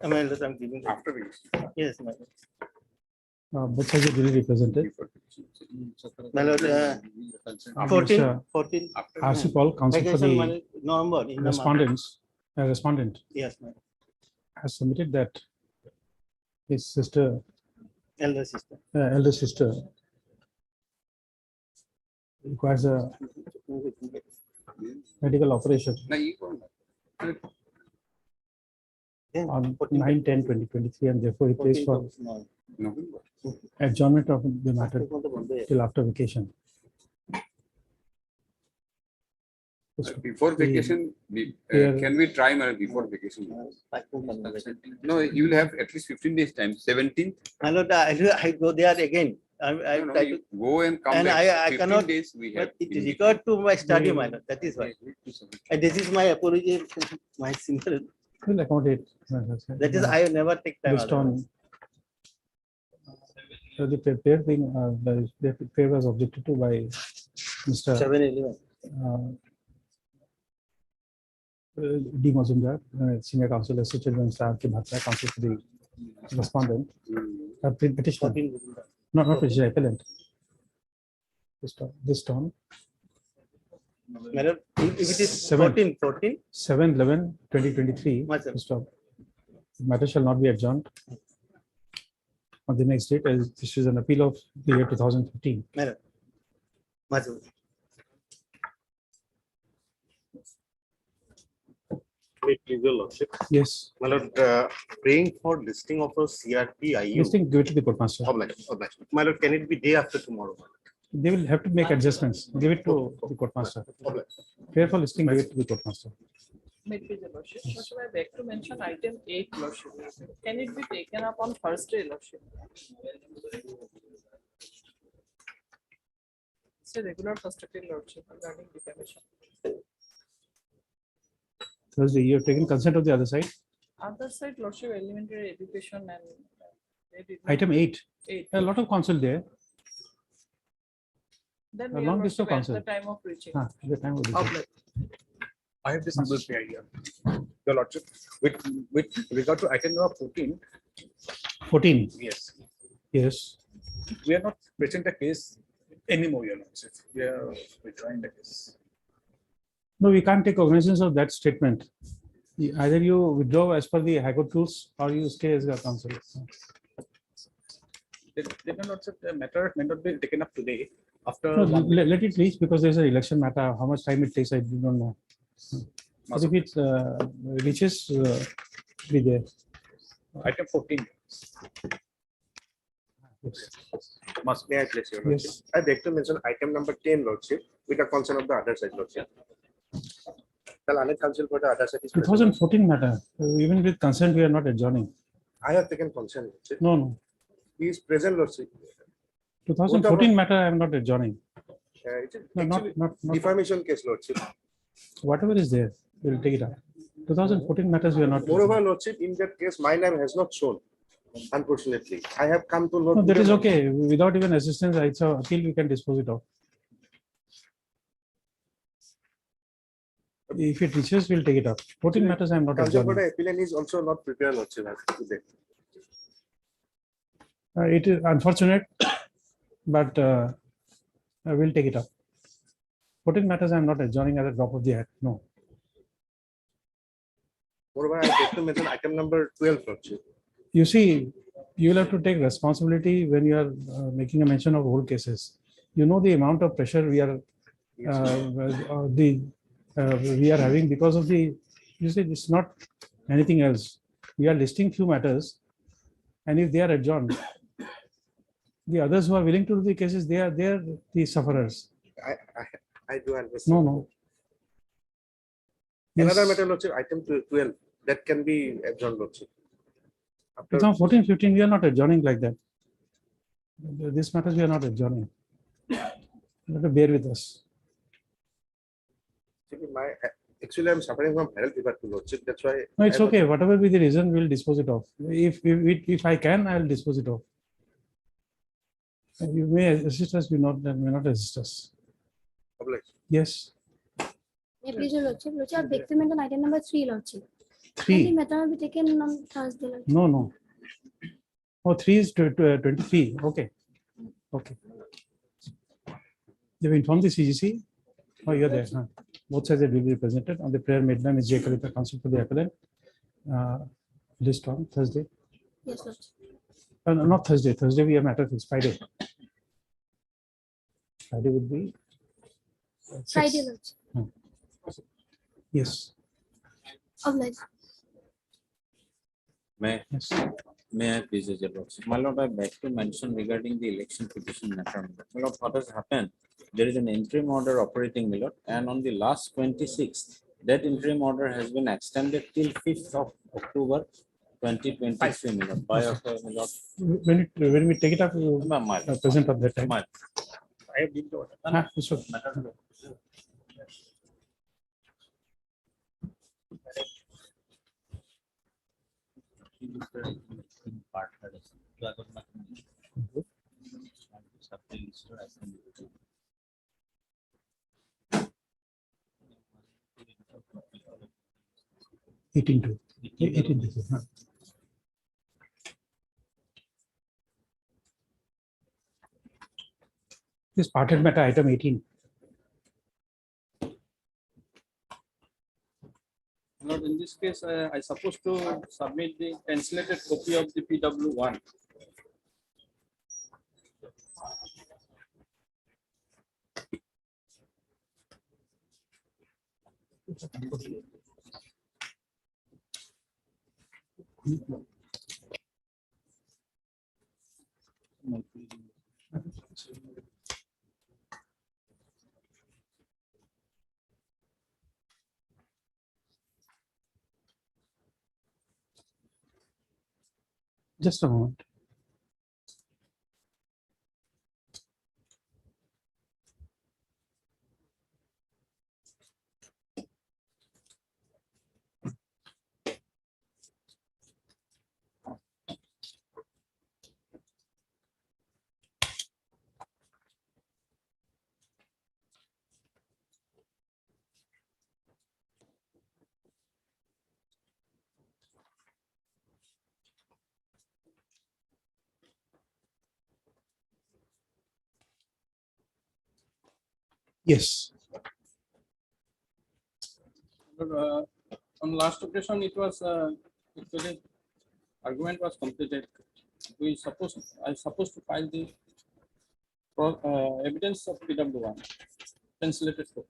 My lord, I'm giving. After vacation. Yes, my lord. Both sides are duly represented. My lord, After 14, 14. after RC Paul, counsel for Vacation the money, November. In the month. respondent Yes, my has submitted that his sister, elder sister. elder sister, requires a medical operation No, you go. on 9/10/2023, and therefore he plays for November. adjournment of the matter till after vacation. Before vacation, here- can we try before vacation? No, you will have at least 15 days time. 17th. My lord, I go there again. I No, no, try you to, go and come and back. I 15 cannot- days we have. but it in record to my study, Yeah. my lord. That is why. And this is my apology, my senior. Will accommodate. That is, I never take time. Based on the paper being, the paper was objected to by Mr. 7-11. D. Mazumdar, senior counsel, assistant Mr. R. K. Bhatra, counsel for the respondent, petitioner, 14. not petitioner, appellant. This term, My lord, if it is Seven. 14, 7/11/2023, My sir. this term, the matter shall not be adjourned on the next date, as this is an appeal of the year 2015. my lord. Mazur. Please, your lordship. Yes, My lord, praying for listing of a CRP IU. this thing, give it to the court master. Obliged. My lord, can it be day after tomorrow? They will have to make adjustments. Give it to the court master. Obliged. Fair for listing, give it to the court master. May it please, your lordship. Lordship, I beg to mention item 8, lordship. Can it be taken up on Thursday, lordship? It's a regular perspective, lordship, regarding defamation. Thursday, you have taken consent of the other side. Other side, lordship, elementary education and they did not- Item 8, 8. a lot of counsel there. Then a we long are list of lordship at counsel. the time of reaching. At the time of the- Obliged. I have this number here. Your lordship, with regard to item number 14, 14, yes, yes. we are not present the case anymore, your lordship. We are withdrawing the case. No, we can't take cognizance of that statement. Either you withdraw as per the High Court rules or you stay as a counsel. They may not, the matter may not be taken up today after. No, one week. let it reach because there's an election matter. How much time it takes, I do not know. But if it reaches, be there. Item 14. Yes. May I place your lordship? Yes. I beg to mention item number 10, lordship, with the consent of the other side, lordship. The Lanet counsel for the other side is present. 2014 matter, even with consent, we are not adjourning. I have taken consent, lordship. No, no. He is present, lordship. 2014 matter, I am not adjourning. It is No, actually not defamation case, lordship. whatever is there, we'll take it up. 2014 matters, we are not. Moreover, lordship, in that case, my name has not shown. Unfortunately, I have come to know. No, that is okay. Without even assistance, it's a appeal, we can dispose it of. If it reaches, we'll take it up. 14 matters, I am not Counsel for adjourning. the appellant is also not prepared, lordship, as of today. It is unfortunate, but I will take it up. 14 matters, I am not adjourning at the drop of the hat. No. Moreover, I beg to mention item number 12, lordship. You see, you will have to take responsibility when you are making a mention of old cases. You know the amount of pressure we are we are having because of the. You see, it's not anything else. We are listing few matters, and if they are adjourned, the others who are willing to do the cases, they are the sufferers. I do understand. No, no. Yes. Another matter, lordship, item 12, that can be adjourned, lordship. After 2014, 15, we are not adjourning like that. This matters, we are not adjourning. You have to bear with us. Actually, I'm suffering from viral fever, lordship. That's why. No, it's I- okay. Whatever be the reason, we'll dispose it off. If I can, I'll dispose it off. You may assist us, may not assist us. Obliged. Yes. May I please, your lordship, I beg to mention item number 3, lordship. The 3. matter will be taken on Thursday. Lord. No, no. Oh, 3 is 23. Okay. Okay. You've informed the CGC? Oh, you're there. Huh? Both sides will be represented. On the prayer made name is J. Kalita, counsel for the appellant. List on Thursday. Yes, Lord. No, not Thursday. Thursday we have matter fixed. Friday. Friday would be. 6. Friday, Lord. Yes. Oblige. Yes. May I please, Your Lordship? My lord, I beg to mention regarding the election petition matter. My lord, what has happened? There is an interim order operating, my lord, and on the last 26th, that interim order has been extended till 5th of October 2023, my lord. By October, my lord. When we take it up, we will My lord. present at that time. My- I have been to order. Yes, sir. Eighteen to 18 days. Huh? This parted matter item 18. Lord, in this case, I supposed to submit the translated copy of the PW1. Just a moment. Yes. But, on last occasion, it was actually argument was completed. I supposed to file the evidence of PW1 translated copy.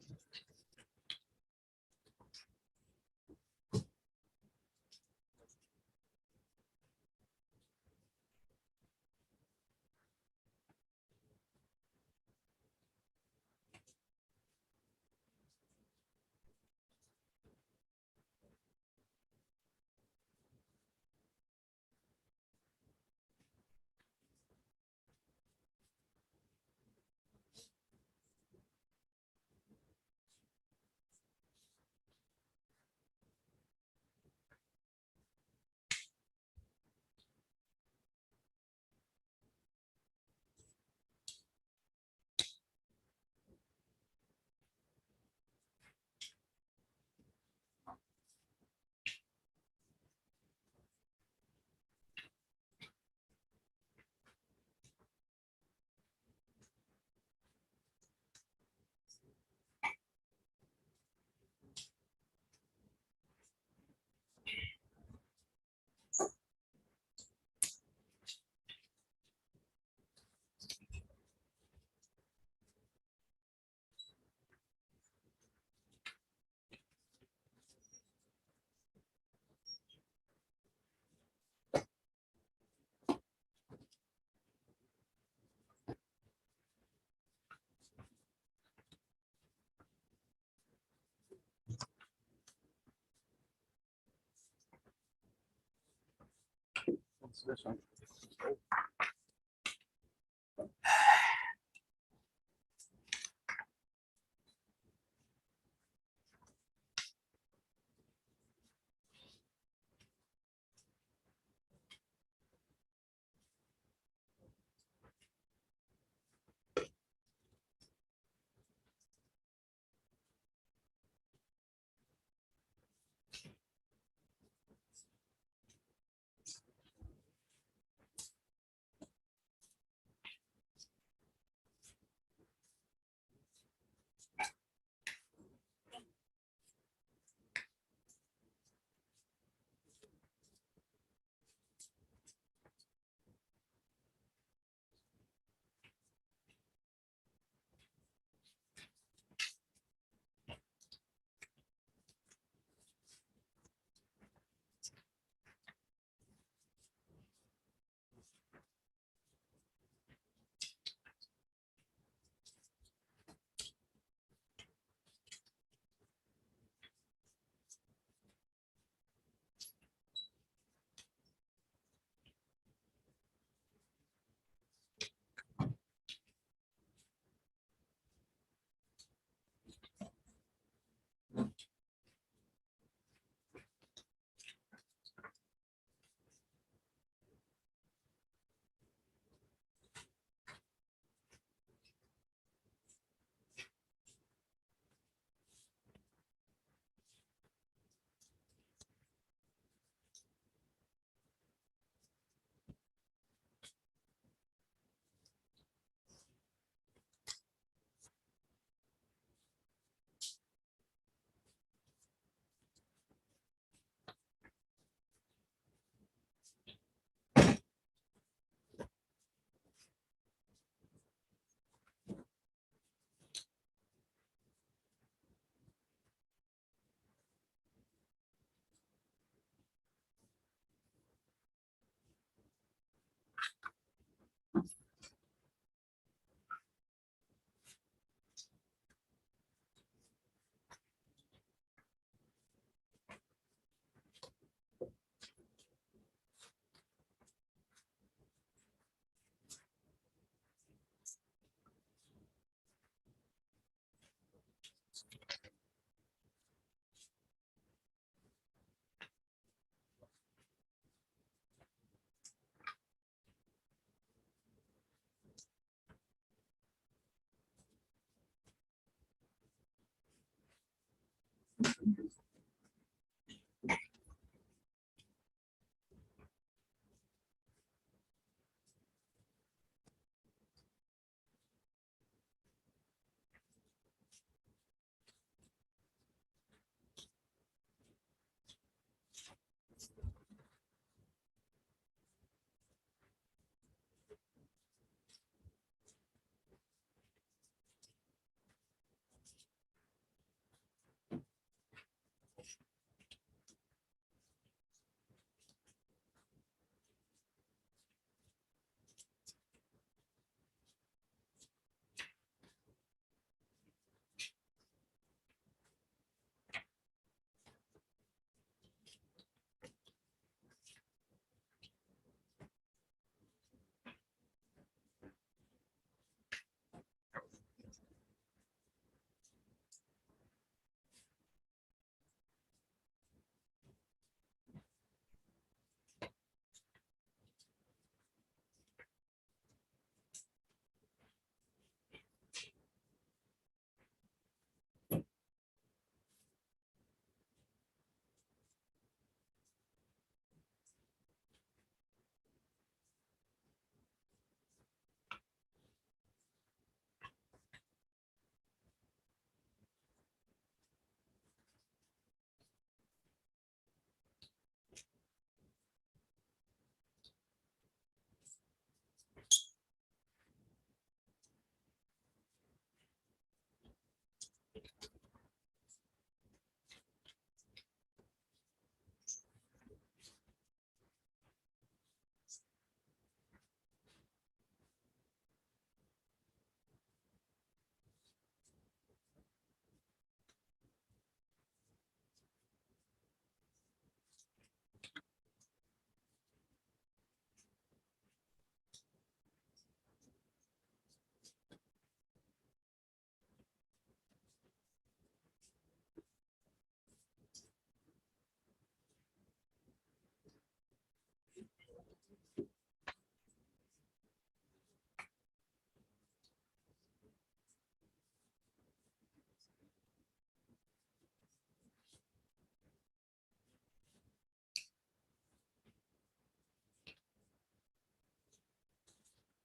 Consideration.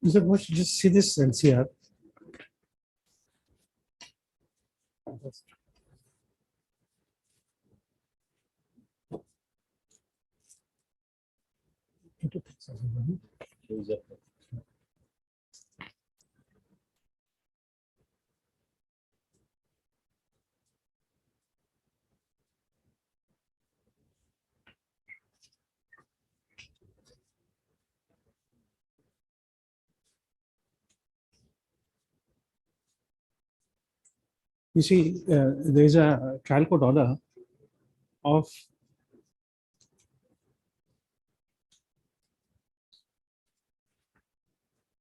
Mr. Ghosh, just see this LCR. You see, there is a trial court order of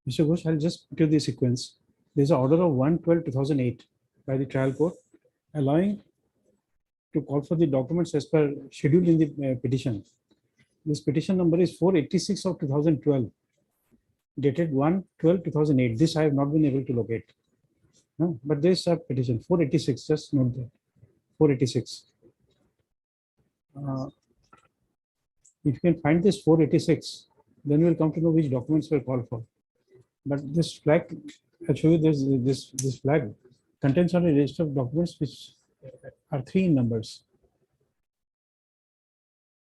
Mr. Ghosh. I'll just put you the sequence. There's an order of 1/12/2008 by the trial court allowing to call for the documents as per schedule in the petition. This petition number is 486 of 2012, dated 1/12/2008. This I have not been able to locate. No, but there is a petition 486. Just note that 486. If you can find this 486, then we'll come to know which documents were called for. But this flag, I'll show you this flag contains only a list of documents which are 3 in numbers.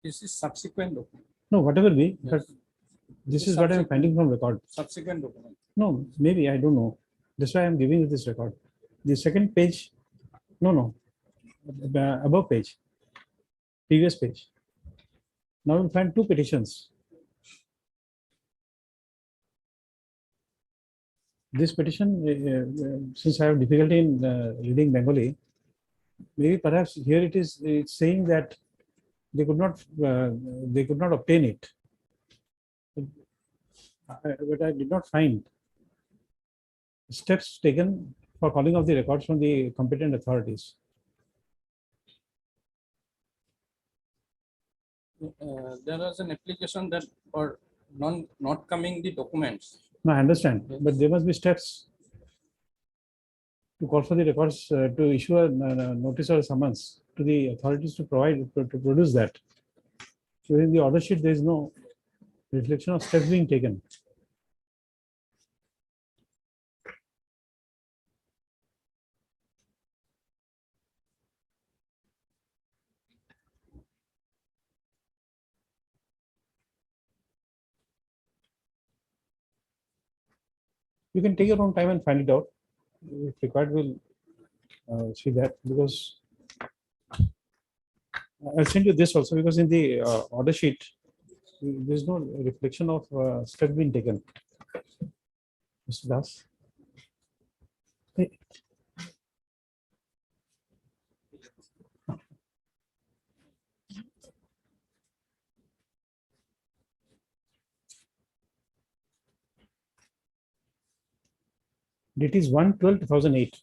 This is subsequent document. No, whatever be, Yes. but this is what I'm finding from record. Subsequent document. No, maybe I don't know. That's why I'm giving you this record. The second page, no, the above page, previous page. Now we'll find 2 petitions. This petition, since I have difficulty in reading Bengali, maybe perhaps here it's saying that they could not obtain it. But I did not find steps taken for calling of the records from the competent authorities. There was an application that for not coming the documents. No, I understand, but there must be steps to call for the records to issue a notice or a summons to the authorities to provide, to produce that. So in the order sheet, there is no reflection of steps being taken. You can take your own time and find it out. If required, we'll see that, because I'll send you this also, because in the order sheet, there's no reflection of steps being taken. Mr. Das? Hey. It is 1/12/2008,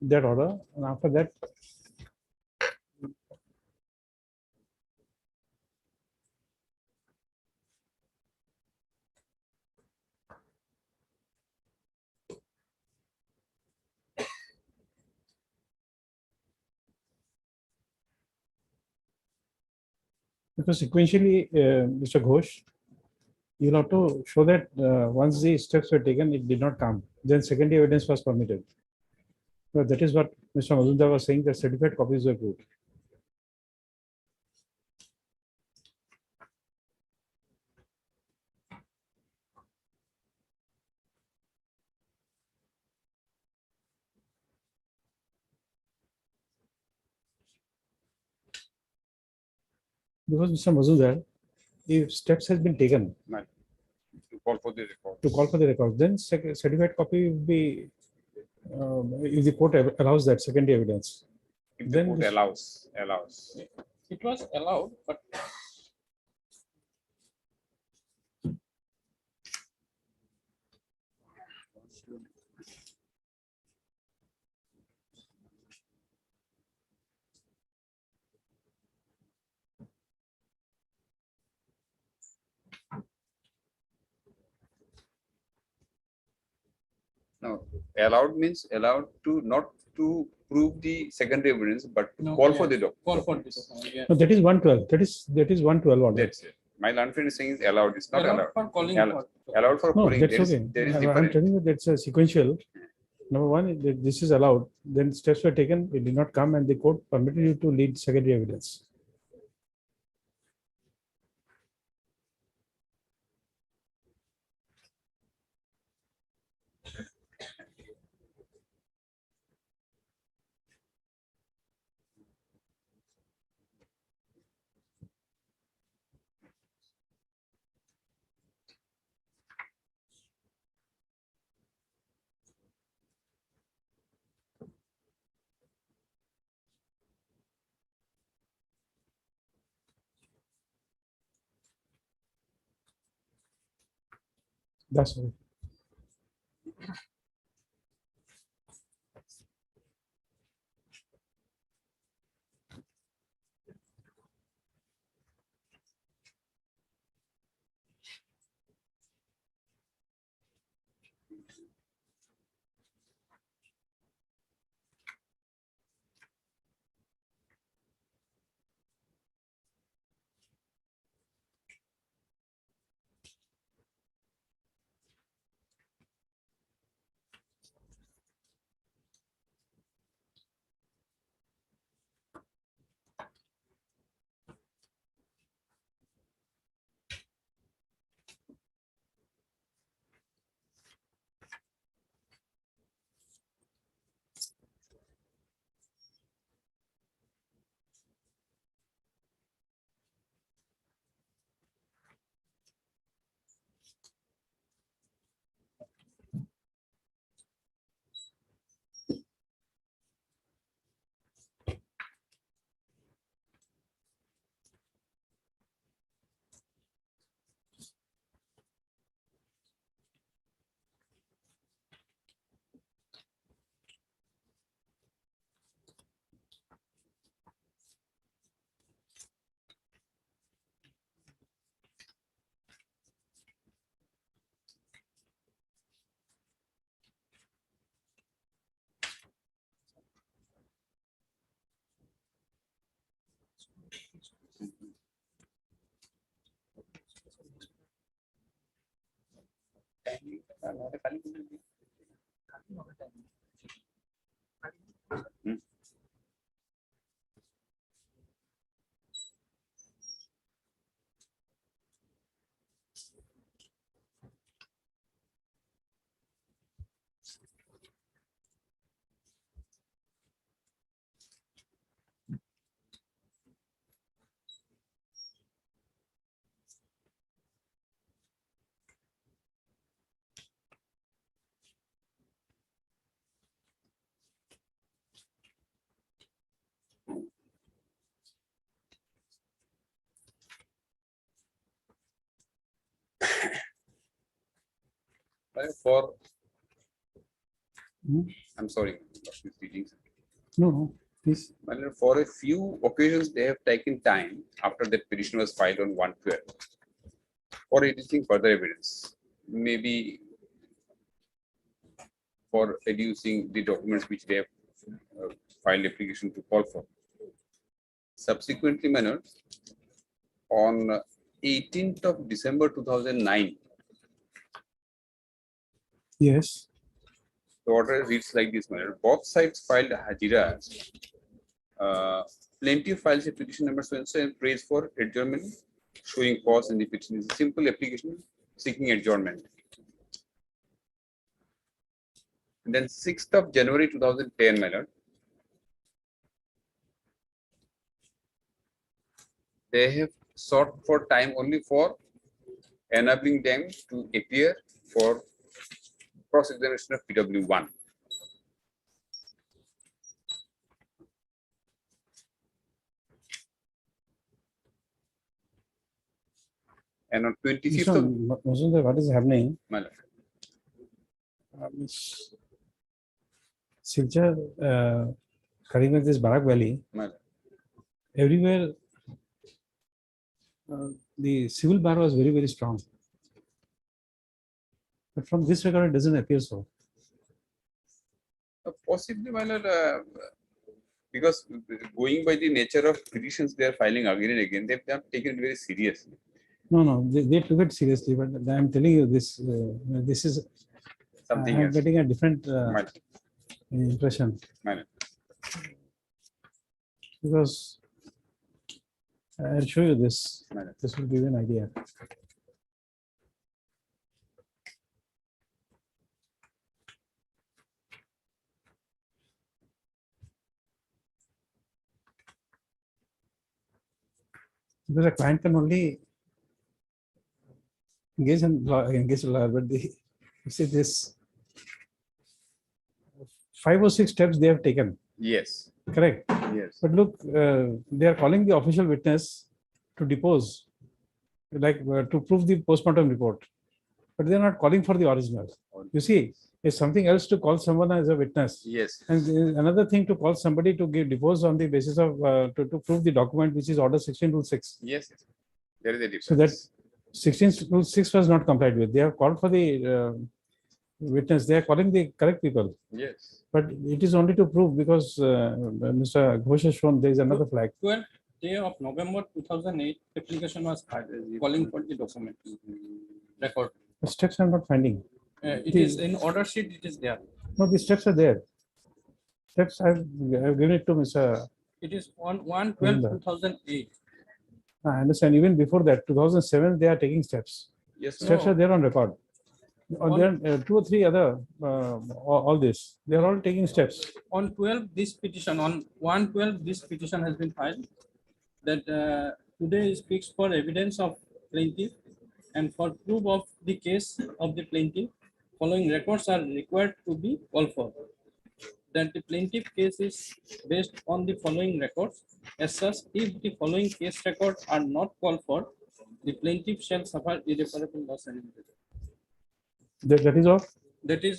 that order, and after that, because sequentially, Mr. Ghosh, you'll have to show that once the steps were taken, it did not come. Then secondary evidence was permitted. So that is what Mr. Mazumdar was saying, that certified copies were approved. Because Mr. Mazumdar, if steps has been taken To call for the record. to call for the record, then certified copy will be, if the court allows that secondary evidence. If the Then court this- allows. It was allowed, but No, allowed means allowed to not to prove the secondary evidence, but to no, call for yeah, the document. call for this. Yeah. No, that is 1/12. That is 1/12 order. That's it. My learned friend is saying is allowed, it's not allowed. For calling Allowed. for. Allowed for No, calling, that's there is, okay. there is I'm different. telling you that's a sequential. Number one, this is allowed. Then steps were taken, it did not come, and the court permitted you to lead secondary evidence. That's all. For, Hmm? I'm sorry, Dr. Speaking. No, no, please. Well, for a few occasions, they have taken time after that petition was filed on 1/12 for editing further evidence, maybe for reducing the documents which they have filed application to call for. Subsequently, manner on 18th of December 2009, Yes. the order reads like this manner. Both sides filed Hajira. Plaintiff files a petition number so and so and prays for adjournment, showing cause in the petition is a simple application seeking adjournment. And then 6th of January 2010, my lord, they have sought for time only for enabling them to appear for cross-examination of PW1. And on 25th of Mosunda, what is happening? my lord, Silchar, Karimganj, this Barak Valley, my lord. everywhere the civil bar was very, very strong. But from this record, it doesn't appear so. Possibly, my lord, because going by the nature of petitions they are filing again and again, they've not taken it very seriously. No, no, they took it seriously. But I'm telling you, this is Something I'm else. getting a different My lord, impression my lord. because I'll show you this. My lord. This will give you an idea. Because a client can only engage in lawyer, but you see this 5 or 6 steps they have taken. Yes, Correct. yes. But look, they are calling the official witness to depose, like to prove the postmortem report. But they are not calling for the original. You see, it's something else to call someone as a witness. Yes. And another thing to call somebody to give depose on the basis of to prove the document, which is order 16/6. Yes, yes. There is a difference. So that 16/6 was not complied with. They have called for the witness. They are calling the correct people. Yes. But it is only to prove because Mr. Ghosh has shown there is another flag. 12th day of November 2008, application was filed calling for the document record. The steps I'm not finding. It is in order sheet, it is there. No, the steps are there. Steps I've given it to Mr. It is on 1/12/2008. I understand. Even before that, 2007, they are taking steps. Yes. Steps are there on record. Or there are 2 or 3 other, all this. They are all taking steps. On 12, this petition, on 1/12, this petition has been filed that today is fixed for evidence of plaintiff and for proof of the case of the plaintiff, following records are required to be called for. That the plaintiff case is based on the following records. As such, if the following case records are not called for, the plaintiff shall suffer irreparable loss and injury. That is of That is,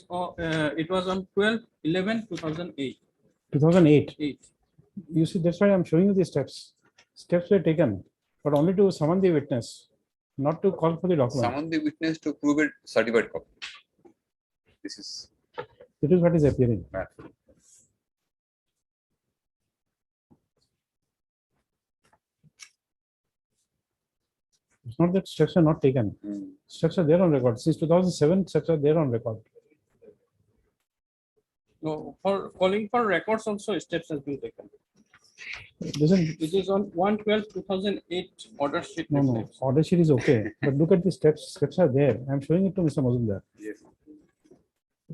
it was on 12/11/2008. 2008. 8. You see, that's why I'm showing you the steps. Steps were taken, but only to summon the witness, not to call for the document. Summon the witness to prove it certified copy. This is It is what is appearing. bad. It's not that steps are not taken. Mm. Steps are there on record. Since 2007, steps are there on record. No, for calling for records also steps has been taken. Doesn't, It is on 1/12/2008 order sheet. no, no, reflects. order sheet is okay, but look at the steps. Steps are there. I'm showing it to Mr. Mazumdar. Yes.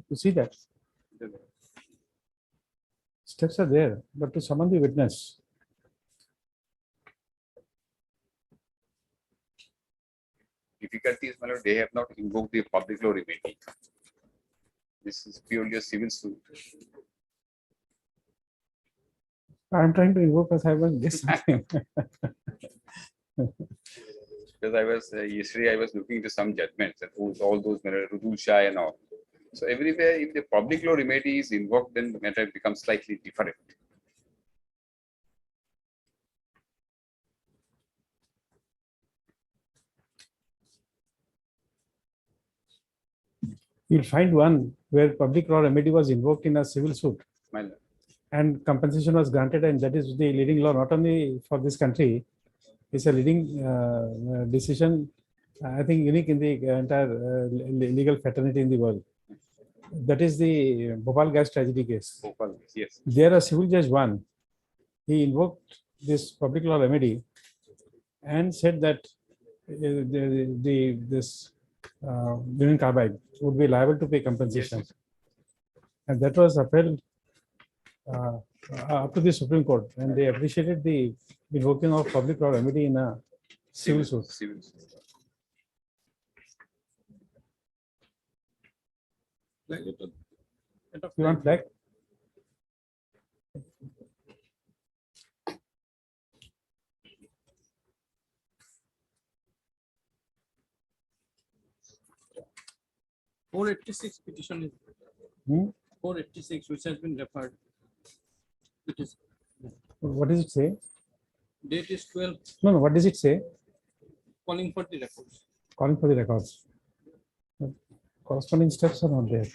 You see that? Steps are there, but to summon the witness. Difficulty is, my lord, they have not invoked the public law remedy. This is purely a civil suit. I'm trying to invoke as I was just something. Because I was, yesterday I was looking into some judgments and all those, Rudul Shah and all. So everywhere, if the public law remedy is invoked, then the matter becomes slightly different. You'll find one where public law remedy was invoked in a civil suit My lord. and compensation was granted, and that is the leading law not only for this country. It's a leading decision, I think unique in the entire legal fraternity in the world. That is the Bhopal gas tragedy case. Bhopal, yes. There a civil judge won. He invoked this public law remedy and said that this Union Carbide would be liable to pay compensation. And that was upheld up to the Supreme Court, and they appreciated the invoking of public law remedy in a civil suit. Civil suit. You want flag? .486 petition is Hmm? 486, which has been referred. It is What does it say? date is 12, No, what does it say? calling for the records. Calling for the records. Corresponding steps are not there.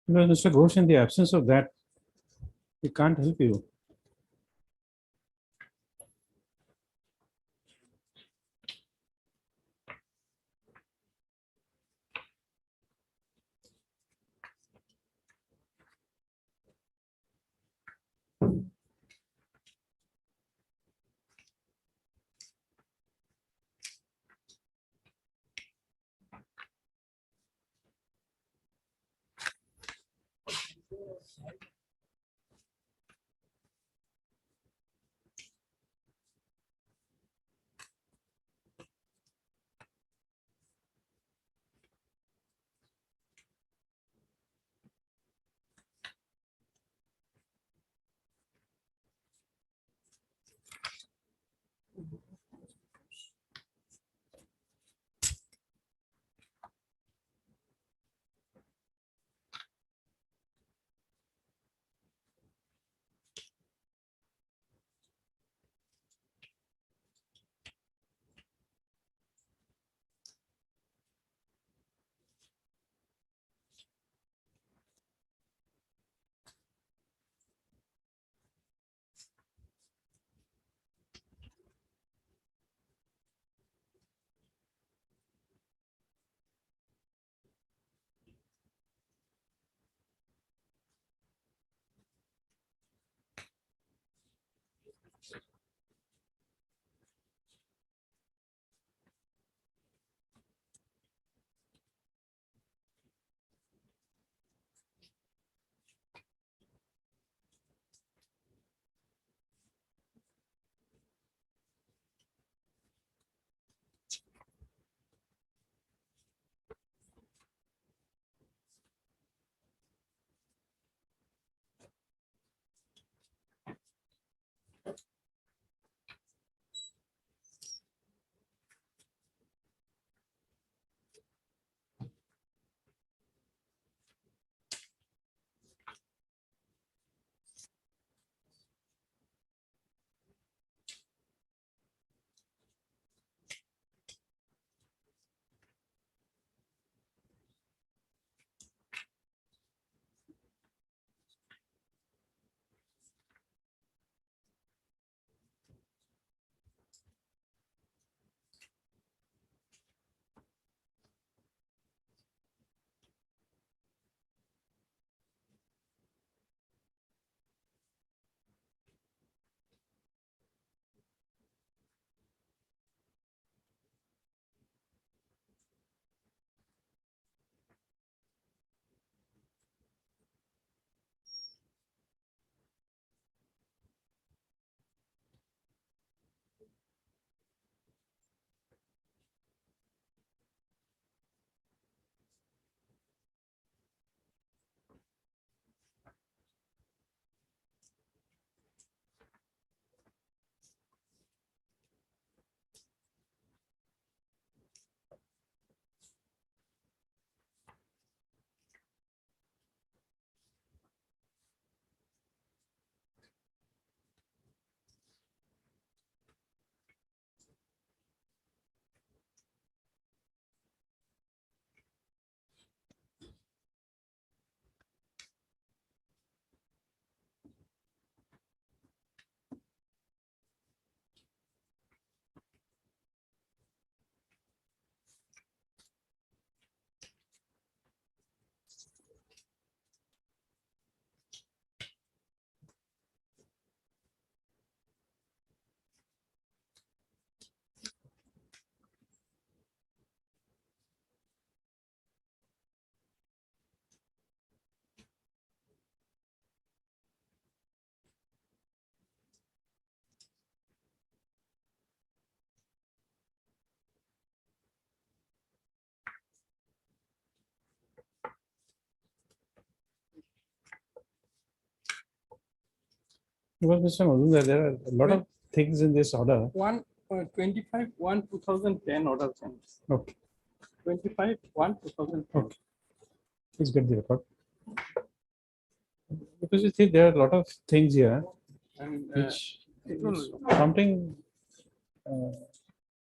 Well, Mr. Ghosh, in the absence of that, we can't help you. Well, Mr. Mazumdar, there are a lot of things in this order. 2010 order change. Okay, 2010. okay. Please get the record. Because you see, there are a lot of things here And which it will- is prompting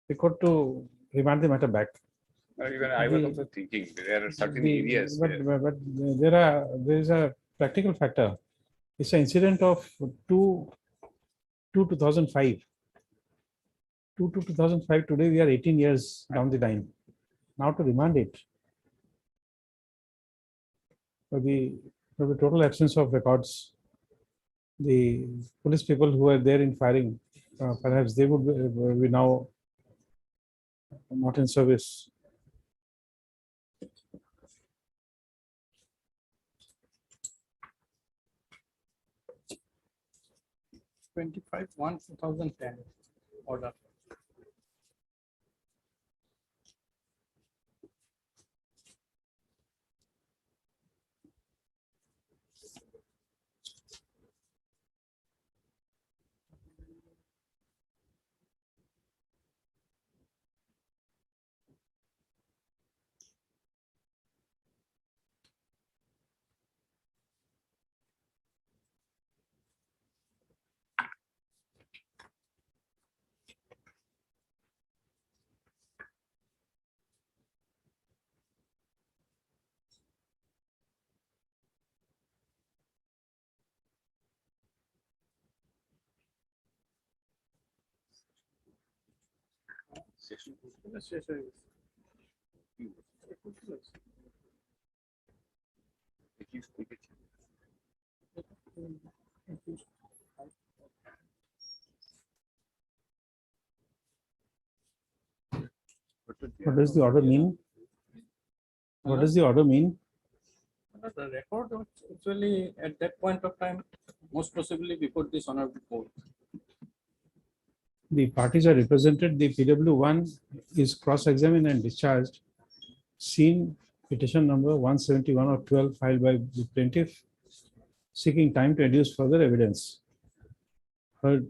the court to remand the matter back. Even I was The- also thinking there are certain The- areas But, where but there is a practical factor. It's an incident of 2005. 2005, today we are 18 years down the line. Now to remand it for the total absence of records, the police people who are there in firing, perhaps they would be now not in service. 2010 order. section. Yes, yes, yes. If you speak it, What does the order mean? What does the order mean? The record was actually at that point of time, most possibly before this honorable court. The parties are represented, the PW1 is cross-examined and discharged. Seen petition number 171 of 12 filed by the plaintiff seeking time to adduce further evidence. Heard,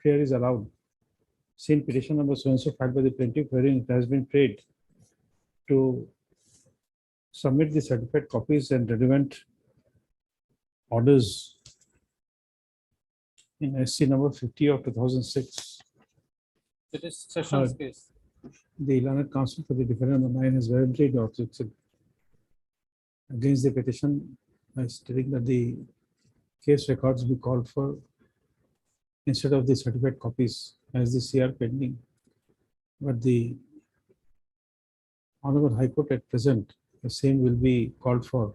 prayer is allowed. Seen petition number so-and-so filed by the plaintiff wherein it has been prayed to submit the certified copies and relevant orders in SC number 50 of 2006. It is Sessions case. The learned counsel for the defendant number 9 has voluntarily objected against the petition by stating that the case records be called for instead of the certified copies as the CR pending. But the Honorable High Court at present, the same will be called for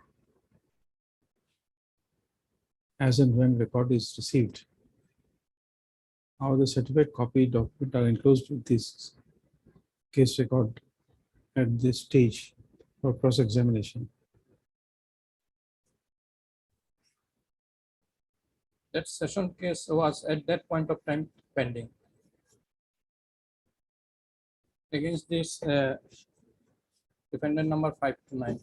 as and when record is received. How the certified copy document are enclosed with this case record at this stage for cross-examination. That session case was at that point of time pending. Against this defendant number 5 to 9.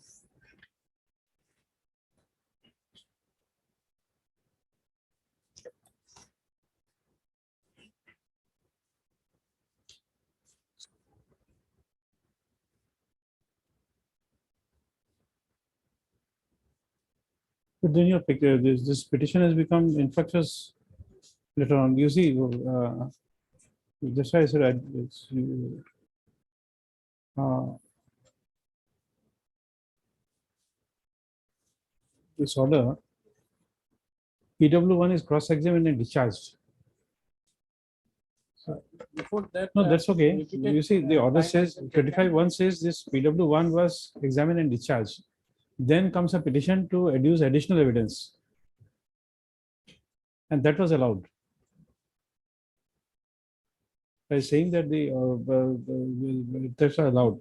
But then your picture, this petition has become infectious later on. You see, that's why I said this order, PW1 is cross-examined and discharged. Before that. No, that's okay. repeated, You see, the order time says, has been taken. 25(1) says this PW1 was examined and discharged. Then comes a petition to adduce additional evidence. And that was allowed. By saying that that's allowed.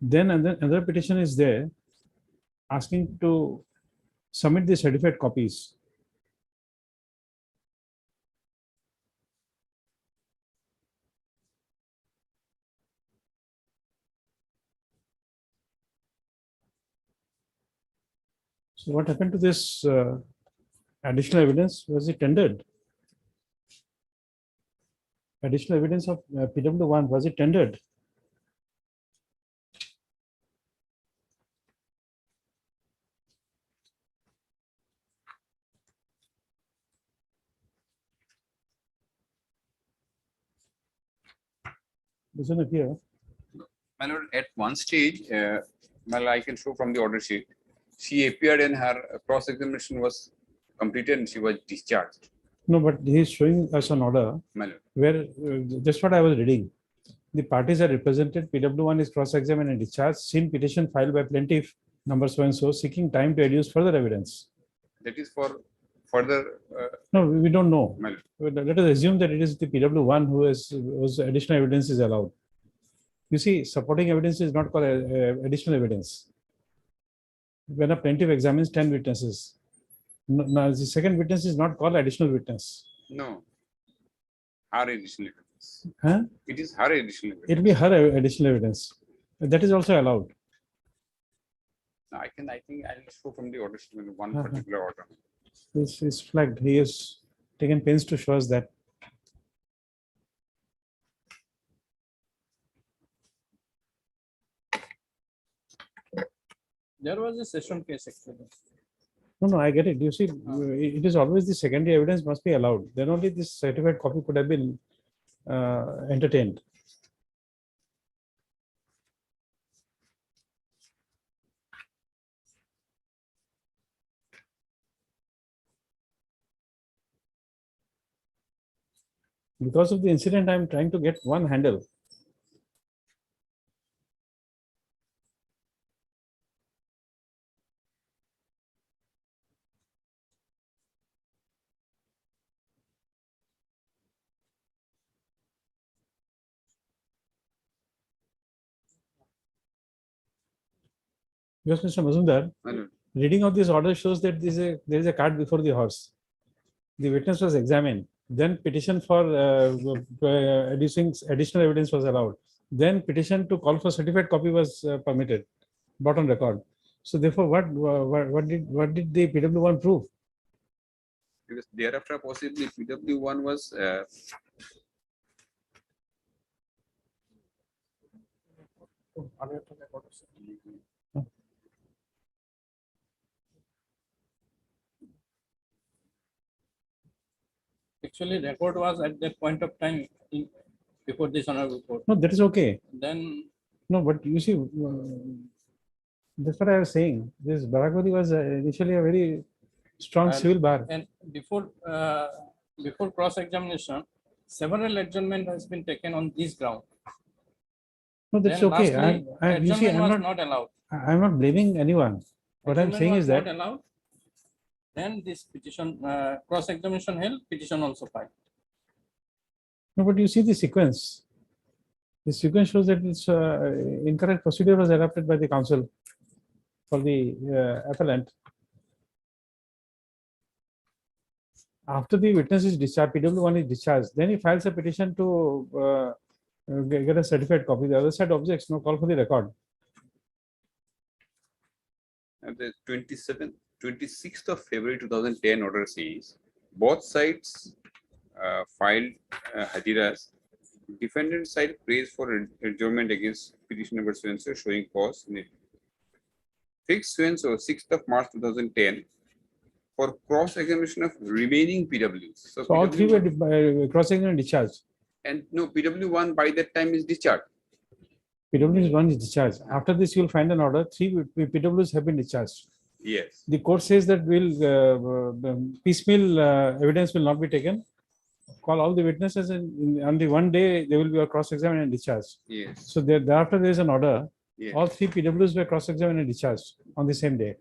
Then another petition is there asking to submit the certified copies. So what happened to this additional evidence? Was it tendered? Additional evidence of PW1, was it tendered? Doesn't appear. My lord, at one stage, well, I can show from the order sheet, she appeared and her cross-examination was completed and she was discharged. No, but he is showing us an order My lord. where just what I was reading. The parties are represented. PW1 is cross-examined and discharged. Seen petition filed by plaintiff number so and so seeking time to adduce further evidence. That is for further, No, we don't know. my lord. Let us assume that it is the PW1 whose additional evidence is allowed. You see, supporting evidence is not called additional evidence. When a plaintiff examines 10 witnesses, now the second witness is not called additional witness. No. Her additional evidence. Huh? It is her additional evidence. It will be her additional evidence. That is also allowed. I think I'll show from the order sheet one Uh-huh. particular order. This is flagged. He has taken pains to show us that. There was a session case actually. No, I get it. You see, it is always the secondary evidence must be allowed. Then only this certified copy could have been entertained. Because of the incident, I am trying to get one handle. Yes, Mr. Mazumdar, My lord. reading of this order shows that there is a cart before the horse. The witness was examined, then petition for adducing additional evidence was allowed. Then petition to call for certified copy was permitted, brought on record. So therefore, what did the PW1 prove? Because thereafter possibly PW1 was Actually, record was at that point of time in, before this honorable court. No, that is okay. Then No, but you see, that's what I was saying. This Barakbari was initially a very strong And- civil bar. and before cross examination, several adjournment has been taken on this ground. No, that's Then okay. lastly, You see, adjournment was not allowed. I'm not blaming anyone. What I'm Adjournment saying was is that not allowed. Then this petition, cross examination held, petition also filed. no, but you see the sequence. The sequence shows that it's incorrect procedure was adopted by the council for the appellant. After the witness is discharged, PW1 is discharged, then he files a petition to get a certified copy. The other side objects, no call for the record. and the 26th of February 2010 order says both sides filed hadiras. Defendant side prays for adjournment against petition number so and so showing cause in it. Fixed so and so 6th of March 2010 for cross examination of remaining PWs. So all three PW1 were crossing and discharged. and no PW1 by that time is discharged. PW1 is discharged. After this, you will find an order. Three PWs have been discharged. Yes. The court says that piecemeal evidence will not be taken. Call all the witnesses and on the one day they will be cross-examined and discharged. Yes. So thereafter there is an order. Yes. All three PWs were cross-examined and discharged on the same day.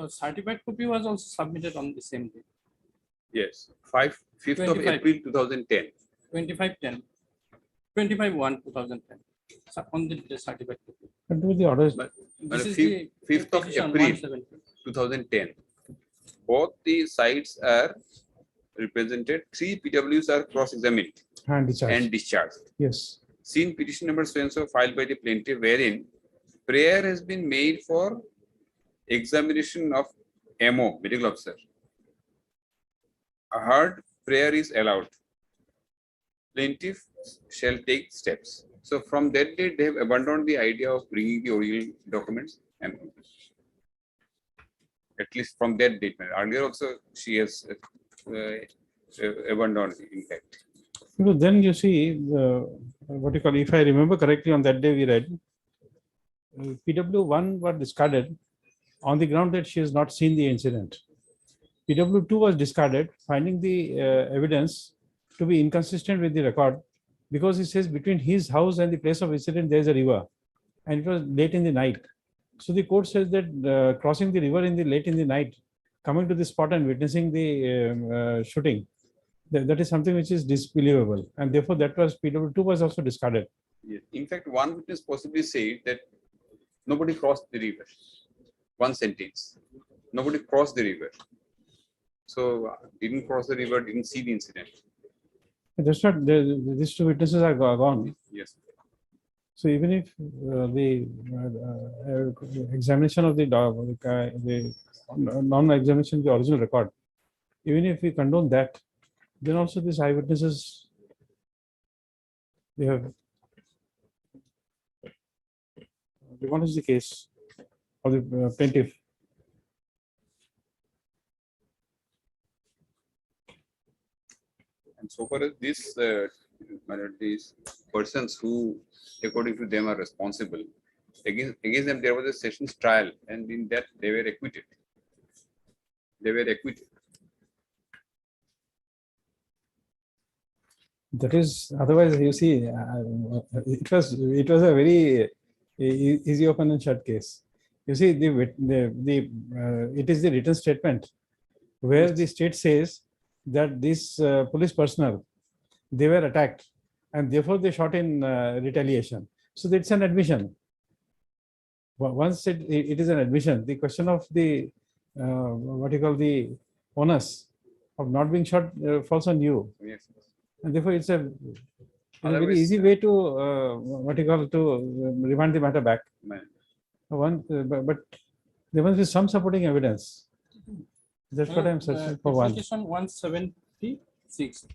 Certified copy was also submitted on the same day, Yes. 5th of 25. April 2010. 25/10, 25/1/2010. So on the certified copy. But do the orders. But This is fifth- the 5th of petition April. 170. 2010. Both the sides are represented. Three PWs are cross-examined And discharged. and discharged. Yes. Seen petition number so and so filed by the plaintiff wherein prayer has been made for examination of MO, medical officer. A hard prayer is allowed. Plaintiff shall take steps. So from that date, they have abandoned the idea of bringing the original documents and at least from that date. Earlier also, she has abandoned, in fact. Then you see, what you call, if I remember correctly, on that day we read, PW1 were discarded on the ground that she has not seen the incident. PW2 was discarded, finding the evidence to be inconsistent with the record because it says between his house and the place of incident there is a river, and it was late in the night. So the court says that crossing the river in the late in the night, coming to the spot and witnessing the shooting, that is something which is disbelievable, and therefore that was PW2 was also discarded. Yes. In fact, one witness possibly said that nobody crossed the river. One sentence. Nobody crossed the river. So didn't cross the river, didn't see the incident. That's not, these two witnesses are gone. Yes. So even if the examination of the non-examination of the original record, even if we condone that, then also these eyewitnesses, they have. What is the case of the plaintiff? And so far as these persons who, according to them, are responsible, against them there was a sessions trial, and in that they were acquitted. They were acquitted. That is, otherwise you see, it was a very easy open and shut case. You see, it is the written statement where the state says that this police personnel, they were attacked and therefore they shot in retaliation. So it's an admission. Once it is an admission, the question of the what you call the onus of not being shot falls on you, Yes. and therefore it's a very Otherwise, easy way to what you call to remand the matter back. Man, But there must be some supporting evidence. That's what I'm searching for. One. Application 176.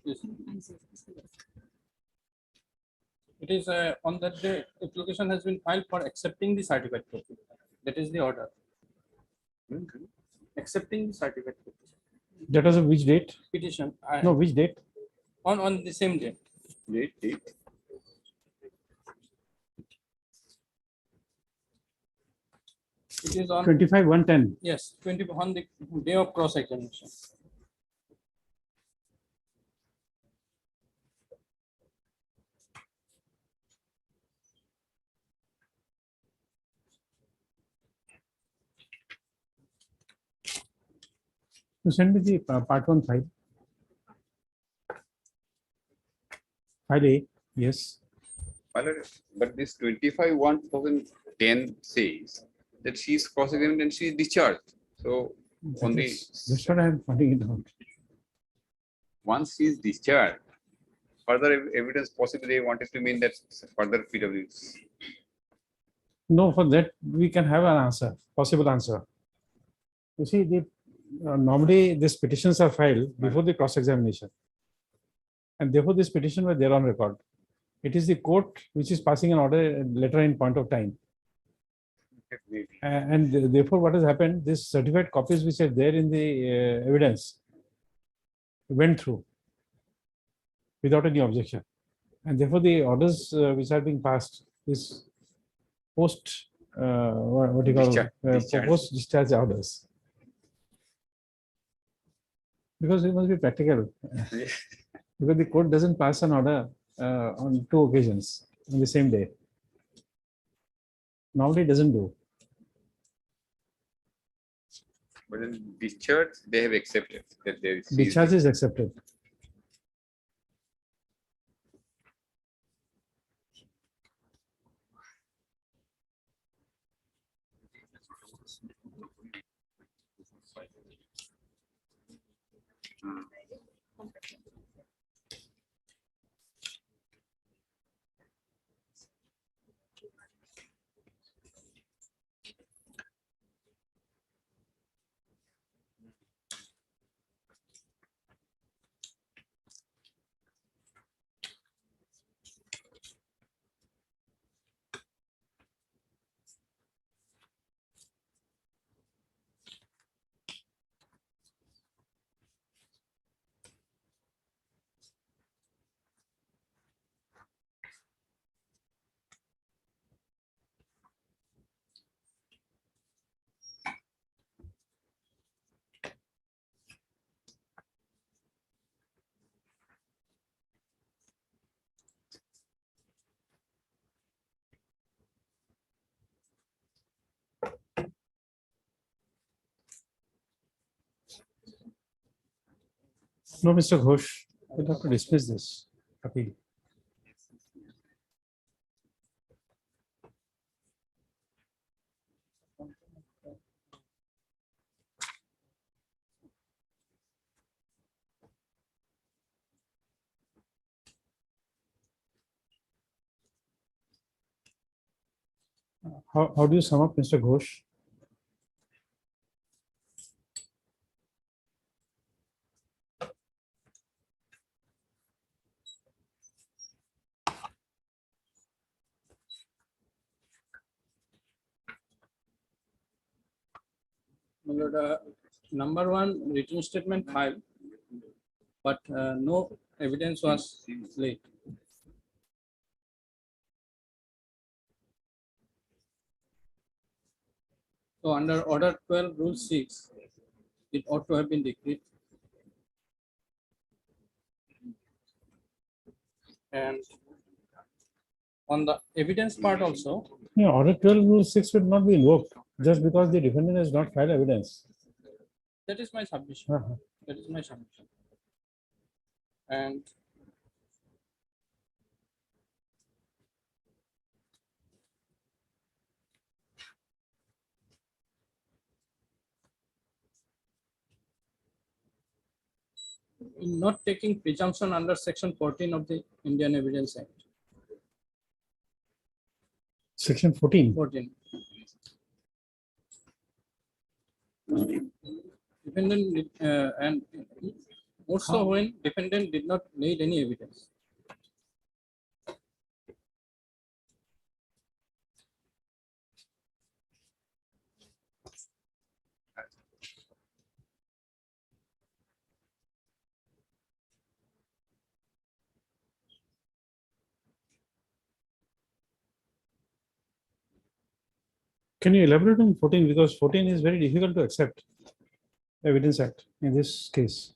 It is on that day, application has been filed for accepting the certificate copy. That is the order. Accepting the certificate copy. That was of which date? Petition. No, which date? On the same day. date. It is on, 25/110. yes, 20 on the day of cross examination. You send me the part 1 file. File A, yes. But this 25/1/2010 says that she is cross-examined and she is discharged. So only That's what I'm finding it out. once she is discharged, further evidence possibly they wanted to mean that further PW. No, for that we can have an answer, possible answer. You see, normally these petitions are filed before the cross-examination, and therefore this petition was there on record. It is the court which is passing an order later in point of time, and therefore what has happened? These certified copies which are there in the evidence went through without any objection, and therefore the orders which are being passed is post what you call Discharge. post discharge orders, because it must be practical. Because the court doesn't pass an order on 2 occasions on the same day. Normally it doesn't do. But in discharge, they have accepted that there is. Discharge is accepted. No, Mr. Ghosh, we'll have to dismiss this appeal. How do you sum up, Mr. Ghosh? Number one, written statement filed, but no evidence was laid. So under order 12 rule 6, it ought to have been decreed. And on the evidence part also, Yeah, order 12 rule 6 would not be invoked just because the defendant has not filed evidence. that is my submission. Uh-huh. That is my submission. And not taking presumption under section 14 of the Indian Evidence Act. Section 14. 14. Defendant and also when defendant did not need any evidence. Can you elaborate on 14? Because 14 is very difficult to accept. Evidence Act in this case.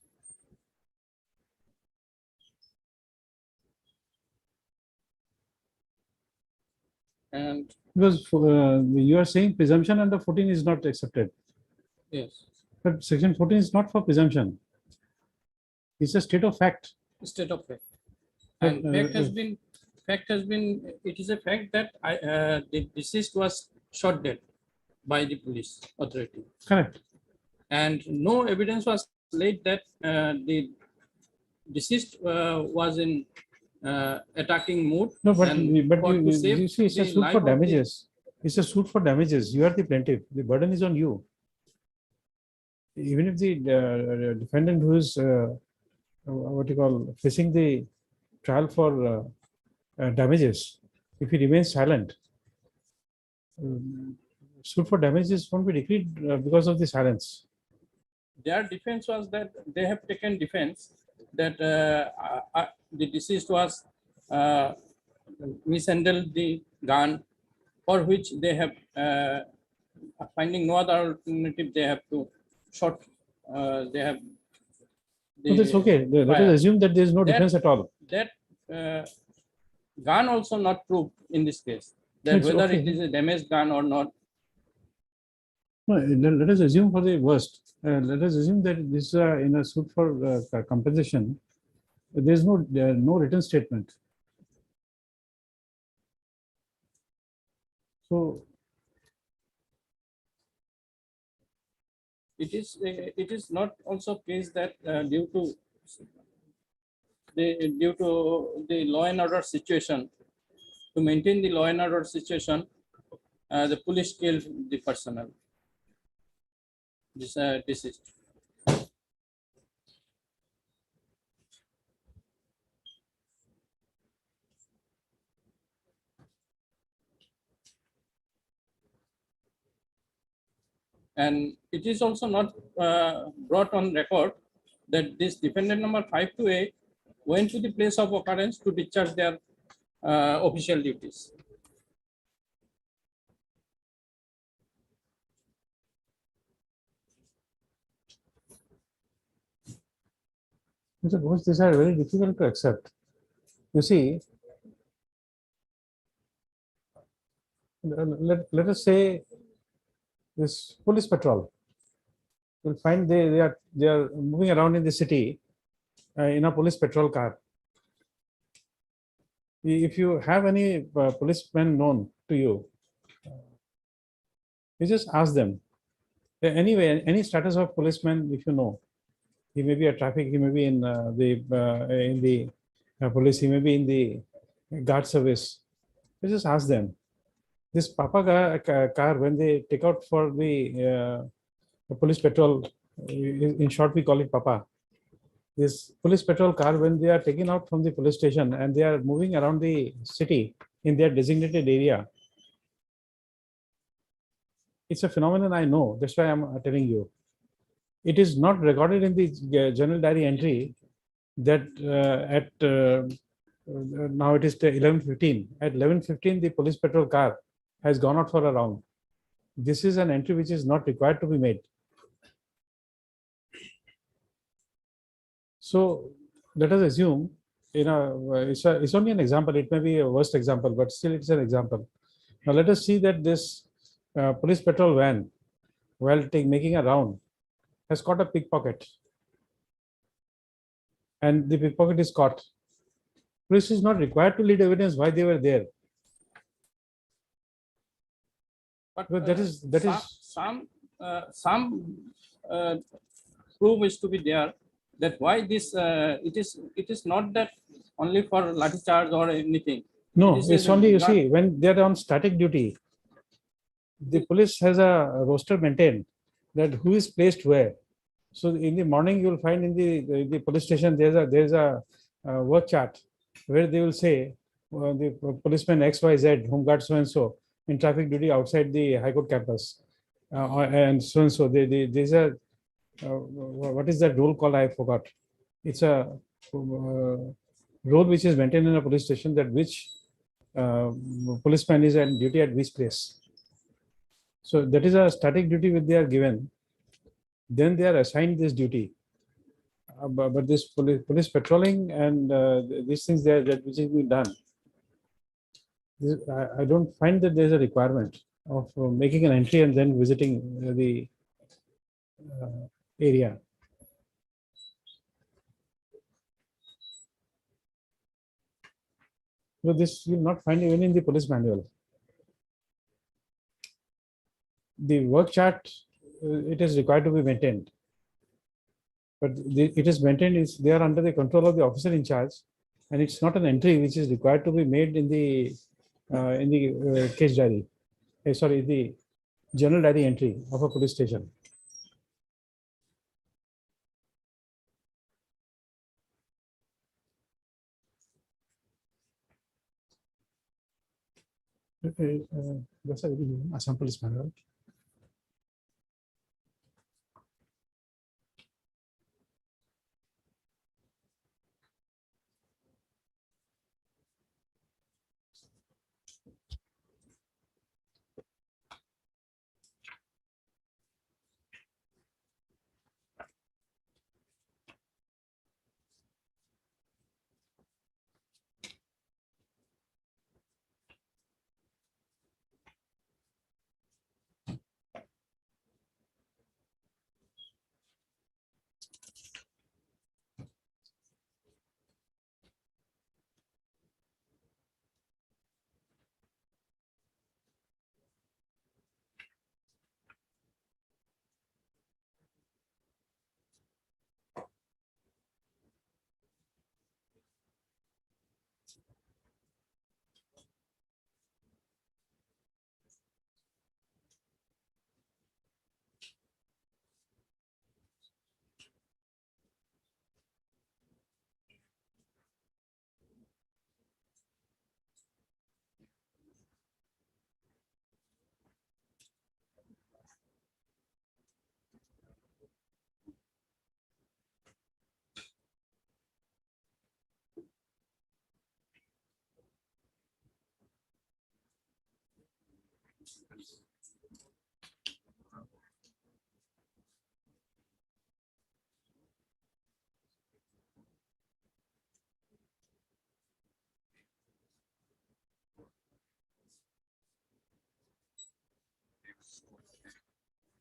And Because you are saying presumption under 14 is not accepted. yes, But section 14 is not for presumption. It's a state of fact. state of fact. But, And fact has been, it is a fact that the deceased was shot dead by the police authority. Correct. And no evidence was laid that the deceased was in attacking mood. No, but, and but for to you save see, it's a the suit life for of the- damages. It's a suit for damages. You are the plaintiff. The burden is on you. Even if the defendant who is what you call facing the trial for damages, if he remains silent, suit for damages won't be decreed because of the silence. Their defense was that they have taken defense that the deceased was mishandled the gun, for which they have finding no other alternative, they have to shot. They have. No, that's okay. Let fire. us assume that there is no That- defense at all. That gun also not proved in this case. That It's whether okay. it is a damaged gun or not. No, let us assume for the worst. Let us assume that this is in a suit for compensation. There is no written statement. So It is not also case that due to the law and order situation, to maintain the law and order situation, the police killed the personnel. This deceased. And it is also not brought on record that this defendant number 528 went to the place of occurrence to discharge their official duties. Mr. Ghosh, these are very difficult to accept. You see, let us say this police patrol will find they are moving around in the city in a police patrol car. If you have any policemen known to you, you just ask them. Anyway, any status of policeman, if you know, he may be a traffic, he may be in the police, he may be in the guard service. You just ask them. This Papa car, when they take out for the police patrol, in short we call it Papa. This police patrol car, when they are taken out from the police station and they are moving around the city in their designated area, it's a phenomenon I know. That's why I'm telling you. It is not recorded in the general diary entry that now it is 11:15. At 11:15, the police patrol car has gone out for a round. This is an entry which is not required to be made. So let us assume, it's only an example. It may be a worst example, but still it's an example. Now let us see that this police patrol van, while making a round, has caught a pickpocket, and the pickpocket is caught. Police is not required to lead evidence why they were there. But that is some proof is to be there that why this, it is not that only for lathi charge or anything. No, It is it's a only, you guard- see, when they're on static duty, the police has a roster maintained that who is placed where. So in the morning, you will find in the police station, there's a work chart where they will say the policeman XYZ, home guard so and so, in traffic duty outside the High Court campus, and so and so. There's a what is that role called? I forgot. It's a role which is maintained in a police station, that which policeman is on duty at which place. So that is a static duty which they are given. Then they are assigned this duty. But this police patrolling and these things there that which is being done, I don't find that there is a requirement of making an entry and then visiting the area. So this you will not find even in the police manual. The work chart, it is required to be maintained. But it is maintained, they are under the control of the officer in charge, and it's not an entry which is required to be made in the case diary. Sorry, the general diary entry of a police station. That's a Assam Police Manual.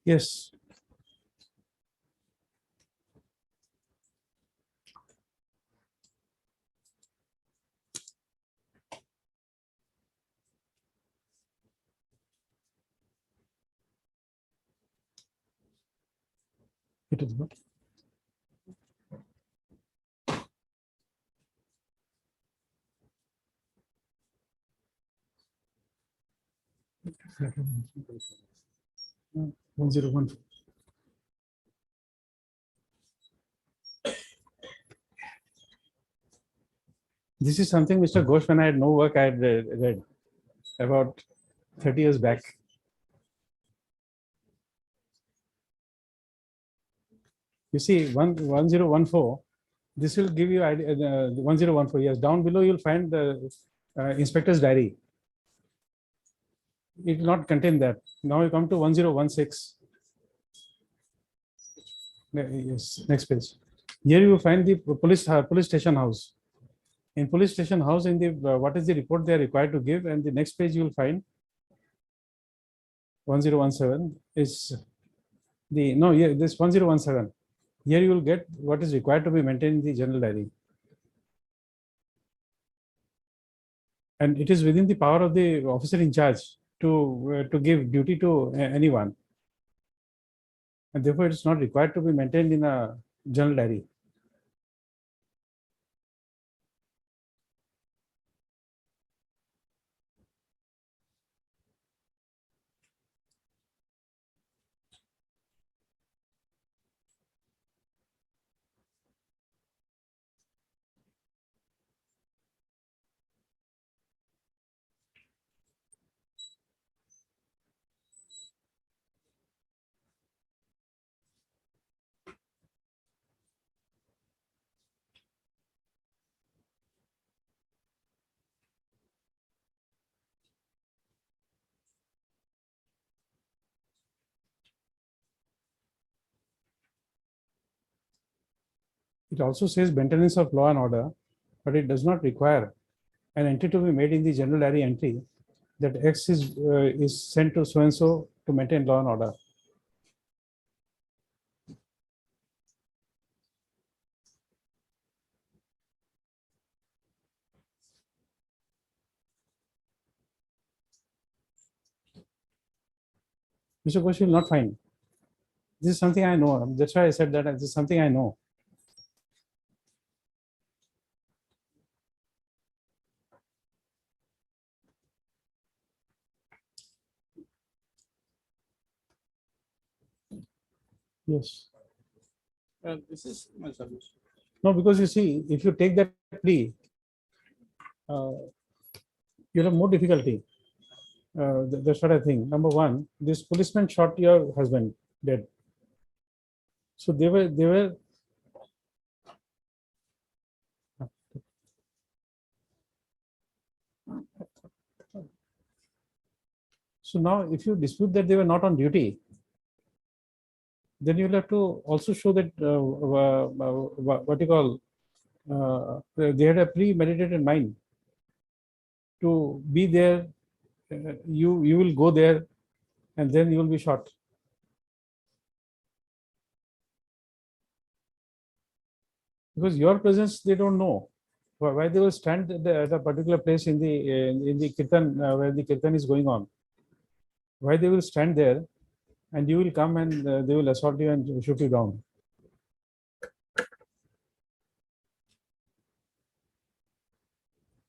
Yes. It is good. No, 1014. This is something, Mr. Ghosh, when I had no work, I had read about 30 years back. You see, 1014, this will give you idea, 1014, yes. Down below, you'll find the inspector's diary. It will not contain that. Now you come to 1016. Yes, next page. Here you will find the police station house. In police station house, in the what is the report they are required to give, and the next page you will find 1017 is the this 1017. Here you will get what is required to be maintained in the general diary, and it is within the power of the officer in charge to give duty to anyone, and therefore it is not required to be maintained in a general diary. It also says maintenance of law and order, but it does not require an entry to be made in the general diary entry that X is sent to so and so to maintain law and order. Mr. Ghosh will not find. This is something I know. That's why I said that this is something I know. Yes. This is my solution. No, because you see, if you take that plea, you'll have more difficulty. That's what I think. Number one, this policeman shot your husband dead. So they were. So now, if you dispute that they were not on duty, then you'll have to also show that what you call they had a premeditated mind to be there. You will go there, and then you will be shot. Because your presence, they don't know why they will stand at a particular place in the kirtan where the kirtan is going on. Why they will stand there, and you will come and they will assault you and shoot you down.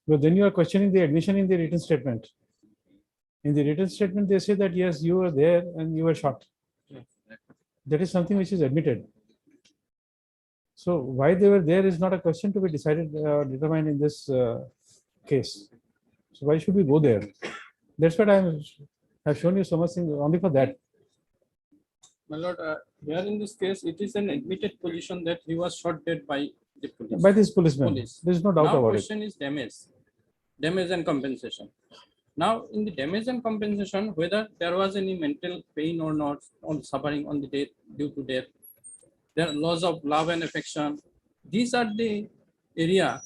But then you are questioning the admission in the written statement. In the written statement, they say that yes, you were there and you were shot. That is something which is admitted. So why they were there is not a question to be decided, determined in this case. So why should we go there? That's what have shown you so much thing only for that. My lord, here in this case, it is an admitted position that he was shot dead by the police. By this policeman, Police. there is no doubt Now about it. question is damage and compensation. Now in the damage and compensation, whether there was any mental pain or not, on suffering on the death due to death, there loss of love and affection. These are the area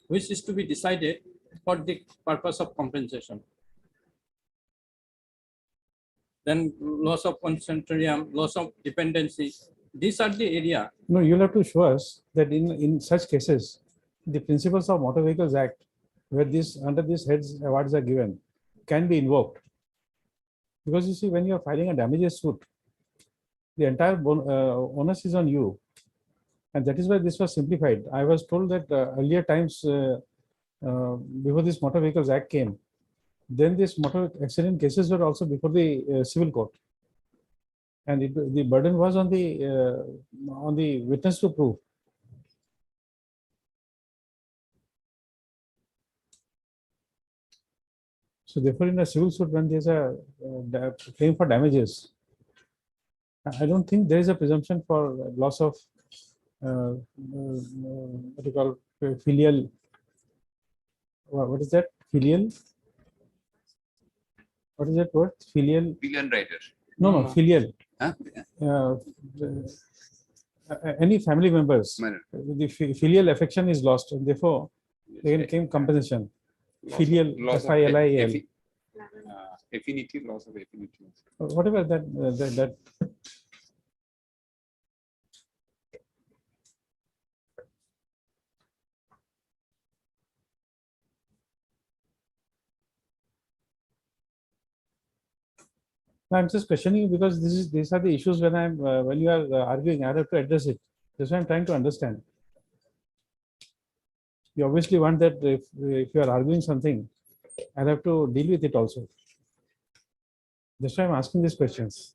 which is to be decided for the purpose of compensation. Then loss of concentrium, loss of dependency. These are the area. No, you'll have to show us that in such cases, the principles of Motor Vehicles Act, where this under these heads awards are given, can be invoked. Because you see, when you are filing a damages suit, the entire onus is on you, and that is why this was simplified. I was told that earlier times before this Motor Vehicles Act came, then this motor accident cases were also before the civil court, and the burden was on the witness to prove. So therefore, in a civil suit, when there's a claim for damages, I don't think there is a presumption for loss of what you call filial. What is that? Filial? What is that word? Filial? Billion writer. No, filial. Huh? Any family members, Minor. the filial affection is lost, and therefore they can claim compensation. Filial, Loss of FILIAL. affinity, loss of affinity. Whatever that. I'm just questioning because these are the issues when you are arguing. I have to address it. That's why I'm trying to understand. You obviously want that if you are arguing something, I have to deal with it also. That's why I'm asking these questions.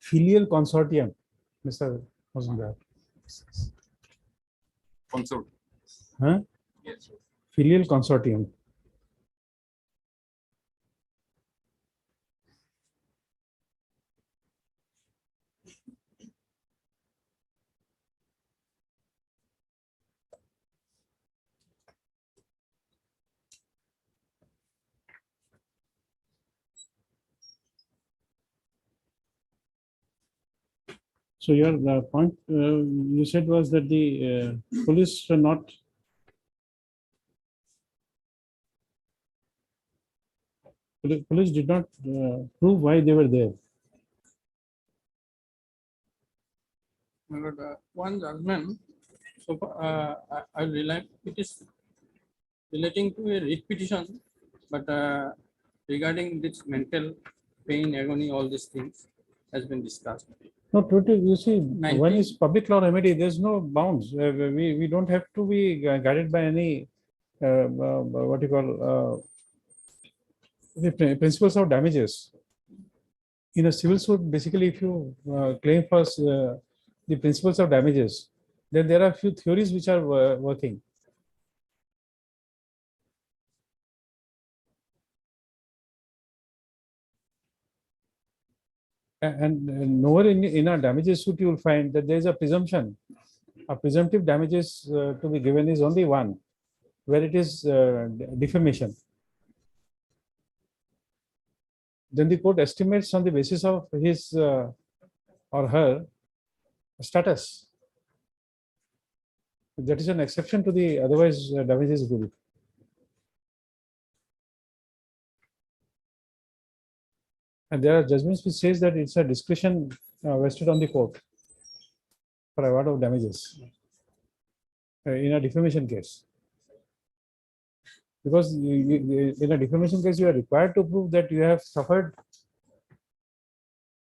filial consortium, Mr. Mazumdar. Consult. Huh? Yes. Filial consortium. So your point you said was that the police were not police did not prove why they were there. My lord, one judgment, so far, I rely, it is relating to a writ petition, but regarding this mental pain, agony, all these things has been discussed. No, truly, you see, when 19 is public law remedy, there's no bounds. We don't have to be guided by any what you call the principles of damages. In a civil suit, basically, if you claim for the principles of damages, then there are few theories which are working. And nowhere in a damages suit you will find that there is a presumption. A presumptive damages to be given is only one, where it is defamation. Then the court estimates on the basis of his or her status. That is an exception to the otherwise damages rule. And there are judgments which says that it's a discretion vested on the court for award of damages in a defamation case. Because in a defamation case, you are required to prove that you have suffered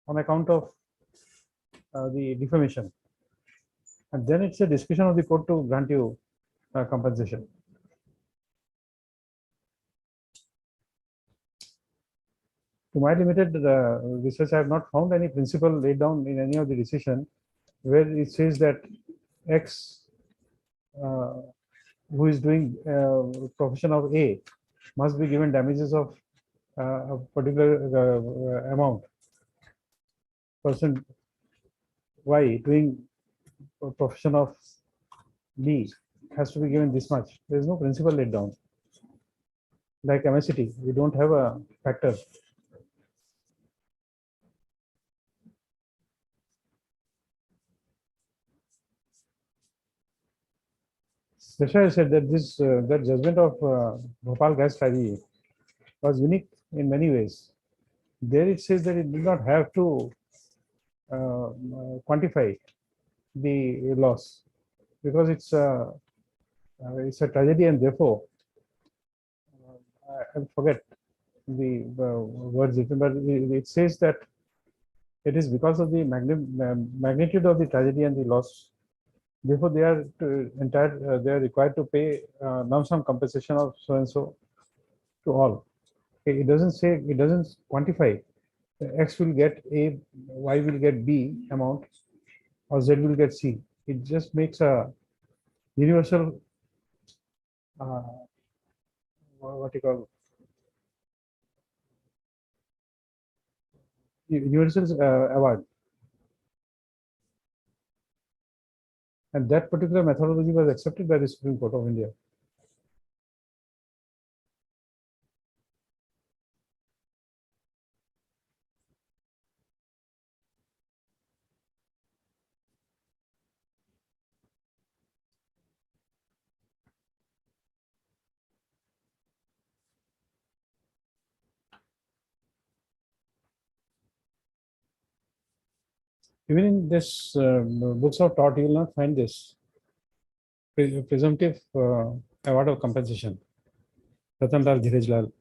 on account of the defamation. And then it's a discretion of the court to grant you compensation. To my limited research, I have not found any principle laid down in any of the decision where it says that X who is doing profession of A must be given damages of a particular amount. Person Y doing profession of B has to be given this much. There is no principle laid down. Like MSCT, we don't have a factor. That's why I said that this that judgment of Bhopal gas tragedy was unique in many ways. There it says that it did not have to quantify the loss because it's a tragedy, and therefore I forget the words written, but it says that it is because of the magnitude of the tragedy and the loss. Therefore, they are they are required to pay lump sum compensation of so and so to all. It doesn't say, it doesn't quantify. X will get A, Y will get B amount, or Z will get C. It just makes a universal what you call universal award. And that particular methodology was accepted by the Supreme Court of India. Even in this books of tort, you will not find this presumptive award of compensation. Ratan Lal Dhiraj Lal.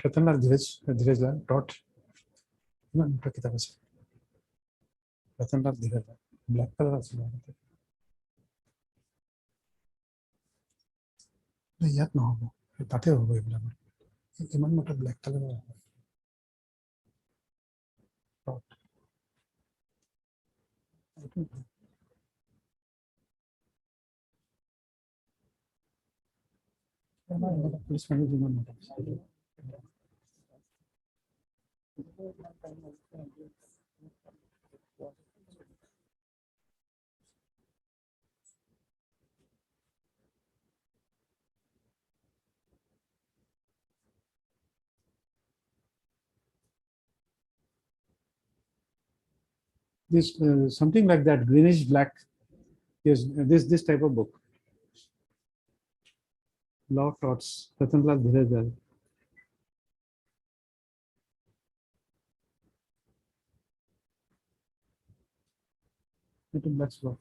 Ratan Lal Dhiraj Lal tort. Ratan Lal Dhiraj Lal. Black color আছে ইয়াত নহ'ব তাতে হ'ব এইবিলাক Iman motor black color. This one is Iman motor. This something like that greenish black. Yes, this type of book. Law Tots, Ratan Lal Dhirajal. Black's law.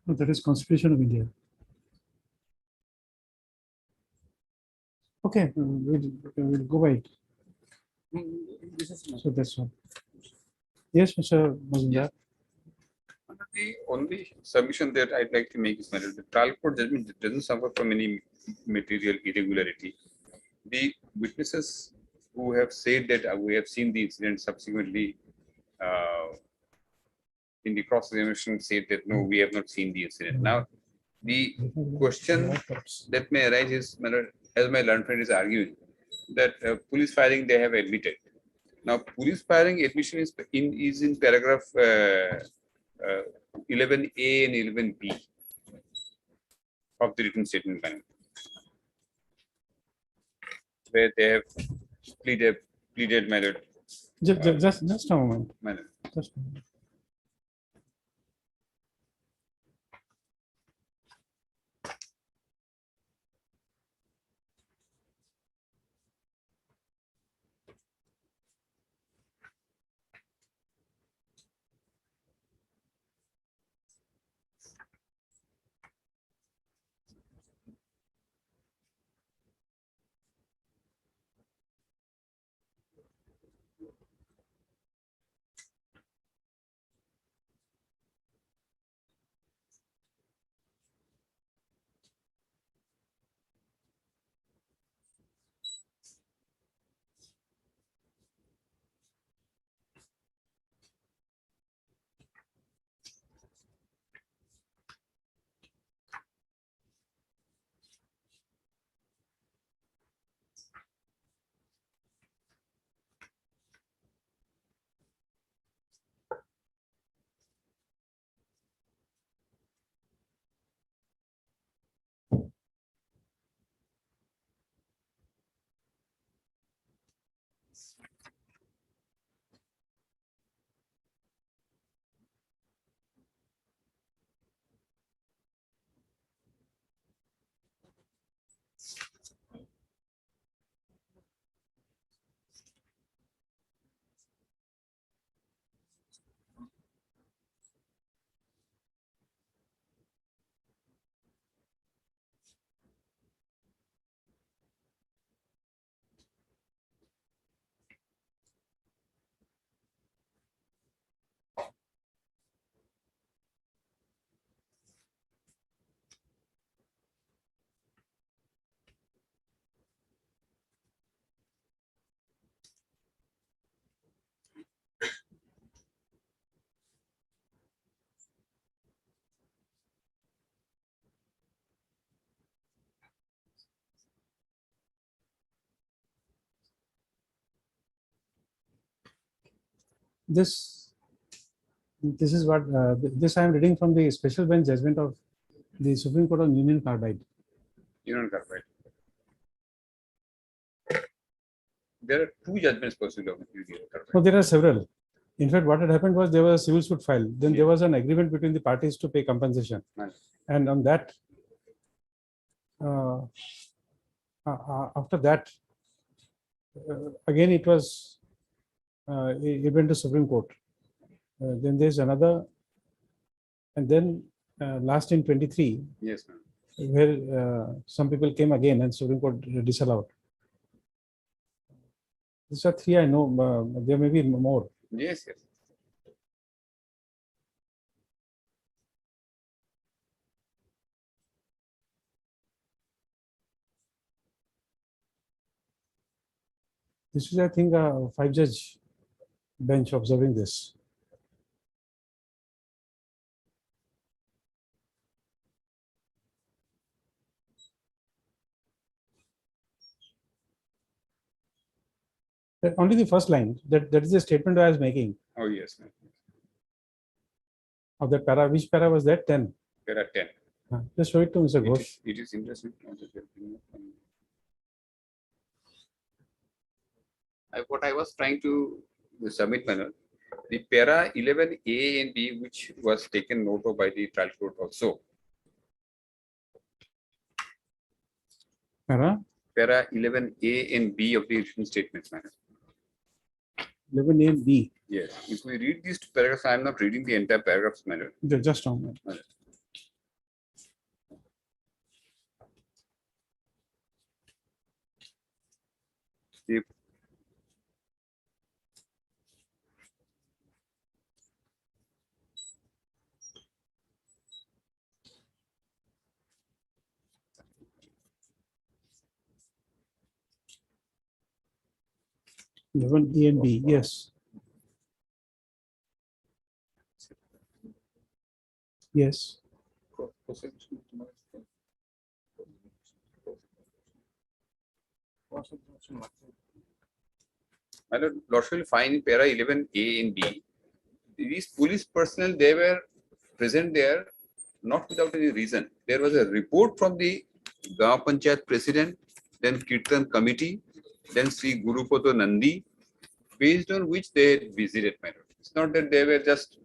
No, that is Constitution of India. Okay, we'll go by it. So that's all. Yes, Mr. Mazumdar. The only submission that I'd like to make is that the trial court judgment doesn't suffer from any material irregularity. The witnesses who have said that we have seen the incident subsequently in the cross-examination said that no, we have not seen the incident. Now, the question that may arise is, as my learned friend is arguing, that police firing they have admitted. Now, police firing admission is in paragraph 11A and 11B of the written statement manual, where they have pleaded my lord. Just a moment. My lord. Just a moment. This is what this I am reading from the special bench judgment of the Supreme Court of Union Carbide. Union Carbide. There are two judgments pursued of Union Carbide. No, there are several. In fact, what had happened was there was a civil suit filed. Then there was an agreement between the parties to pay compensation. Nice. And on that, after that, again it was it went to Supreme Court. Then there's another, and then last in 23, Yes, ma'am. where some people came again and Supreme Court disallowed. These are three I know. There may be more. Yes, yes. This is, I think, a 5-judge bench observing this. Only the first line, that is the statement I was making Oh, yes, ma'am. of that para. Which para was that? 10. There are 10. Just show it to Mr. Ghosh. It is interesting. What I was trying to submit, Manoj, the para 11A and B, which was taken note of by the trial court also. Para Para 11A and B of the written statements, Manoj. 11A and B. Yes, if we read these two paragraphs, I am not reading the entire paragraphs, Manoj. Just a moment. The 11A and B. Yes. Yes. My lord, Lordship will find in para 11A and B, these police personnel, they were present there not without any reason. There was a report from the Gaon Panchayat president, then Kirtan committee, then Sri Gurupada Nandi, based on which they had visited, my lord. It's not that they were just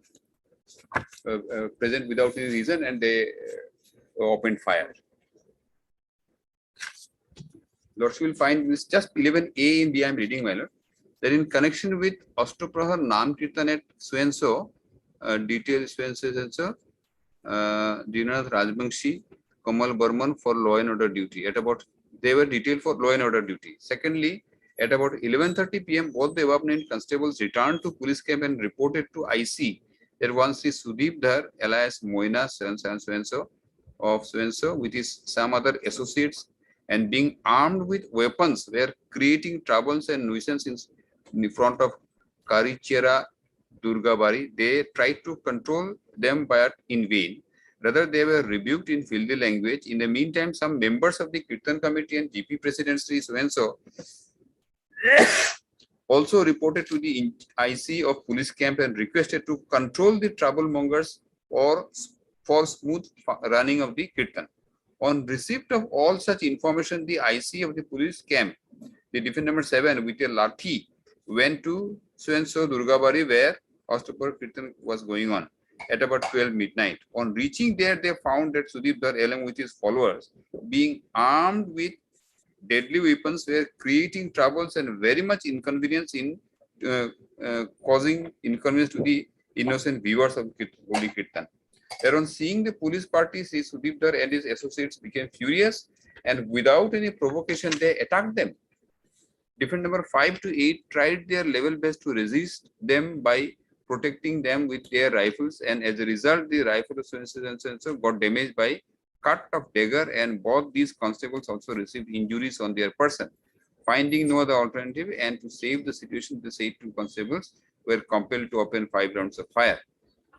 present without any reason and they opened fire. Lordship will find this just 11A and B I am reading, my lord, that in connection with Ashtoprahar Nam Kirtan at so-and-so, detail so-and-so, Dinanath Rajbangshi, Kamal Burman for law and order duty. At about, they were detailed for law and order duty. Secondly, at about 11:30 p.m., both the above named constables returned to police camp and reported to IC that once is Sudeep Dhar, alias Moina, so-and-so of so-and-so with his some other associates and being armed with weapons were creating troubles and nuisance in front of Karichera Durgabari. They tried to control them but in vain. Rather, they were rebuked in filthy language. In the meantime, some members of the Kirtan committee and GP president Sri so-and-so also reported to the IC of police camp and requested to control the troublemongers or for smooth running of the Kirtan. On receipt of all such information, the IC of the police camp, the defendant number 7 with a lathi, went to so-and-so Durgabari where Ashtoprahar Kirtan was going on at about 12 midnight. On reaching there, they found that Sudeep Dhar along with his followers being armed with deadly weapons were creating troubles and very much inconvenience in causing inconvenience to the innocent viewers of Holy Kirtan. Thereon seeing the police party, Sri Sudeep Dhar and his associates became furious and without any provocation, they attacked them. Defendant number 5 to 8 tried their level best to resist them by protecting them with their rifles, and as a result, the rifle of so got damaged by cut of dagger, and both these constables also received injuries on their person. Finding no other alternative and to save the situation, the said two constables were compelled to open 5 rounds of fire.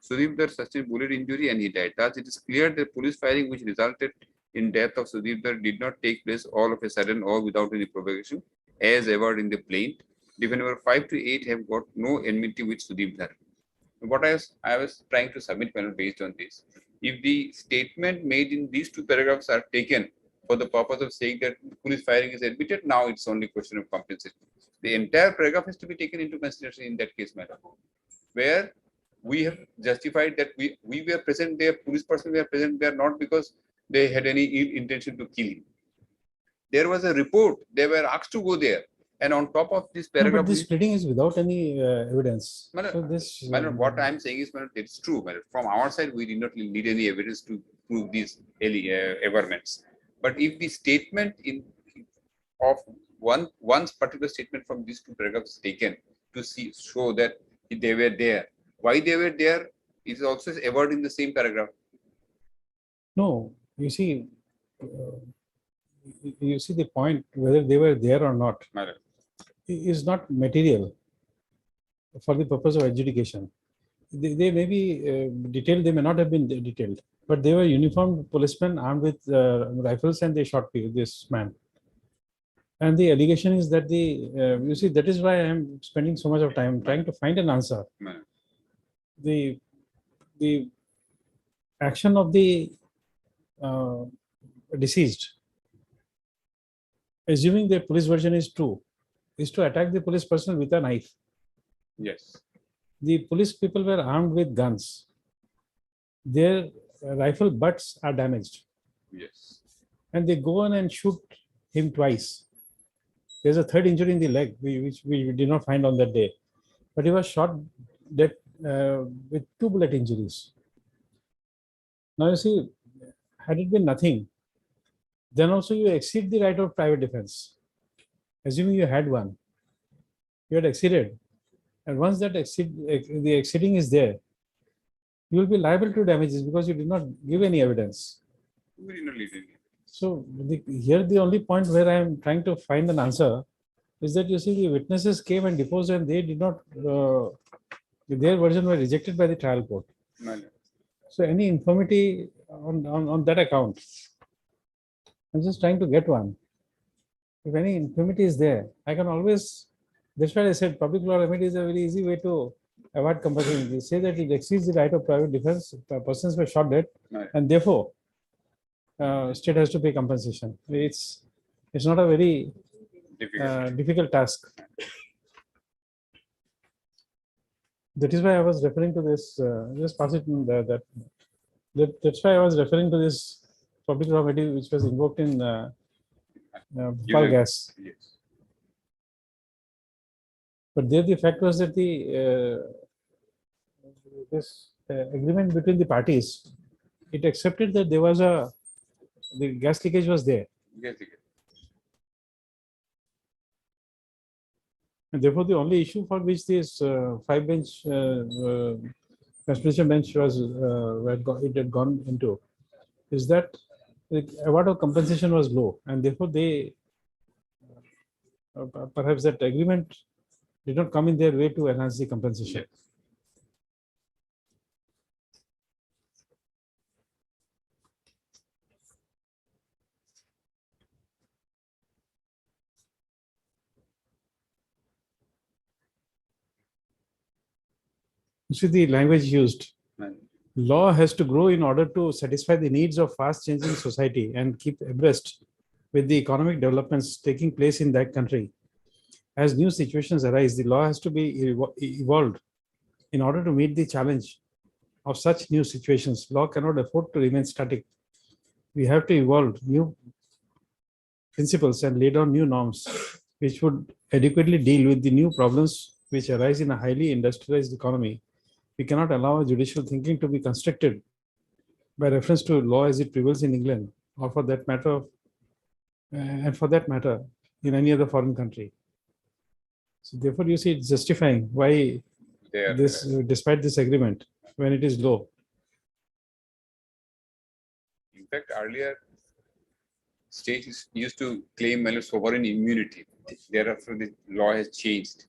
Sudeep Dhar sustained bullet injury and he died. Thus, it is clear that police firing which resulted in death of Sudeep Dhar did not take place all of a sudden or without any provocation, as averred in the plaint. Defendant number 5 to 8 have got no enmity with Sudeep Dhar. What I was trying to submit based on this, if the statement made in these 2 paragraphs are taken for the purpose of saying that police firing is admitted, now it's only question of compensation. The entire paragraph has to be taken into consideration in that case, madam, where we have justified that we were present there, police person were present there not because they had any ill intention to kill him. There was a report, they were asked to go there. And on top of this No, paragraph, but this splitting is without any evidence. Madam, So this, Madam, what I am saying is, madam, it's true. Madam. From our side, we did not need any evidence to prove these averments. But if the statement of once particular statement from these two paragraphs is taken to show that they were there. Why they were there is also averred in the same paragraph. No, you see, you see the point, whether they were there or not My lord. is not material for the purpose of adjudication. They may be detailed, they may not have been detailed, but they were uniformed policemen armed with rifles and they shot this man. And the allegation is that you see, that is why I am spending so much of time trying to find an answer. My lord. The action of the deceased, assuming the police version is true, is to attack the police personnel with a knife. Yes. The police people were armed with guns. Their rifle butts are damaged, Yes. and they go on and shoot him twice. There's a third injury in the leg, which we did not find on that day, but he was shot dead with 2 bullet injuries. Now you see, had it been nothing, then also you exceed the right of private defense. Assuming you had one, you had exceeded, and once that the exceeding is there, you will be liable to damages because you did not give any evidence. We did not leave any. So here the only point where I am trying to find an answer is that you see the witnesses came and deposed and they did not, their version were rejected by the trial court. My lord. So any infirmity on that account, I'm just trying to get one. If any infirmity is there, I can always, that's why I said public law remedy is a very easy way to avoid compulsion. They say that it exceeds the right of private defense, persons were shot dead, Right. and therefore state has to pay compensation. It's not a very Difficult. difficult task. That is why I was referring to this. Just pass it in that's why I was referring to this public law remedy which was invoked in Bhopal gas. Yes. But there the fact was that this agreement between the parties, it accepted that there was the gas leakage was there. Yes. Yes. And therefore, the only issue for which this 5-bench constitutional bench was it had gone into is that the award of compensation was low, and therefore they perhaps that agreement did not come in their way to enhance the compensation. Yes. You see the language used. My lord. Law has to grow in order to satisfy the needs of fast changing society and keep abreast with the economic developments taking place in that country. As new situations arise, the law has to be evolved in order to meet the challenge of such new situations. Law cannot afford to remain static. We have to evolve new principles and lay down new norms which would adequately deal with the new problems which arise in a highly industrialized economy. We cannot allow judicial thinking to be constructed by reference to law as it prevails in England, or for that matter, and for that matter, in any other foreign country. So therefore, you see, it's justifying why They are, this, despite this agreement, when it is low. in fact, earlier states used to claim sovereign immunity. Thereafter, the law has changed.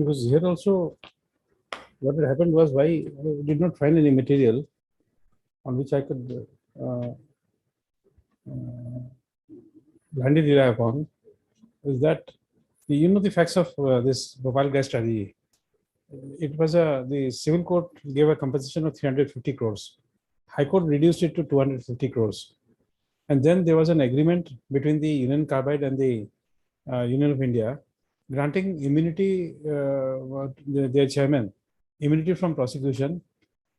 Because here also, what had happened was why I did not find any material on which I could blindly rely upon is that you know the facts of this Bhopal gas tragedy. It was the civil court gave a compensation of 350 crores. High Court reduced it to 250 crores. And then there was an agreement between the Union Carbide and the Union of India granting immunity, their chairman, immunity from prosecution.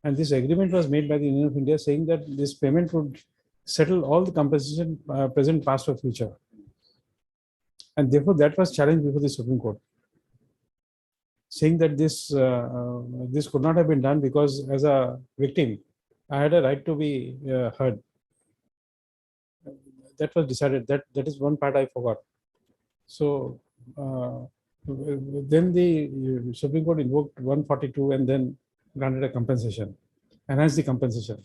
And this agreement was made by the Union of India saying that this payment would settle all the compensation, present, past, or future. And therefore, that was challenged before the Supreme Court, saying that this could not have been done because as a victim, I had a right to be heard. That was decided. That is one part I forgot. So then the Supreme Court invoked 142 and then granted a compensation, enhanced the compensation.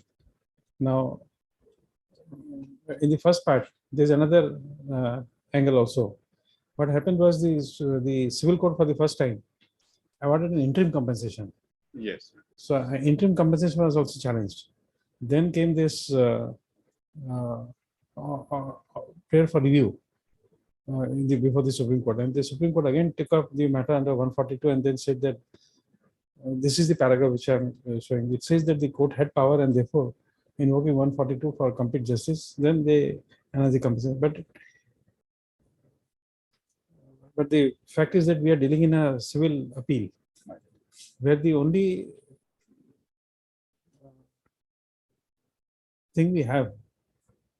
Now, in the first part, there's another angle also. What happened was the civil court for the first time awarded an interim compensation. Yes. So interim compensation was also challenged. Then came this prayer for review before the Supreme Court, and the Supreme Court again took up the matter under 142 and then said that this is the paragraph which I'm showing. It says that the court had power and therefore invoking 142 for complete justice. Then they announce the compensation. But the fact is that we are dealing in a civil appeal, where the only thing we have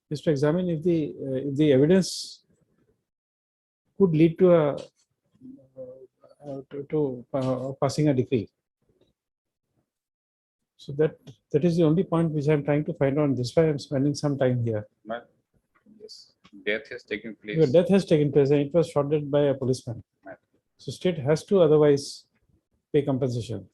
is to examine if the evidence could lead to passing a decree. So that is the only point which I'm trying to find out. This is why I'm spending some time here. But yes, death has taken place. Your death has taken place and it was shot dead by a policeman. Right. So state has to otherwise pay compensation.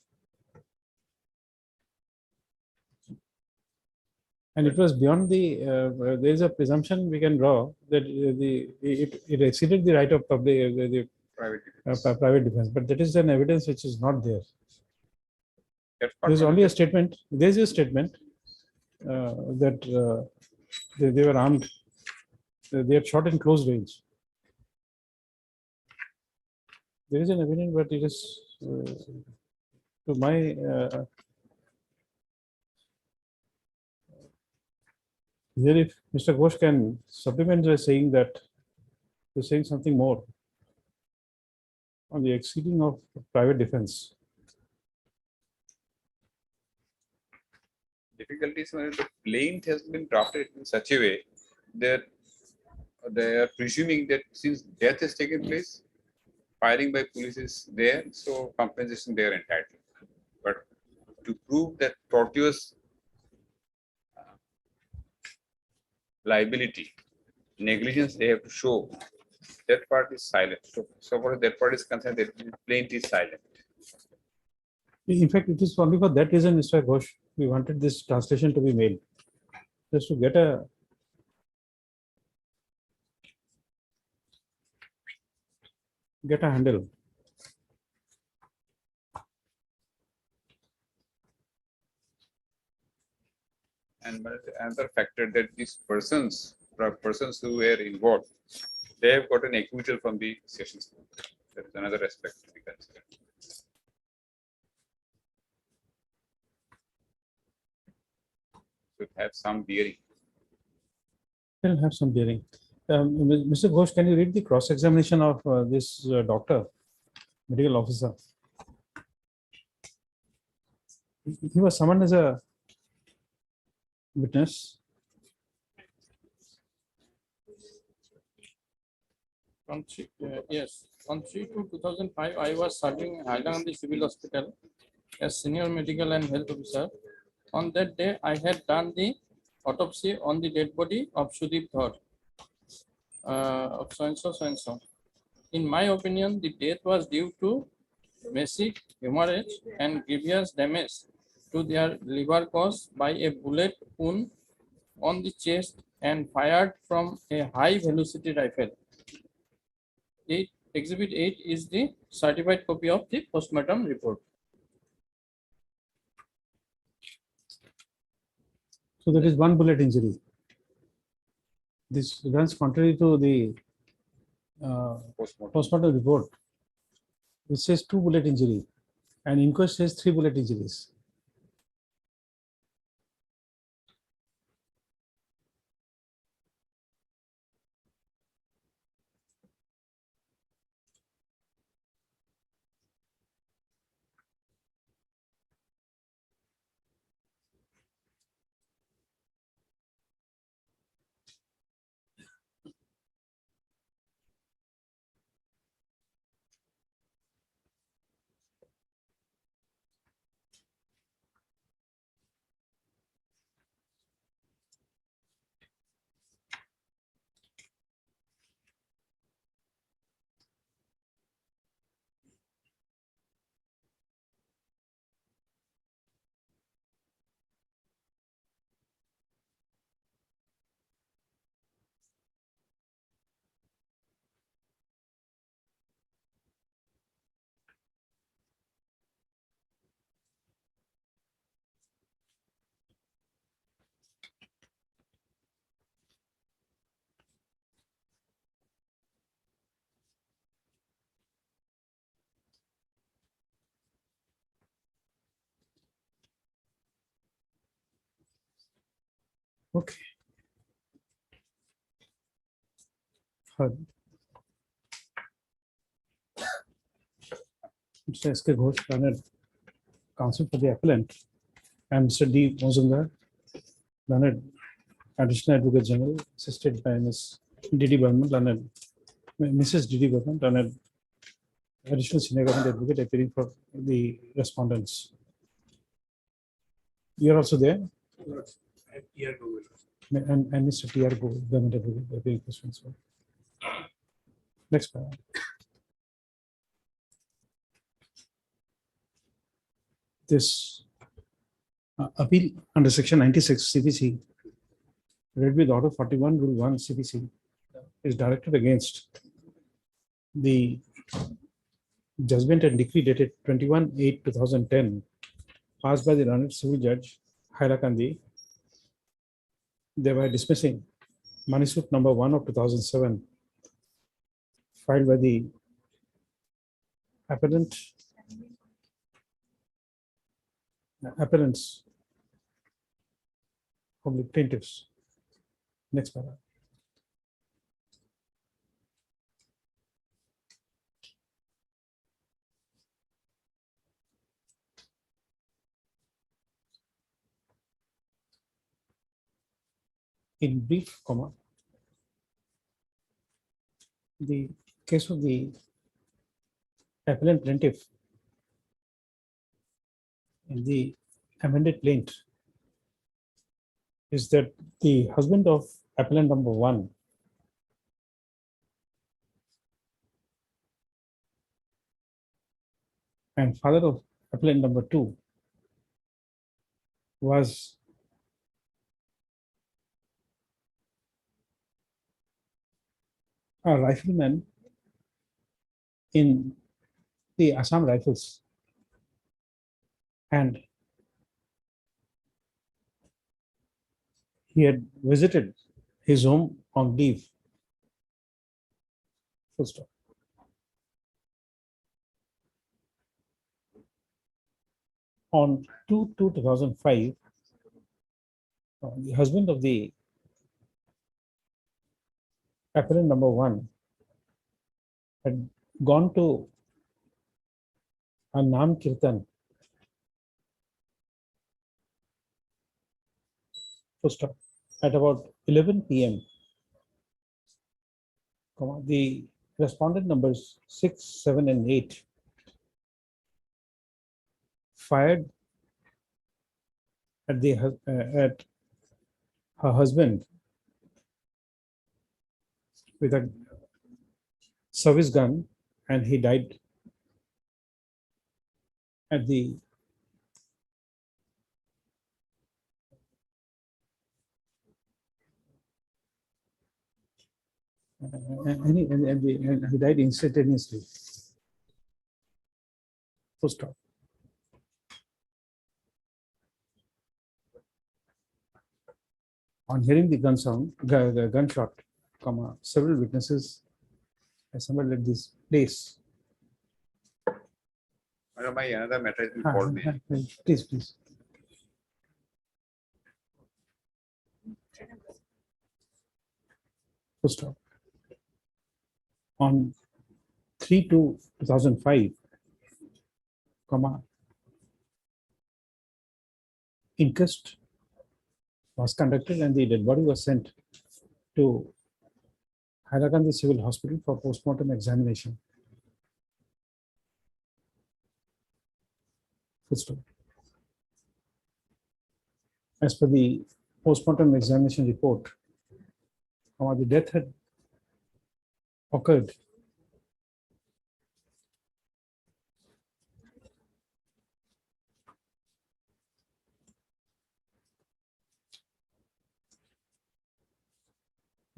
And it was beyond there is a presumption we can draw that it exceeded the right of public, Private defense. private defense, but that is an evidence which is not there. That's part There's one. only a statement. There's a statement that they were armed. They had shot in close range. There is an evidence, but it is to my here. If Mr. Ghosh can supplement by saying that he's saying something more on the exceeding of private defense. Difficulties when the plaint has been drafted in such a way that they are presuming that since death has taken place, firing by police is there, so compensation they are entitled. But to prove that tortuous liability, negligence they have to show, that part is silent. So far as that part is concerned, the plaint is silent. In fact, it is only for that reason, Mr. Ghosh, we wanted this translation to be made, just to get a handle. And another factor that these persons who were involved, they have got an acquittal from the sessions court. That is another aspect to be considered. So it has some bearing. Will have some bearing. Mr. Ghosh, can you read the cross-examination of this doctor, medical officer? He was summoned as a witness. Yes, on 3/2/2005, I was serving in Hailandi Civil Hospital as senior medical and health officer. On that day, I had done the autopsy on the dead body of Sudeep Dhar, of so-and-so. In my opinion, the death was due to basic hemorrhage and grievous damage to their liver caused by a bullet wound on the chest and fired from a high velocity rifle. Exhibit 8 is the certified copy of the postmortem report. So there is one bullet injury. This runs contrary to the postmortem report. It says 2 bullet injury and inquest says 3 bullet injuries. Okay. Heard. Mr. S.K. Ghosh, learned counsel for the appellant, and Mr. D. Mozumdar, learned additional advocate general, assisted by Ms. D.D. Burman, learned Mrs. D.D. Burman, learned additional senior government advocate appearing for the respondents. You are also there? And Mr. T.R. Government advocate appearing for respondents. Next paragraph. This appeal under section 96 CPC, read with order 41 rule 1 CPC, is directed against the judgment and decree dated 21/8/2010 passed by the Honorable Civil Judge Hailakandi, thereby dismissing money suit number 1 of 2007 filed by the appellants public plaintiffs. Next paragraph. In brief, the case of the appellant plaintiff in the amended plaint is that the husband of appellant number 1 and father of appellant number 2 was a rifleman in the Assam Rifles, and he had visited his home on leave. Full stop. On 2/2/2005, the husband of the appellant number 1 had gone to a Nam Kirtan at about 11 p.m. The respondent numbers 6, 7, and 8 fired at at her husband with a service gun, and he died at the and he died instantaneously. Full stop. On hearing the gunshot, several witnesses assembled at this place. Madam, another matter has been called me. Please, please. Full stop. On 3/2/2005, inquest was conducted and the dead body was sent to Hailakandi Civil Hospital for postmortem examination. Full stop. As per the postmortem examination report, the death had occurred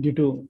due to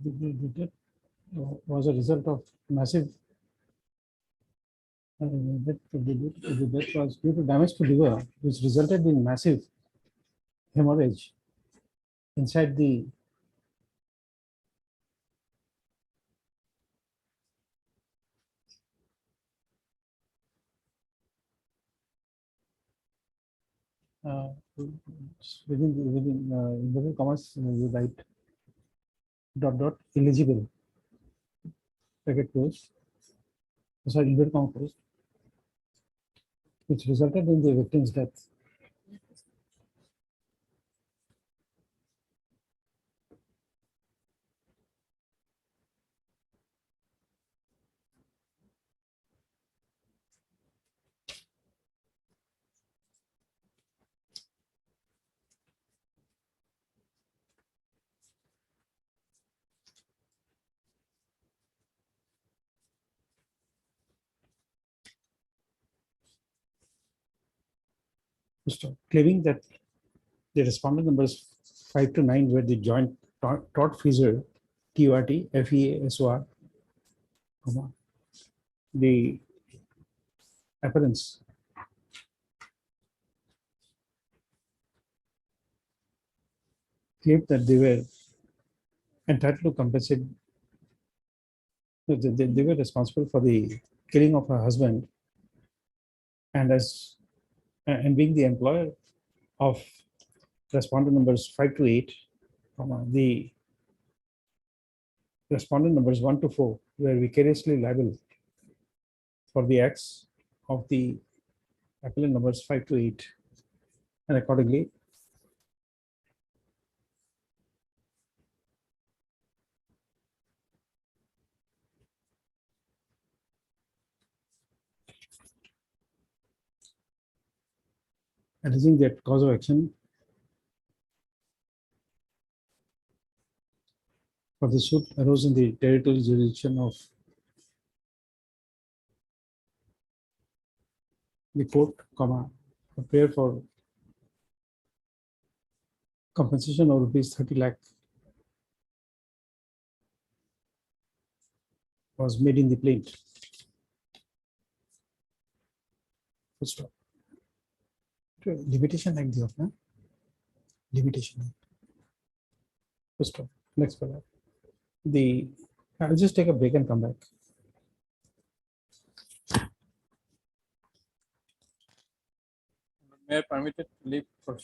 the death was a result of massive the death was due to damage to liver, which resulted in massive hemorrhage inside the within inverted commas you write eligible bracket close, sorry, inverted comma close, which resulted in the victim's death. Claiming that the respondent numbers 5 to 9 were the joint tortfeasor, TORT, FEASOR, the appellants claimed that they were entitled to compensate, they were responsible for the killing of her husband, and being the employer of respondent numbers 5 to 8, the respondent numbers 1 to 4 were vicariously liable for the acts of the appellant numbers 5 to 8, and accordingly alleging that cause of action for the suit arose in the territorial jurisdiction of the court, prepare for compensation of rupees 30 lakh was made in the plaint. Full stop. Limitation like the na? Limitation. Just next one. I'll just take a break and come back. Mayor permitted to leave for.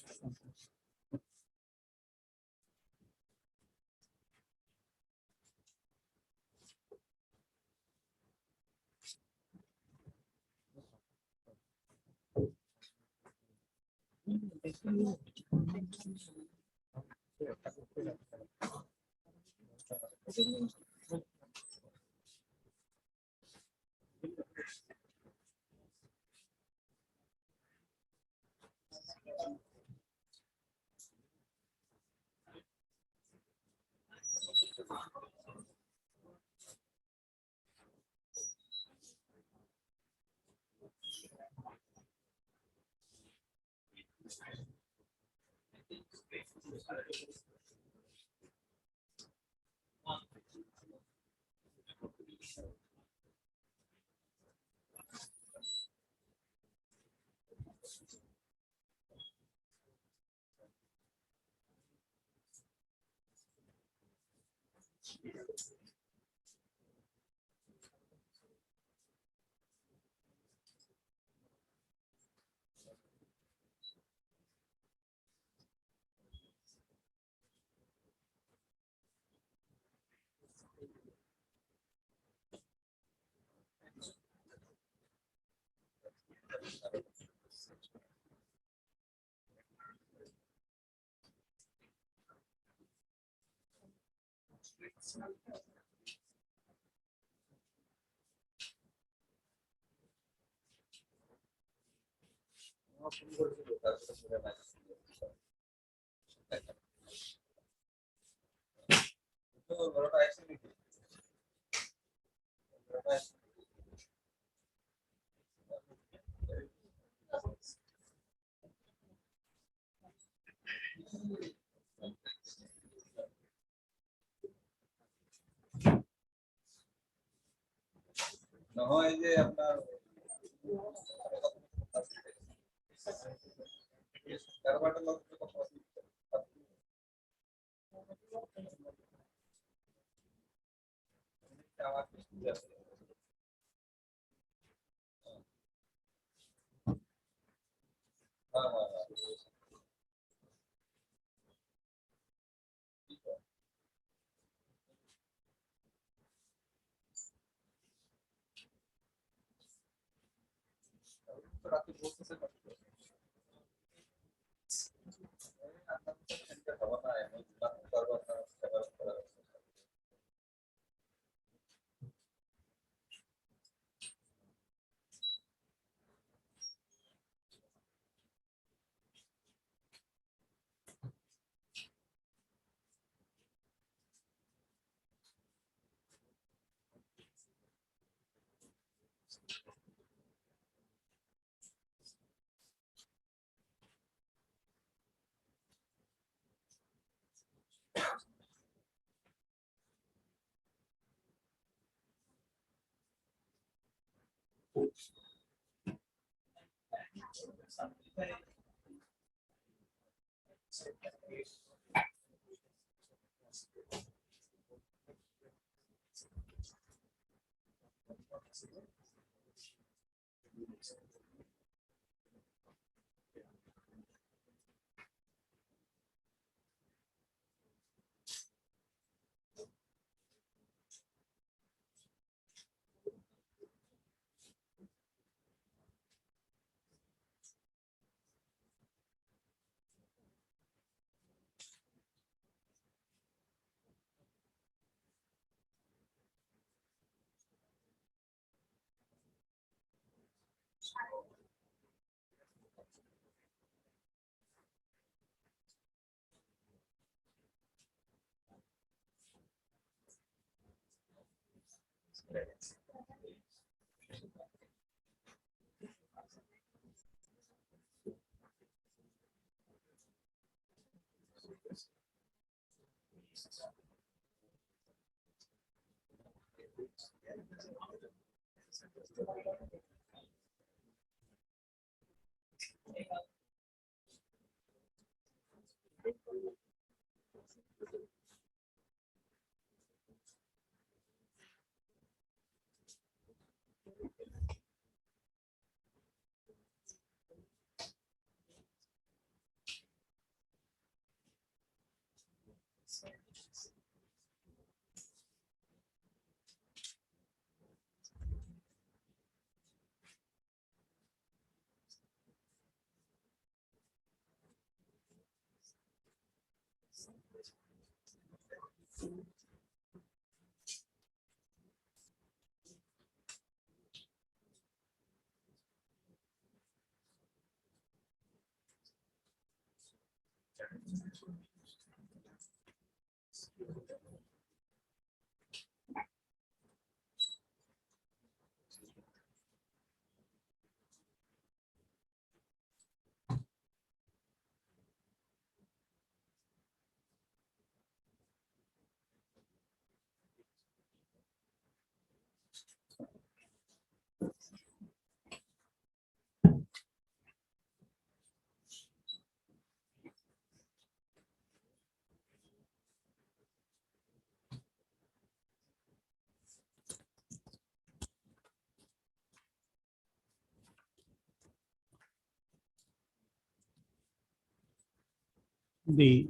The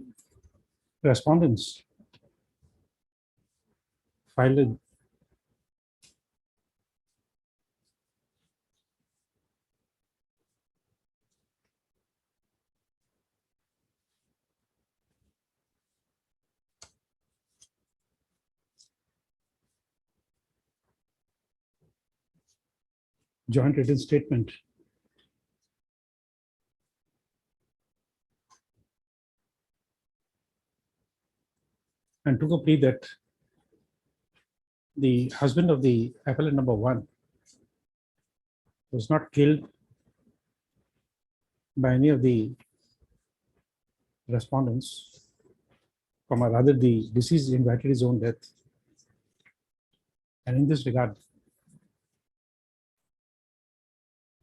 respondents filed a joint written statement and took a plea that the husband of the appellant number 1 was not killed by any of the respondents, or rather the deceased invited his own death. And in this regard,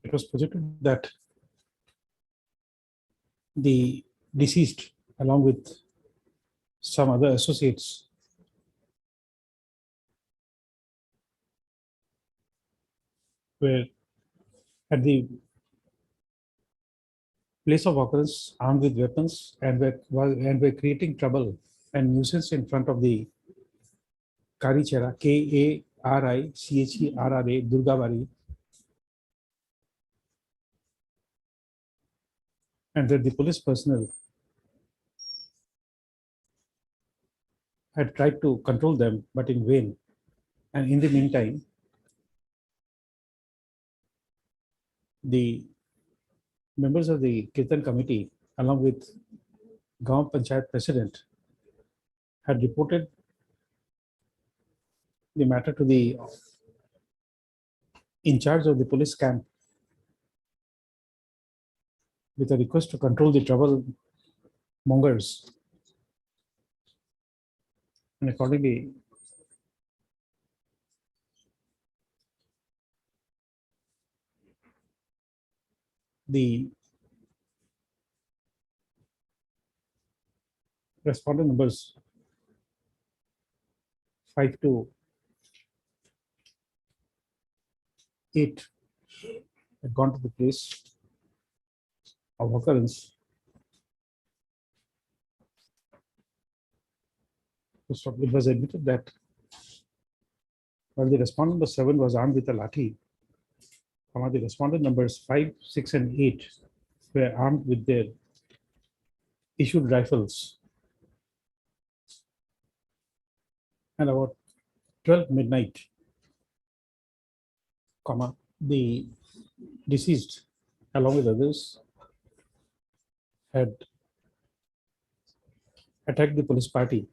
it was projected that the deceased, along with some other associates, were at the place of occurrence armed with weapons and were creating trouble and nuisance in front of the Karichera, Karichera, Durgabari, and that the police personnel had tried to control them, but in vain. And in the meantime, the members of the Kirtan committee, along with Gaon Panchayat president, had reported the matter to the in charge of the police camp with a request to control the trouble mongers. And accordingly, the respondent numbers 5 to 8 had gone to the place of occurrence. It was admitted that while the respondent number 7 was armed with a lathi, the respondent numbers 5, 6, and 8 were armed with their issued rifles. And about 12 midnight, the deceased, along with others, had attacked the police party.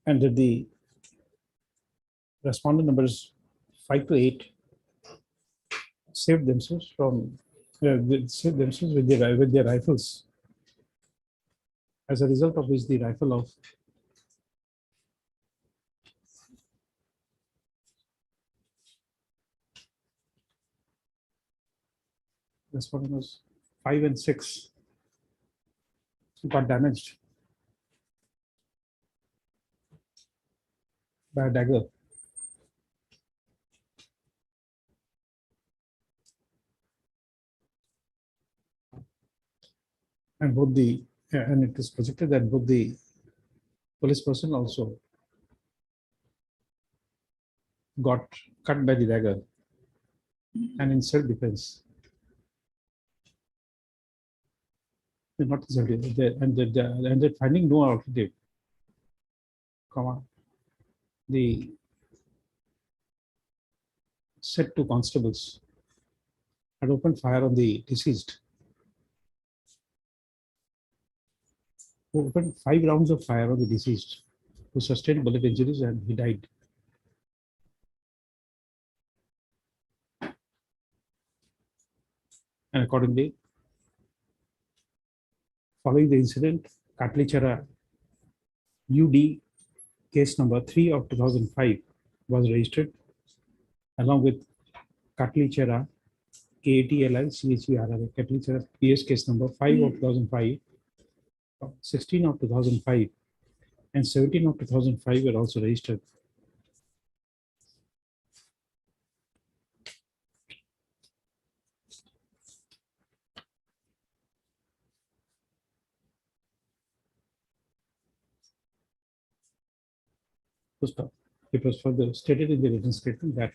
And that the respondent numbers 5 to 8 saved themselves from saved themselves with their rifles. As a result of which, the rifle of respondent was 5 and 6 got damaged by a dagger. And both the, and it is projected that both the police person also got cut by the dagger and in self-defense. Not self-defense, and they're finding no alternative, the set two constables had opened fire on the deceased, who opened 5 rounds of fire on the deceased, who sustained bullet injuries and he died. And accordingly, following the incident, Katlichara UD case number 3 of 2005 was registered along with Katlichara KATLI CHVRR Katlichara PS case number 5 of 2005, 16 of 2005 and 17 of 2005 were also registered. It was further stated in the written statement that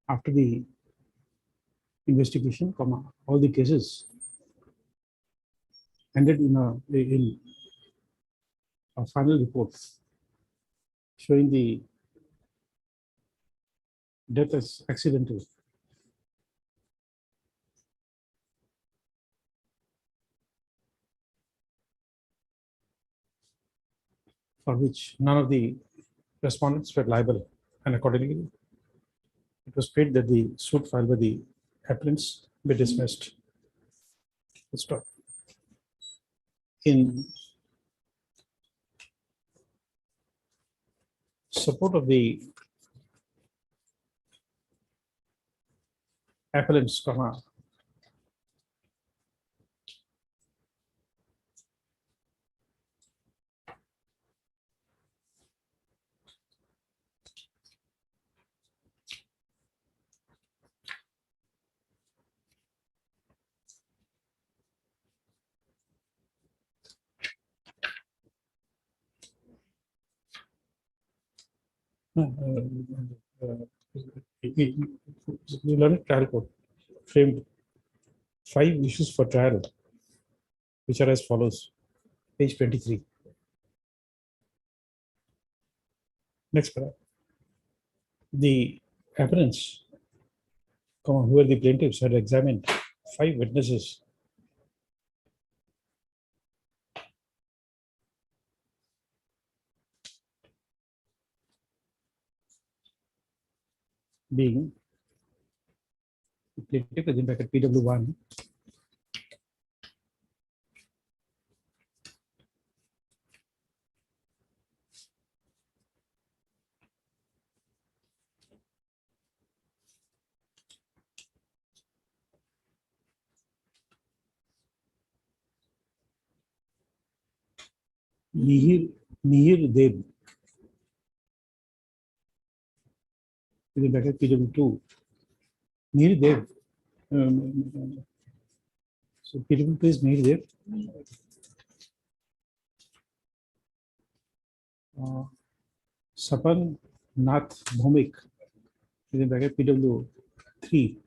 after the investigation, all the cases ended in a final report showing the death as accidental. For which none of the respondents were liable, and accordingly, it was prayed that the suit filed by the appellants be dismissed. Stop. In support of the appellants, the learned trial court framed 5 issues for trial, which are as follows. Page 23. Next paragraph. The appellants, who are the plaintiffs, had examined 5 witnesses being plaintiff within bracket PW1, Mihir Dev within bracket PW2. Mihir Dev. So PW2 is Mihir Dev. Sapan Nath Bhomik within bracket PW3.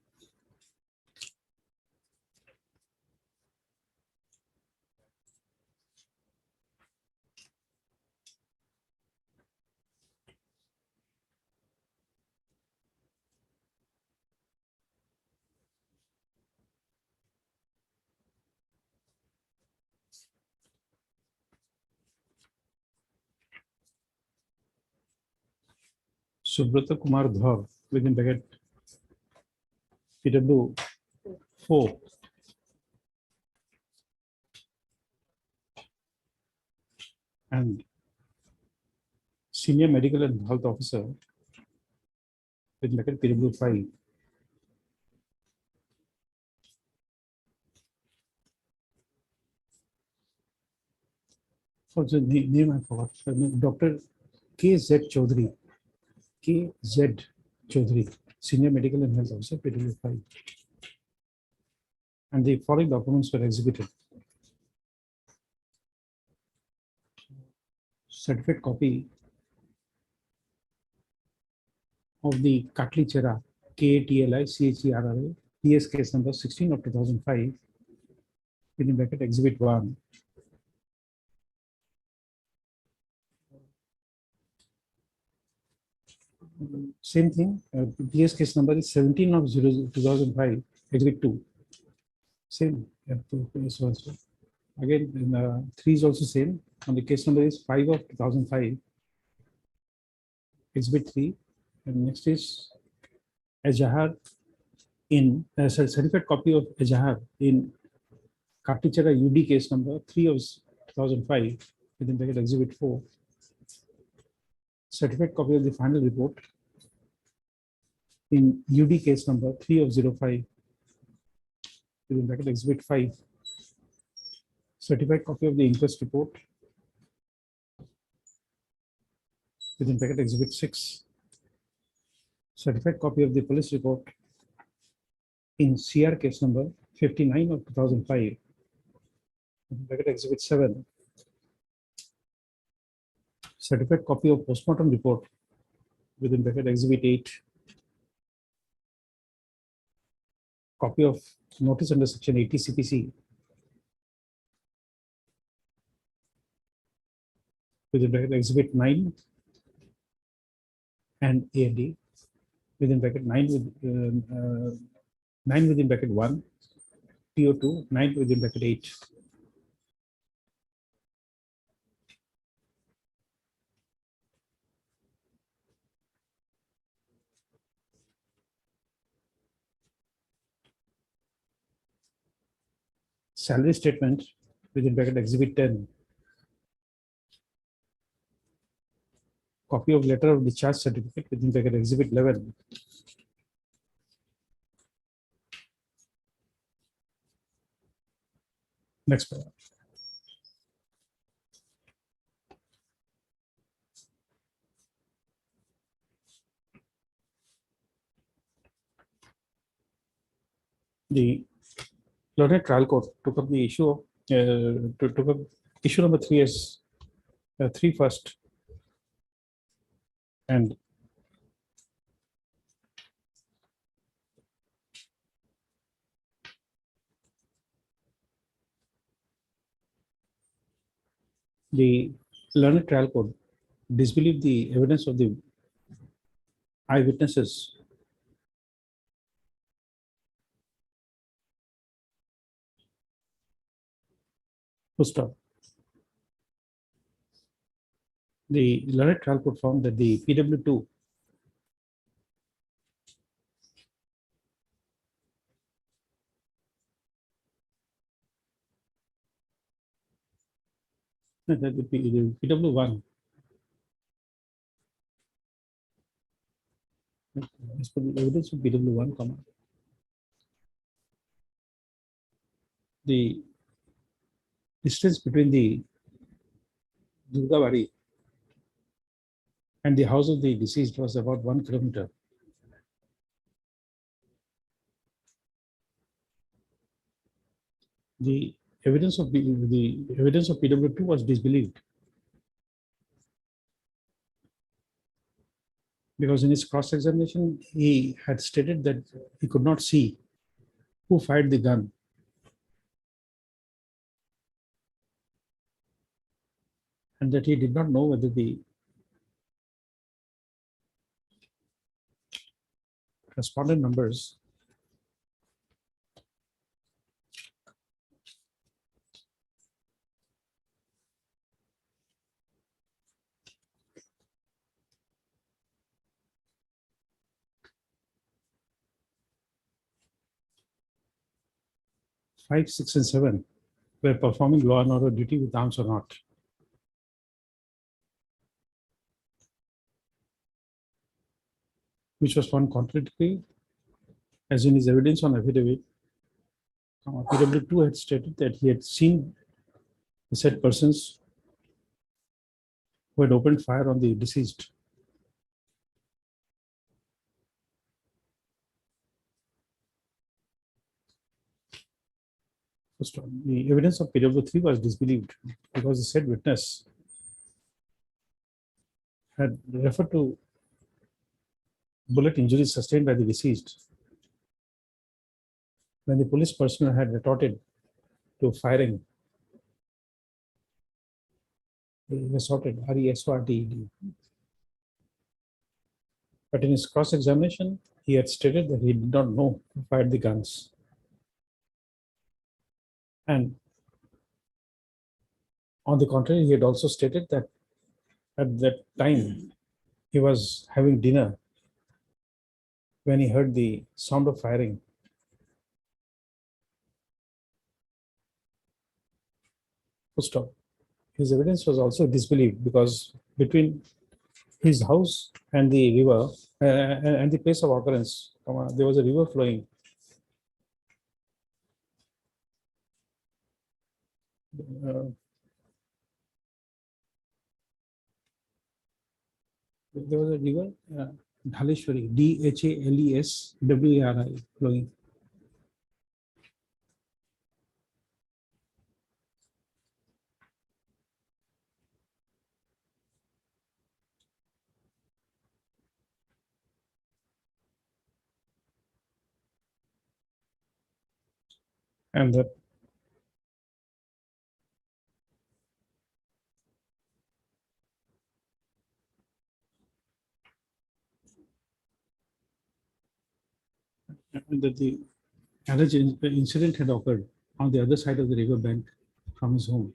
Subrata Kumar Dhaw within bracket PW4. And Senior Medical and Health Officer with bracket PW5. For the name I forgot. Dr. K.Z. Chaudhary. K.Z. Chaudhary, Senior Medical and Health Officer, PW5. And the following documents were executed. Certificate copy of the Katli Chera, KATLI CHERRA, PS case number 16 of 2005, within bracket Exhibit 1. Same thing, PS case number is 17 of 2005, Exhibit 2. Same. So again, 3 is also same. And the case number is 5 of 2005, Exhibit 3. And next is Ejahar in certificate copy of Ejahar in Kartichara UD case number 3 of 2005, within bracket Exhibit 4. Certificate copy of the final report in UD case number 3 of 05, within bracket Exhibit 5. Certified copy of the inquest report within bracket Exhibit 6. Certified copy of the police report in CR case number 59 of 2005, within bracket Exhibit 7. Certified copy of postmortem report within bracket Exhibit 8. Copy of notice under section 80 CPC within bracket Exhibit 9 and A&D within bracket 9 with 9 within bracket 1, PO2, 9 within bracket 8. Salary statement within bracket Exhibit 10. Copy of letter of discharge certificate within bracket Exhibit 11. Next paragraph. The Learned Trial Court took up the issue of took up issue number 3 as 3 first, and the Learned Trial Court disbelieved the evidence of the eyewitnesses who stop. The Learned Trial Court found that the PW2 that the PW1 as per the evidence of PW1, comma, the distance between the Durgabari and the house of the deceased was about 1 kilometer. The evidence of PW2 was disbelieved because in his cross-examination he had stated that he could not see who fired the gun. And that he did not know whether the respondent numbers five, 6, and 7 were performing law and order duty with arms or not. Which was found contradictory, as in his evidence on affidavit. PW2 had stated that he had seen the said persons who had opened fire on the deceased. First of all, the evidence of PW3 was disbelieved because the said witness had referred to bullet injuries sustained by the deceased when the police personnel had retorted to firing. They resorted, RESORTED. But in his cross-examination, he had stated that he did not know who fired the guns. And on the contrary, he had also stated that at that time he was having dinner when he heard the sound of firing. Full stop. His evidence was also disbelieved because between his house and the river and the place of occurrence, there was a river flowing. There was a river, Dhaleshwari, Dhaleswari flowing. And that the alleged incident had occurred on the other side of the river bank from his home.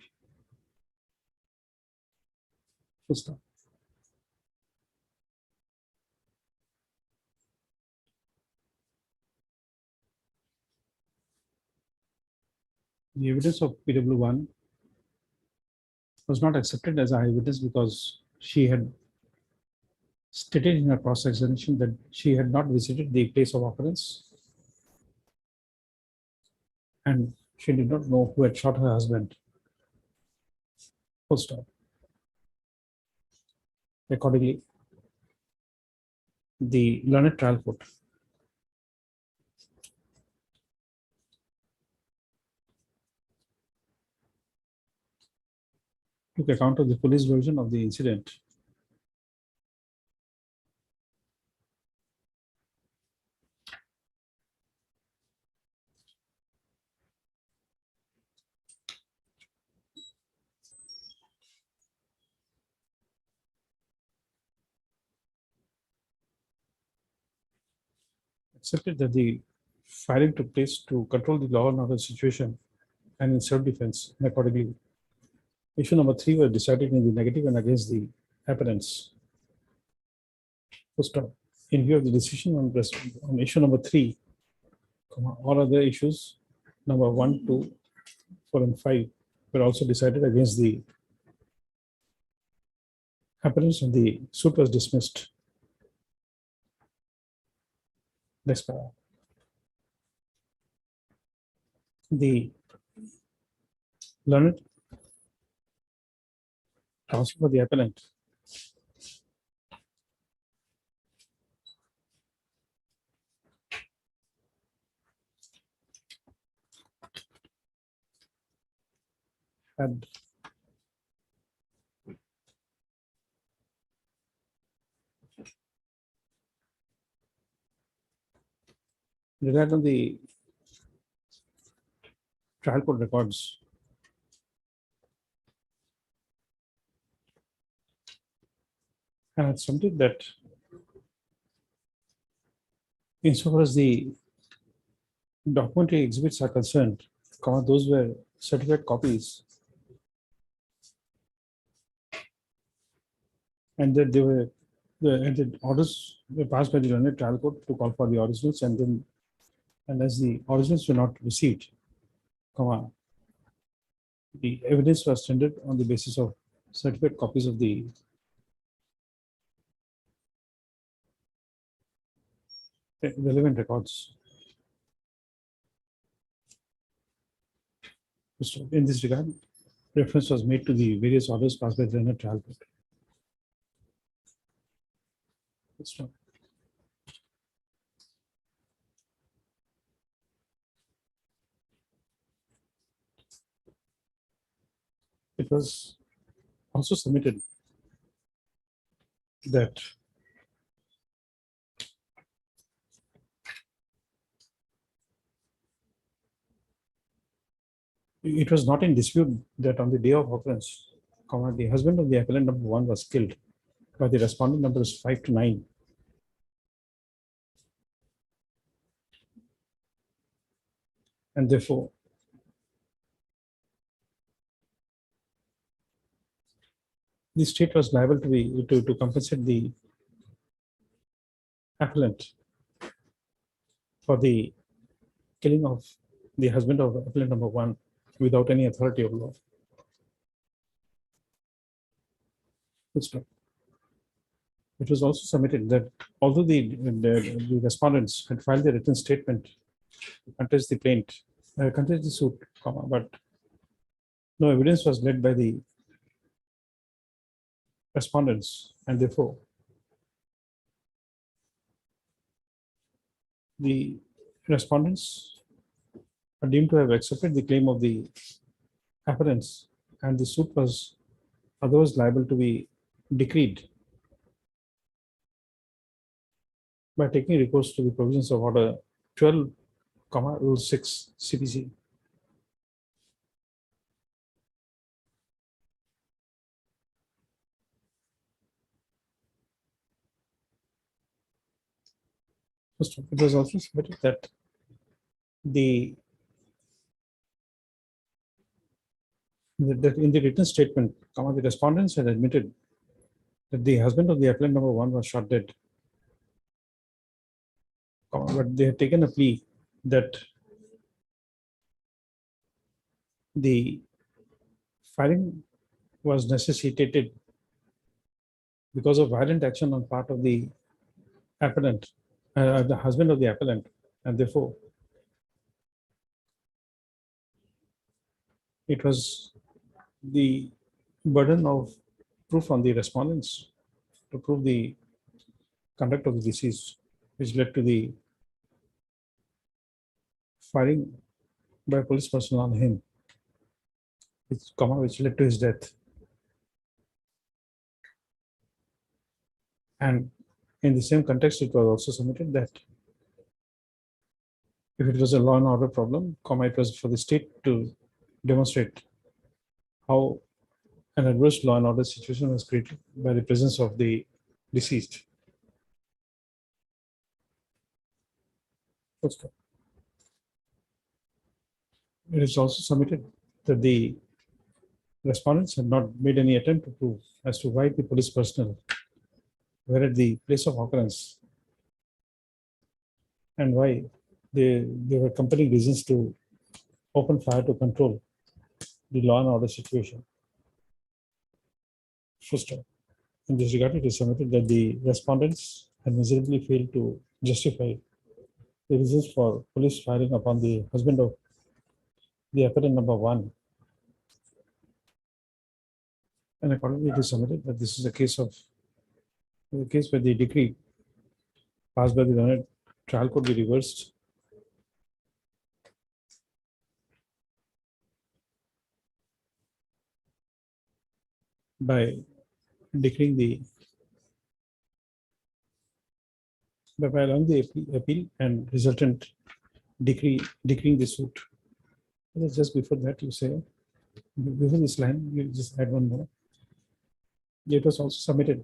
Full stop. The evidence of PW1 was not accepted as eyewitness because she had stated in her cross-examination that she had not visited the place of occurrence and she did not know who had shot her husband. Full stop. Accordingly, the learned trial court took account of the police version of the incident accepted that the firing took place to control the law and order situation and in self-defense, and accordingly, issue number 3 was decided in the negative and against the appellants. First off, in view of the decision on issue number 3, all other issues, number 1, 2, 4, and 5, were also decided against the appellants, and the suit was dismissed. Next paragraph. The learned counsel for the appellant had relied on the trial court records and had submitted that insofar as the documentary exhibits are concerned, those were certified copies, and that they were the orders were passed by the learned trial court to call for the originals, and then, and as the originals were not received, the evidence was tendered on the basis of certified copies of the relevant records. In this regard, reference was made to the various orders passed by the learned trial court. was also submitted that it was not in dispute that on the day of occurrence, the husband of the appellant number 1 was killed by the respondent numbers 5 to 9. And therefore, the state was liable to compensate the appellant for the killing of the husband of appellant number 1 without any authority of law. It was also submitted that although the respondents had filed a written statement to contest the suit, but no evidence was led by the respondents, and therefore the respondents are deemed to have accepted the claim of the appellants, and the suit was otherwise liable to be decreed by taking recourse to the provisions of Order 12, Rule 6 CPC. It was also submitted that that in the written statement, the respondents had admitted that the husband of the appellant number 1 was shot dead. But they had taken a plea that the firing was necessitated because of violent action on part of the appellant, the husband of the appellant, and therefore it was the burden of proof on the respondents to prove the conduct of the deceased, which led to the firing by police personnel on him, which led to his death. And in the same context, it was also submitted that if it was a law and order problem, it was for the state to demonstrate how an adverse law and order situation was created by the presence of the deceased. It is also submitted that the respondents had not made any attempt to prove as to why the police personnel were at the place of occurrence and why they were compelling reasons to open fire to control the law and order situation. First, in this regard, it is submitted that the respondents had miserably failed to justify the reasons for police firing upon the husband of the appellant number 1. And accordingly, it is submitted that this is a case where the decree passed by the learned trial could be reversed by decreeing by allowing the appeal and resultant decreeing the suit. Just before that, you say, before this line, you just add one more. It was also submitted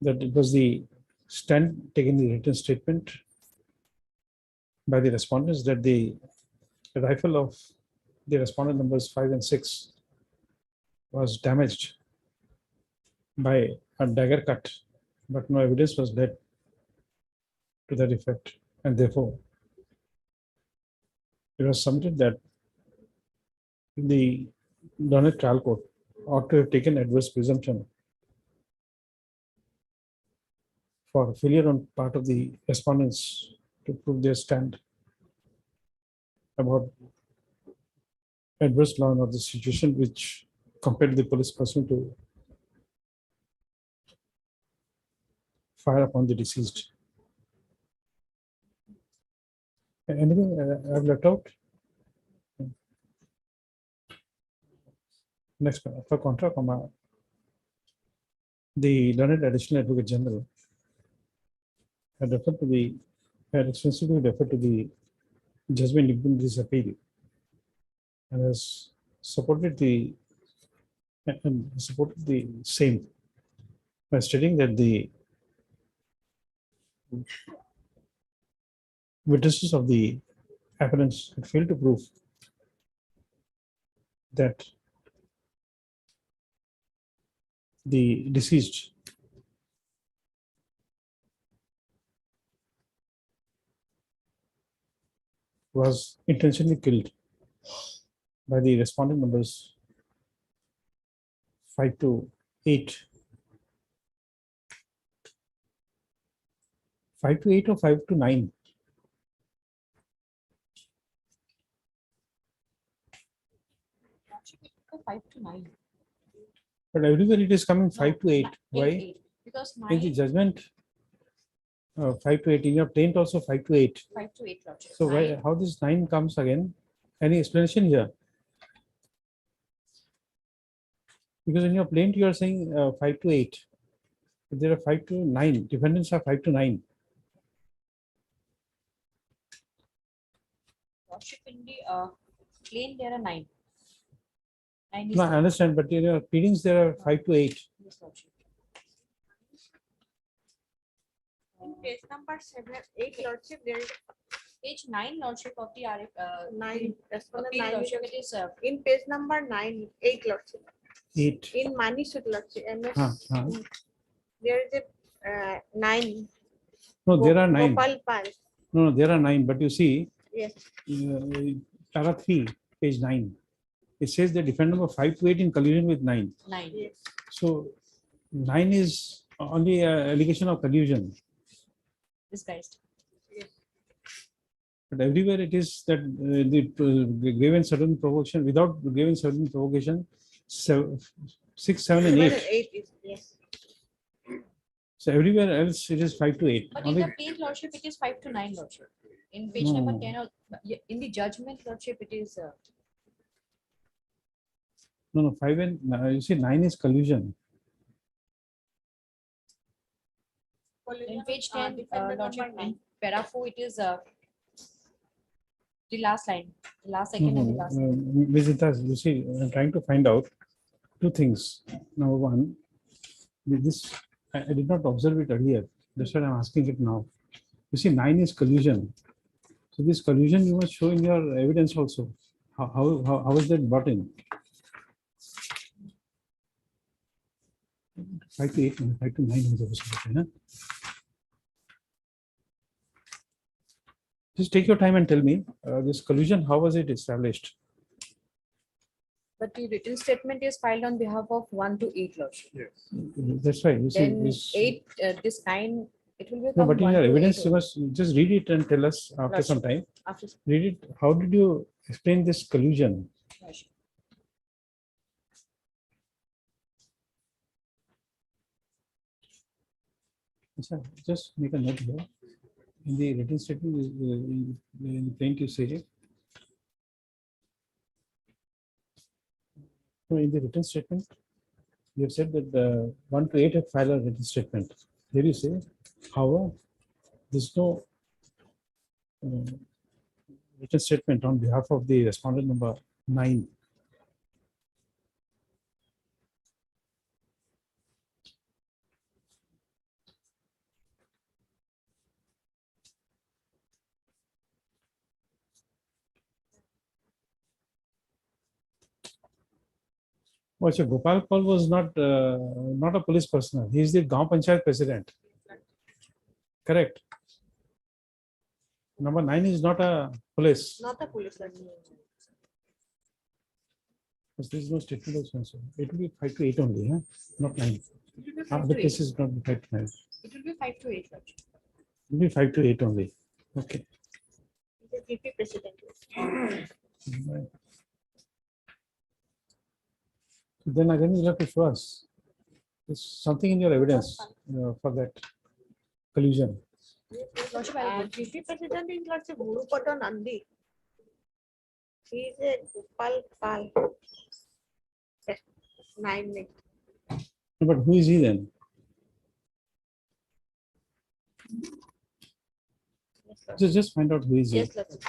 that it was the stand taken the written statement by the respondents that the rifle of the respondent numbers 5 and 6 was damaged by a dagger cut, but no evidence was led to that effect, and therefore it was submitted that the learned trial court ought to have taken adverse presumption for failure on part of the respondents to prove their stand about adverse law of the situation which compelled the police person to fire upon the deceased. Anything I've left out? Next, for contra, comma, the learned additional advocate general had referred to the, had extensively referred to the judgment in this appeal and has supported the same by stating that the witnesses of the appellants had failed to prove that the deceased was intentionally killed by the respondent numbers 5 to 8. 5 to 8 or 5 to 9? Go 5 to 9. But everywhere it is coming 5 to 8. Eight, Why? 8. Because In the 9, judgment, 5 to 8. In your plaint also 5 to 8. 5 to 8 lordship. So why, Nine- how this 9 comes again? Any explanation here? Because in your plaint you are saying 5 to 8. But there are 5 to 9. Defendants are 5 to 9. Lordship in the plain there are 9. 9 is No, I understand, but in your pleadings there are 5 to 8. yes, lordship. In page number 8 lordship, there is Page 9 lordship of the RF. 9, respondent Appeal 9. lordship, it is In page number 9, 8 lordship. 8. In Mani Sud lordship, there is a 9. No, there are 9. Gopal Pal. No, there are 9. But you see, Yes. para 3, page 9. It says the defendant number 5 to 8 in collusion with 9. 9. Yes. So 9 is only an allegation of collusion. Disguised. But everywhere it is that the grave and certain provocation, without grave and certain provocation, 6, 7, and 8. 8 is, yes. So everywhere else it is 5 to 8. But in Only, the plain lordship, it is 5 to 9 lordship. In page No, number no. 10, in the judgment lordship, it is no, 5 and you see 9 is collusion. in page 10, defendant lordship, number 9. in para 4, it is the last line, the last No, second and the no, last line. Visita, you see, I'm trying to find out 2 things. Number one, this I did not observe it earlier. That's why I'm asking it now. You see, 9 is collusion. So this collusion you must show in your evidence also. How is that brought in? 5 to 8, 5 to 9 is the possibility, huh? Just take your time and tell me this collusion, how was it established? But the written statement is filed on behalf of 1 to 8 lordship. That's right. You see, Then this, 8, this 9, it will no, become but in 1 your to 8 evidence, you only. must just read it and tell us after some time. After Read it. How did you explain this collusion? lordship. Sir, just make a note here. In the written statement, in the plaint you say. So in the written statement, you have said that 1 to 8 have filed a written statement. There you say, however, there's no written statement on behalf of the respondent number 9. Oh, so Gopal Pal was not a police personnel. He is the Gaon Panchayat president. Correct. Number 9 is not a police. Not a police lordship. Because there is no statement of censor. It will be 5 to 8 only, huh? Not 9. It will be 5 Other to 8. cases not be 5 to 9. It will be 5 to 8 lordship. It will be 5 to 8 only. Okay. The GP president. Right. Then again, you have to show us. There's something in your evidence for that collusion. Lordship, I will GP president is lordship Gurupada Nandi. He is a Gopal Pal. 9 May. But who is he then? Yes, Lordship. Just find out who is he. Yes, Lordship.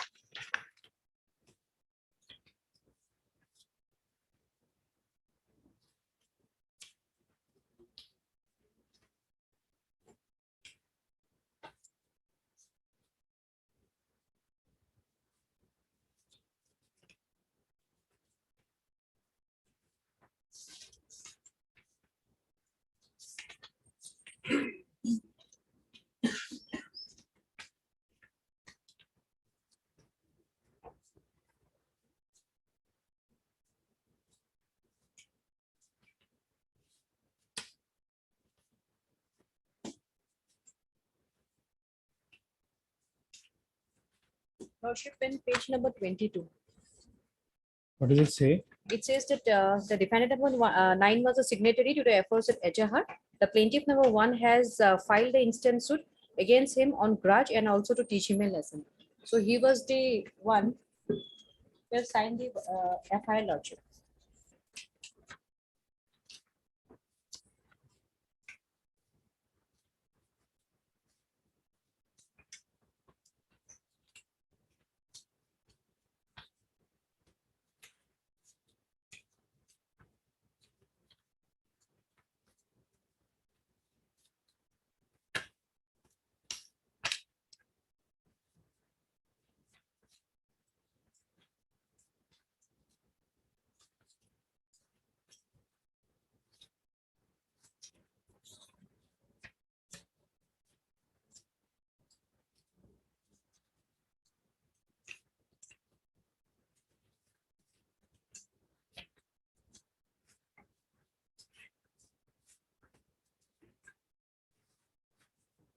Lordship, in page number 22, What does it say? it says that the defendant number 9 was a signatory to the efforts at Ejahar. The plaintiff number 1 has filed the instant suit against him on grudge and also to teach him a lesson. So he was the one who has signed the FIR, Lordship.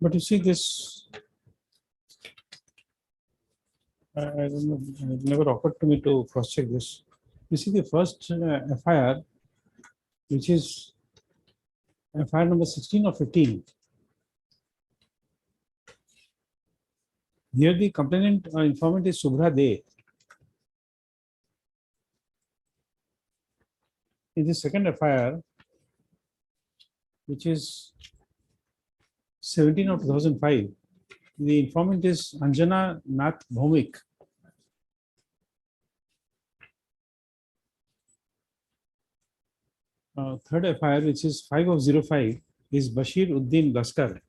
But you see this, I don't know, it never occurred to me to cross-check this. You see the first FIR, which is FIR number 16 or 15. Here the complainant or informant is Subhra De. In the second FIR, which is 17 of 2005, the informant is Anjana Nath Bhaumik. Third FIR, which is 5 of 05, is Bashir Uddin Laskar.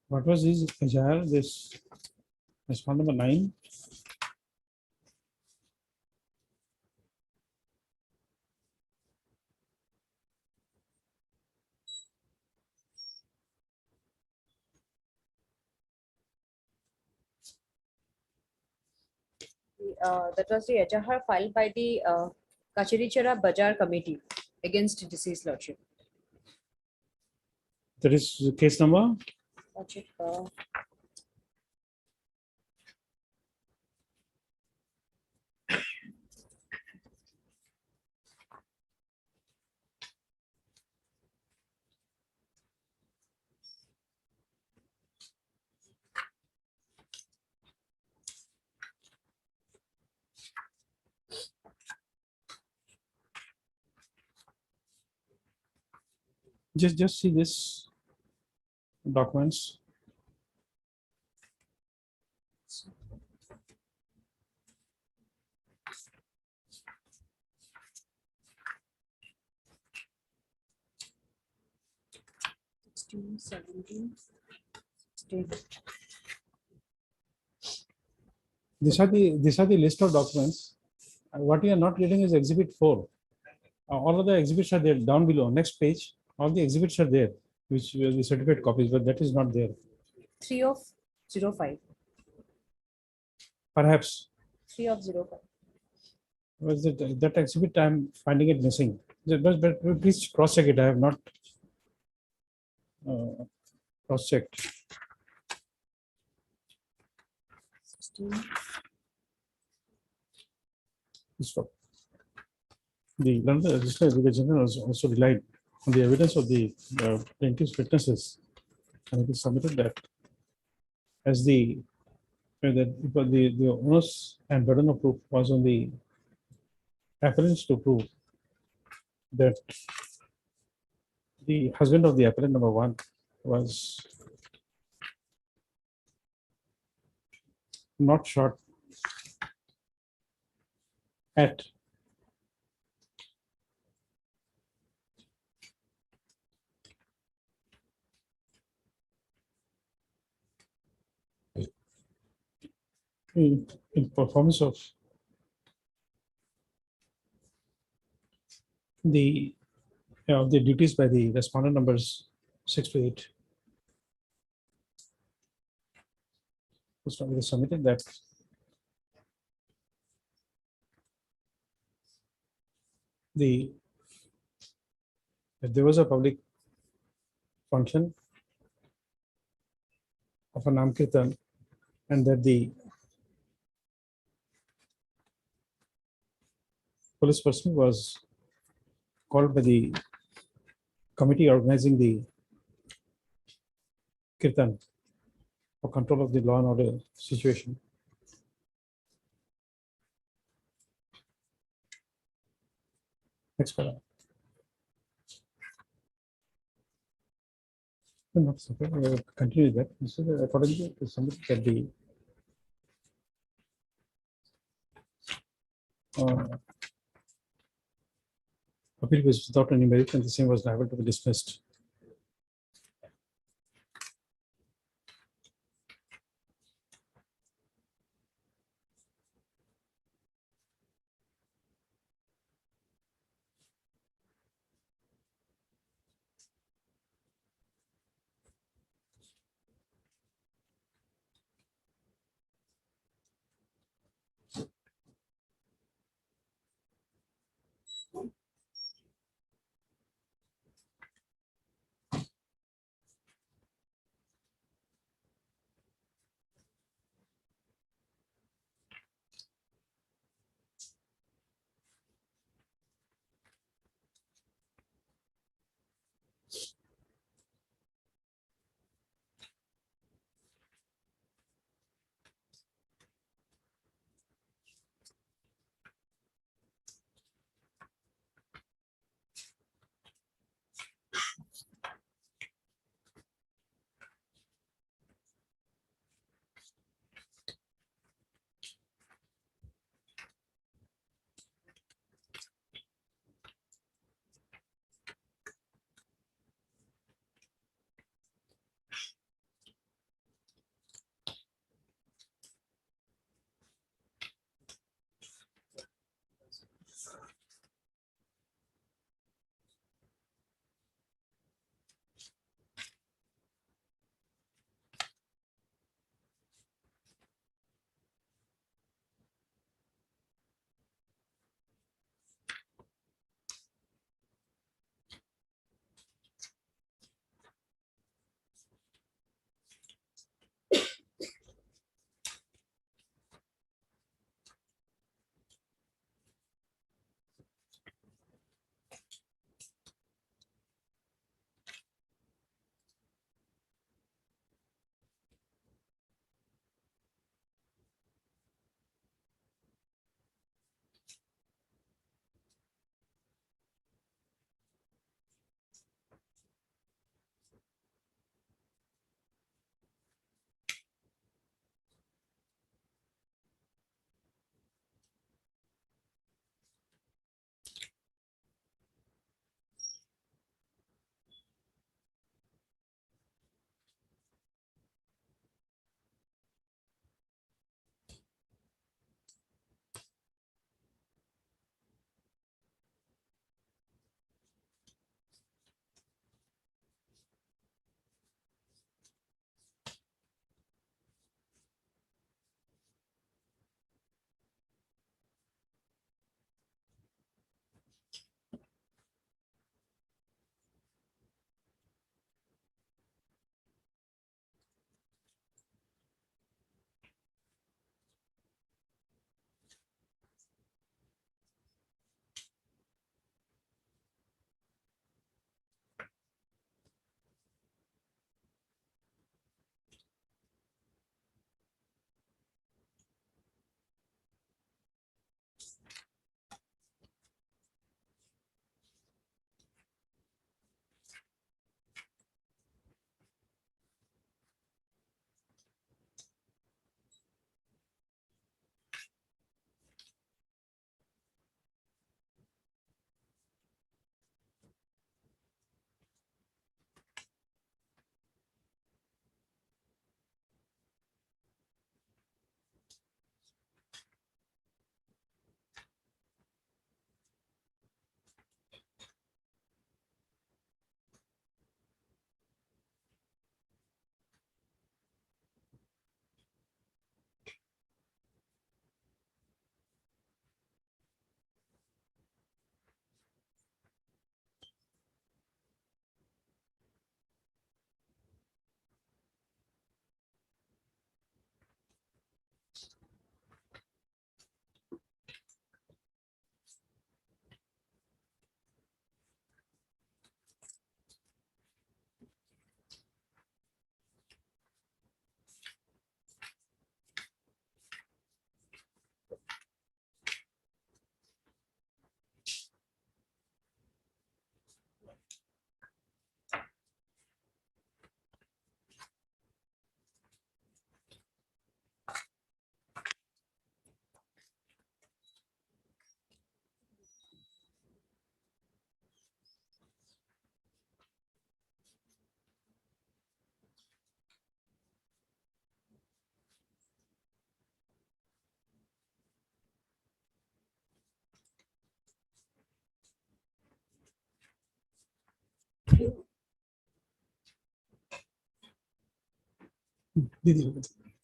What was this Ejahar? This response number 9. That was the Ejahar filed by the Kachirichara Bajar Committee against deceased, Lordship. That is case number. Lordship, Just see this documents. These are the list of documents what you are not reading is exhibit 4. All of the exhibits are there down below, next page. All the exhibits are there, which will be certificate copies, but that is not there. 3 of 05. Perhaps 3 of 05. was it that exhibit? I'm finding it missing. But please cross check it. I have not cross checked. 16. Stop. The London Legislative Education also relied on the evidence of the plaintiff's witnesses, and it is submitted that as the onus and burden of proof was on the appellants to prove that the husband of the appellant number 1 was not shot at in performance of the duties by the respondent numbers 6 to 8. It is submitted that if there was a public function of a Namkirtan and that the police person was called by the committee organizing the Kirtan for control of the law and order situation. Next paragraph. No, it's okay. We'll continue that. So accordingly to submit that the appeal was without any merit and the same was liable to be dismissed.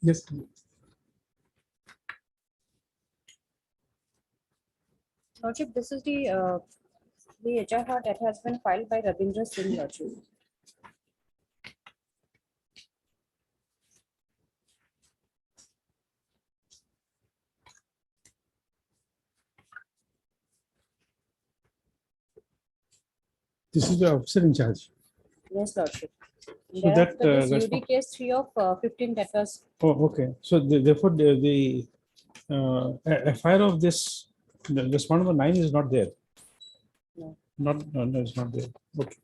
Yes. Lordship, this is the HRR that has been filed by Ravindra Singh, Lordship. This is the officer in charge. Yes, Lordship. So Thereafter, that, this UD case 3 of 15 that was Oh, okay. So therefore, the FIR of this, the respondent number 9 is not there. No. No, it's not there. Okay.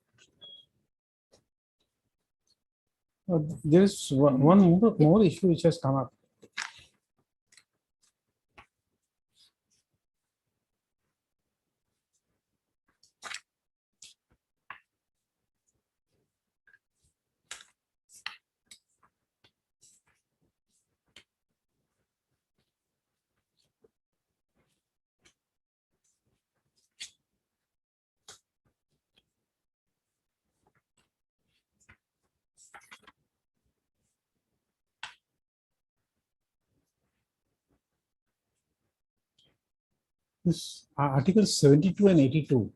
There is one more issue which has come up. This Articles 72 and 82.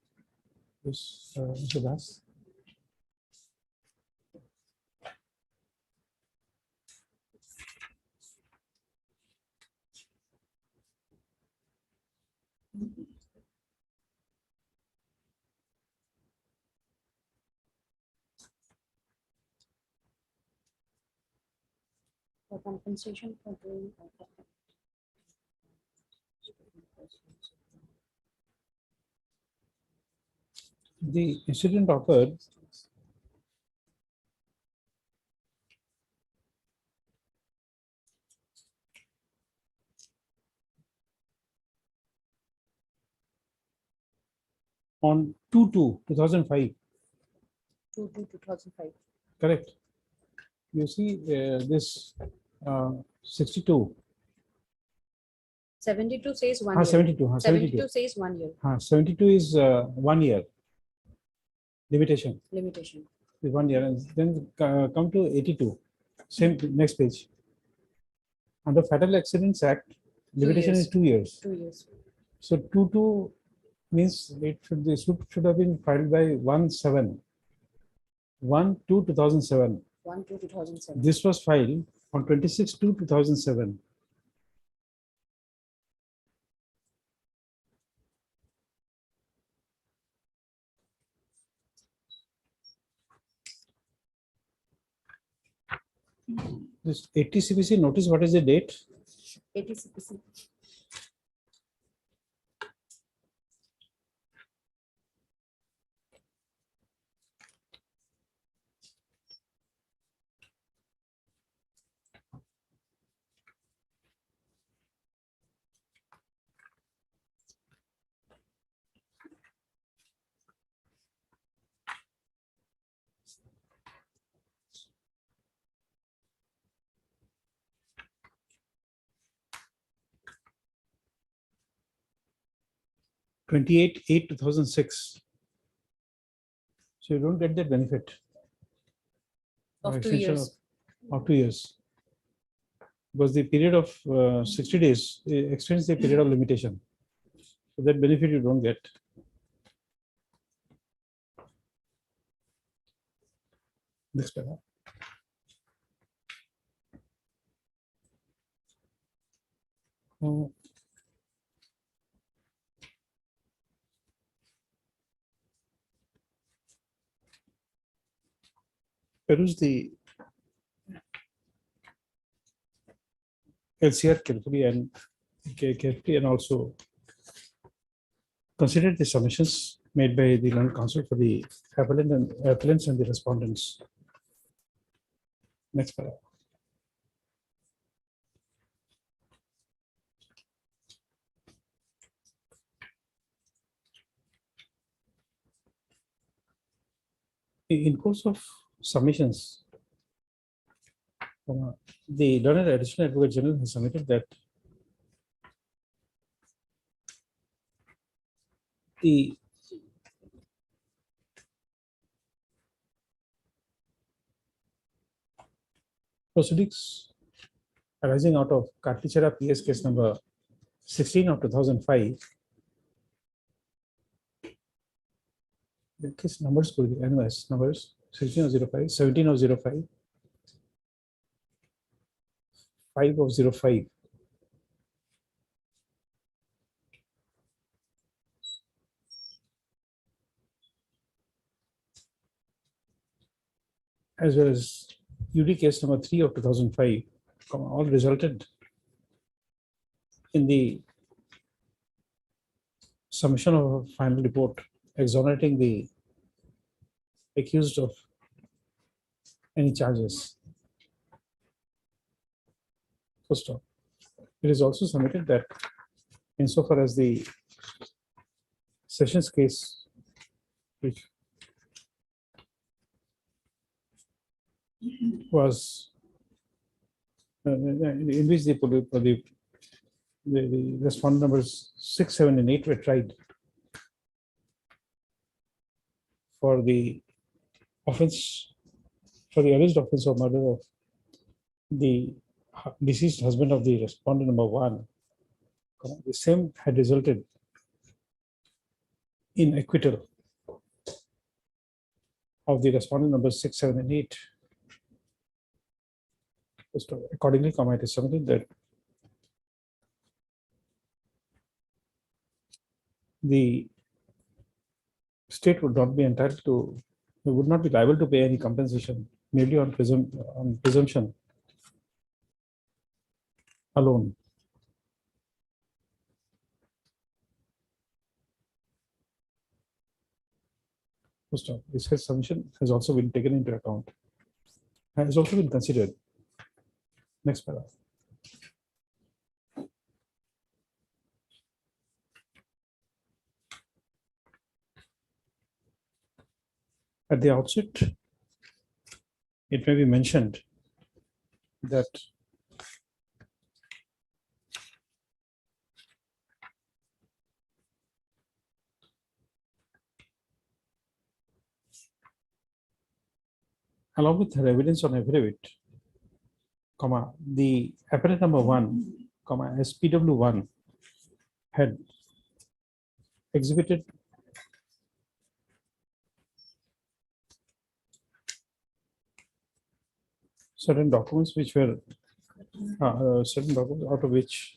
Yes, Mr. Das. for compensation for doing. The incident occurred on 2/2/2005. 2005. Correct. You see this 62. 72 says 1 year. 72. 72 says 1 year 72 is 1 year limitation. limitation. Is 1 year, and then come to 82. Same next page. Under Fatal Accidents Act, limitation years. is 2 years. 2 years. So 2/2 means the suit should have been filed by 1/2/2007. 1/2/2007. This was filed on 26/2/2007. This 80 CPC notice, what is the date? 80 CPC. Twenty-eight 8/2006. So you don't get that benefit. Of 2 extension years. Of 2 years. Because the period of 60 days extends the period of limitation. So that benefit you don't get. Next paragraph. Peruse the LCR carefully and also consider the submissions made by the learned counsel for the appellants and the respondents. Next paragraph. In course of submissions, the learned additional advocate general has submitted that the proceedings arising out of Katlichera PS case number 16 of 2005. The case numbers could be NOS numbers 16/05, 17/05, 5/05. As well as UD case number 3 of 2005, all resulted in the submission of a final report exonerating the accused of any charges. First off, it is also submitted that insofar as the Sessions case, which was in which the respondent numbers 6, 7, and 8 were tried for the offense, for the alleged offense of murder of the deceased husband of the respondent number 1. The same had resulted in acquittal of the respondent numbers 6, 7, and 8. Accordingly, it is submitted that the state would not be entitled to, would not be liable to pay any compensation merely on presumption alone. First off, this submission has also been taken into account, has also been considered. Next paragraph. At the outset, it may be mentioned that along with her evidence on affidavit, the appellate number 1, SPW1 had exhibited certain documents which were certain documents out of which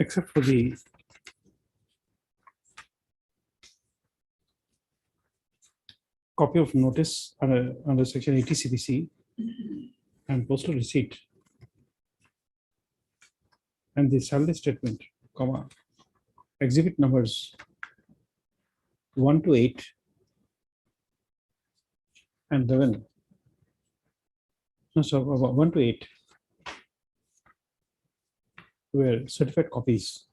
except for the copy of notice under section 80 CPC and postal receipt and the salary statement, exhibit numbers 1 to 8 and 11. No, so 1 to 8 were certified copies.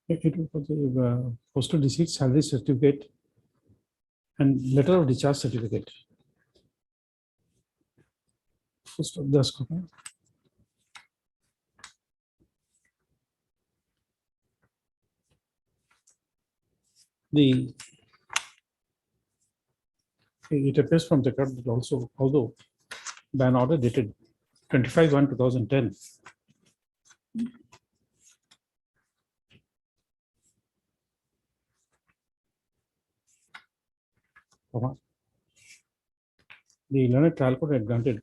It was the postal receipt, salary certificate, and letter of discharge certificate. First of the copy. It appears from the record that also, although by an order dated 25/1/2010, the Learned Trial Court had granted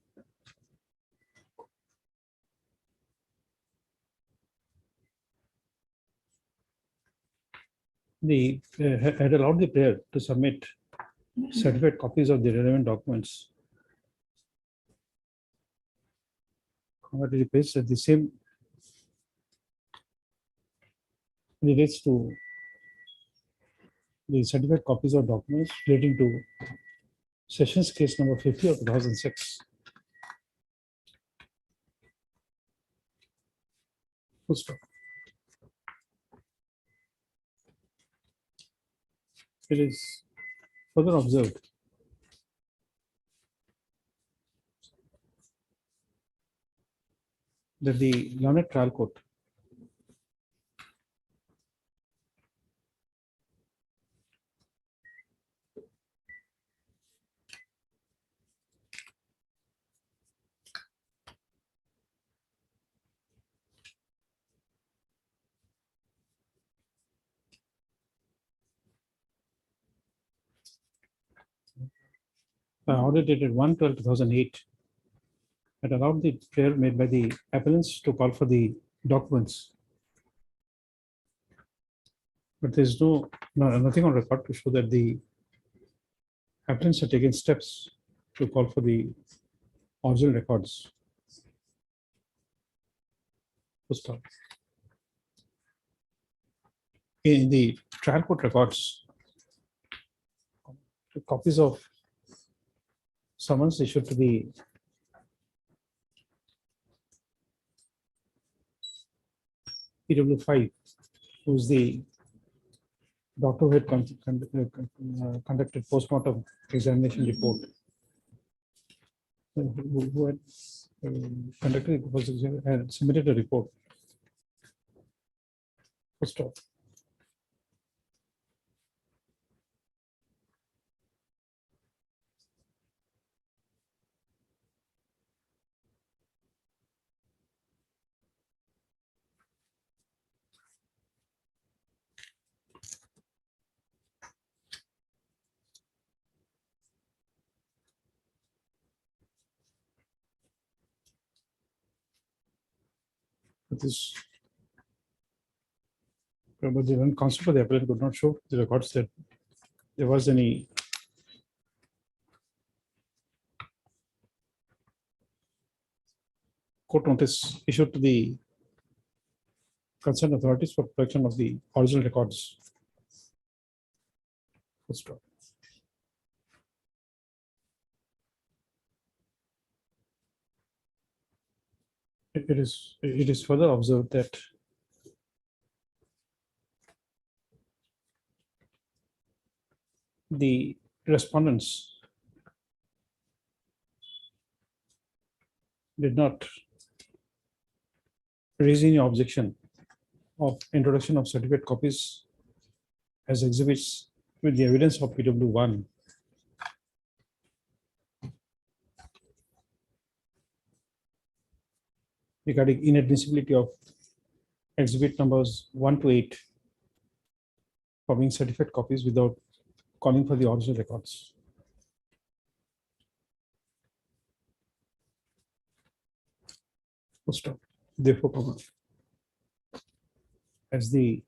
had allowed the player to submit certified copies of the relevant documents. But it is the same relates to the certified copies of documents relating to Sessions case number 50 of 2006. Full stop. It is further observed that the learned trial court order dated 1/12/2008 had allowed the prayer made by the appellants to call for the documents. But there's nothing on record to show that the appellants have taken steps to call for the original records. Full stop. In the trial court records, copies of summons issued to the PW5, who's the doctor who had conducted postmortem examination report, who had conducted had submitted a report. Full stop. This, but the constable of the appellant could not show the records that there was any court notice issued to the concerned authorities for protection of the original records. Full stop. It is further observed that the respondents did not raise any objection of introduction of certificate copies as exhibits with the evidence of PW1. Regarding inadmissibility of exhibit numbers 1 to 8 for being certified copies without calling for the original records. Full stop. Therefore, comma, as the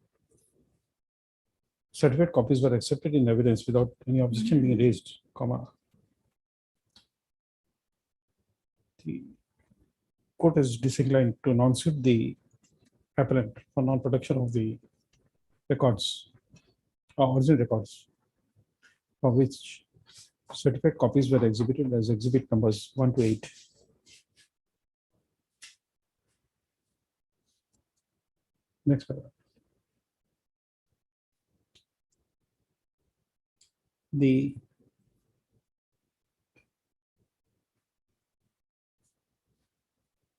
certified copies were accepted in evidence without any objection being raised, comma, the court is disinclined to non-suit the appellant for non-production of the records, original records, for which certified copies were exhibited as exhibit numbers 1 to 8. Next paragraph.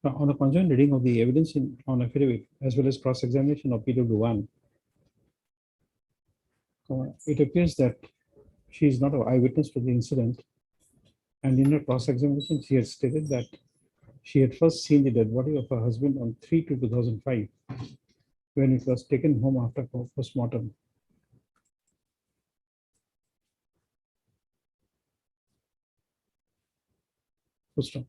On the conjoint reading of the evidence on affidavit as well as cross-examination of PW1, it appears that she is not an eyewitness to the incident, and in her cross-examination she had stated that she had first seen the dead body of her husband on 3/2/2005 when it was taken home after post-mortem. Full stop.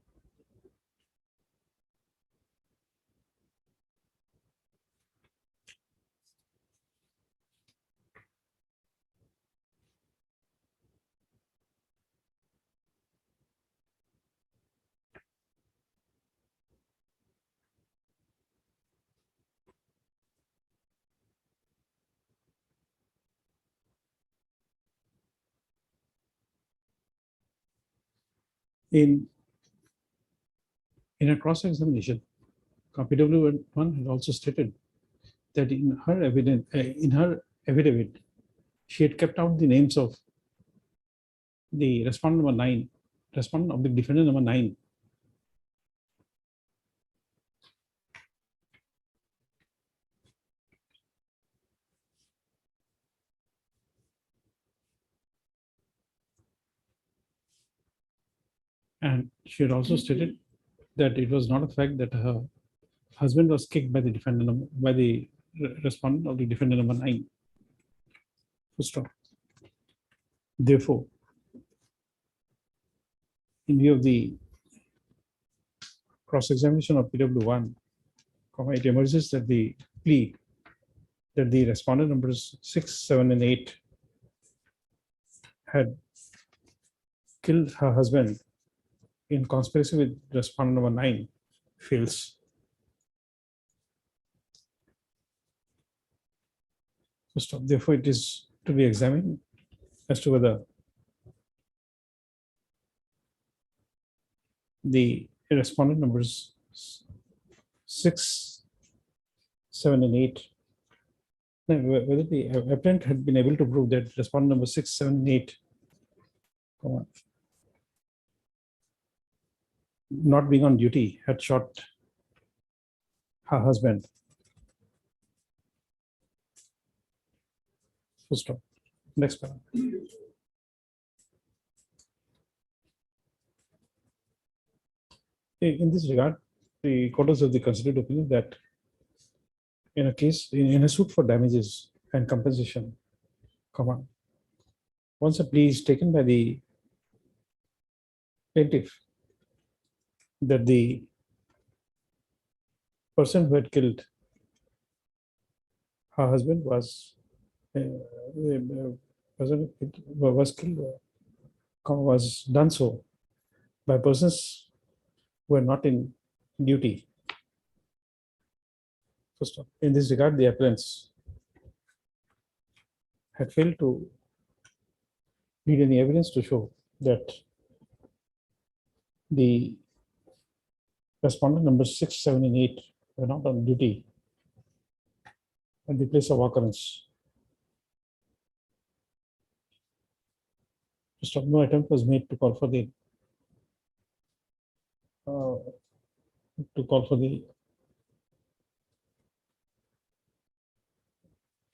in a cross-examination, PW1 had also stated that in her evidence, in her affidavit, she had kept out the names of the respondent number 9, respondent of the defendant number 9. And she had also stated that it was not a fact that her husband was kicked by the defendant, by the respondent of the defendant number 9. Full stop. Therefore, in view of the cross-examination of PW1, it emerges that the plea that the respondent numbers 6, 7, and 8 had killed her husband in conspiracy with respondent number 9 fails. So stop. Therefore, it is to be examined as to whether the respondent numbers 6, 7, and 8, whether the applicant had been able to prove that respondent number 6, 7, and 8, not being on duty, had shot her husband. Full stop. Next paragraph. In this regard, the court has of the considered opinion that in a case, in a suit for damages and compensation, once a plea is taken by the plaintiff that the person who had killed her husband was done so by persons who are not in duty. First off, in this regard, the appellants had failed to need any evidence to show that the respondent numbers 6, 7, and 8 were not on duty at the place of occurrence. First off, no attempt was made to call for the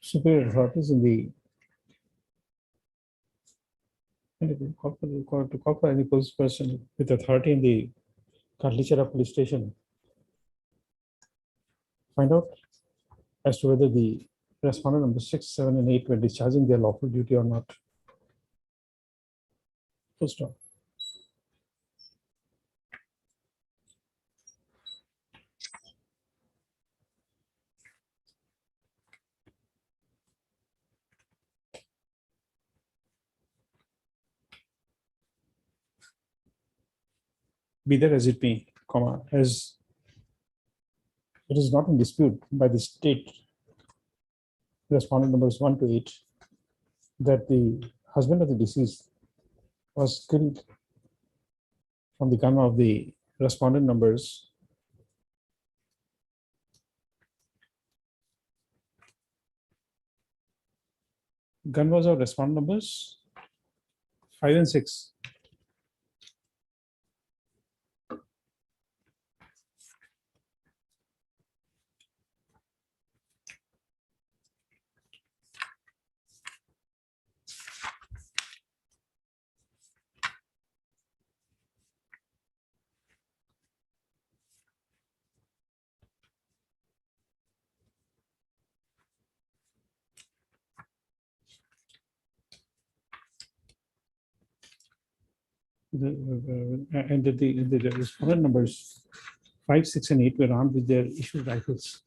superior authorities in the to call for any police person with authority in the Karlichara police station. Find out as to whether the respondent number 6, 7, and 8 were discharging their lawful duty or not. Full stop. Be that as it may, as it is not in dispute by the state respondent numbers 1 to 8 that the husband of the deceased was killed from the gun of the respondent numbers gun was of respondent numbers 5 and 6. And the respondent numbers 5, 6, and 8 were armed with their issued rifles.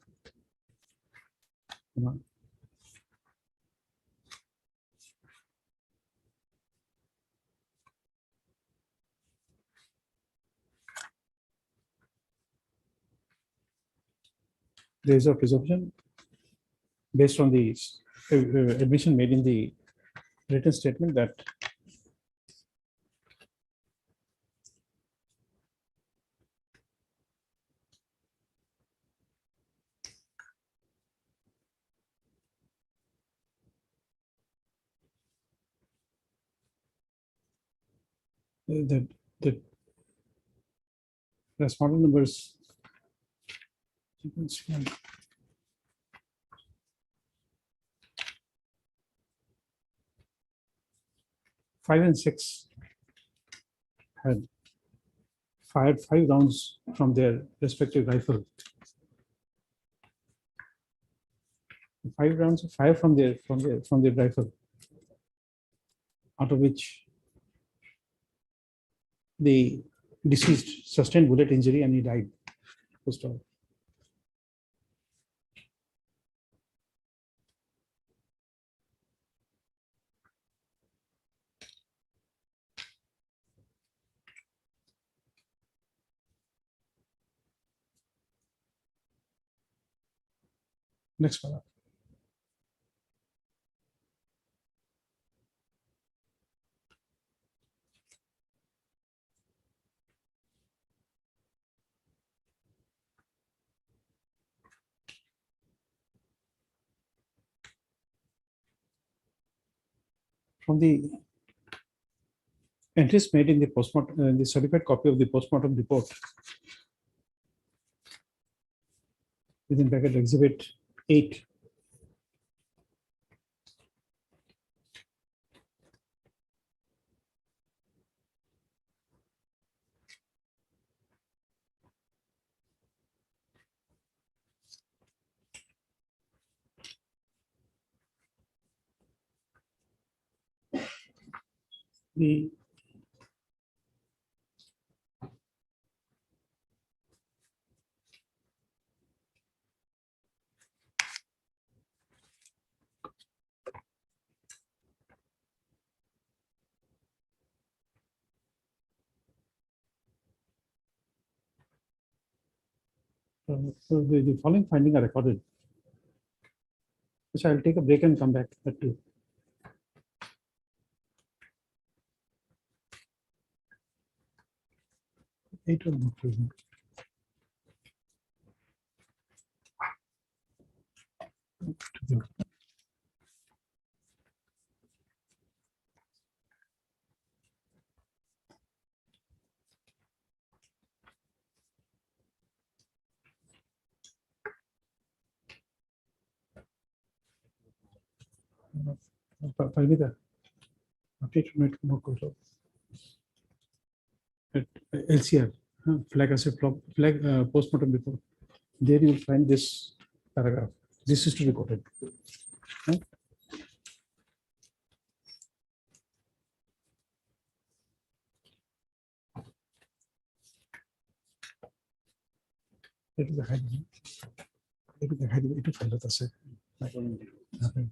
There is a presumption based on the admission made in the written statement that the smaller numbers. Sequence 5 and 6 had fired 5 rounds from their respective rifle. 5 rounds of fire from their rifle, out of which the deceased sustained bullet injury and he died. Post all. Next paragraph. From the entries made in the postmortem, the certified copy of the postmortem report, within bracket exhibit 8, the so the following findings are recorded, which I'll take a break and come back at 2. Eight or not present. Palmita, update on more control. At LCR, flag asset flag postmortem report. There you will find this paragraph. This is to be quoted. It is a heading. It is a heading. It is a heading.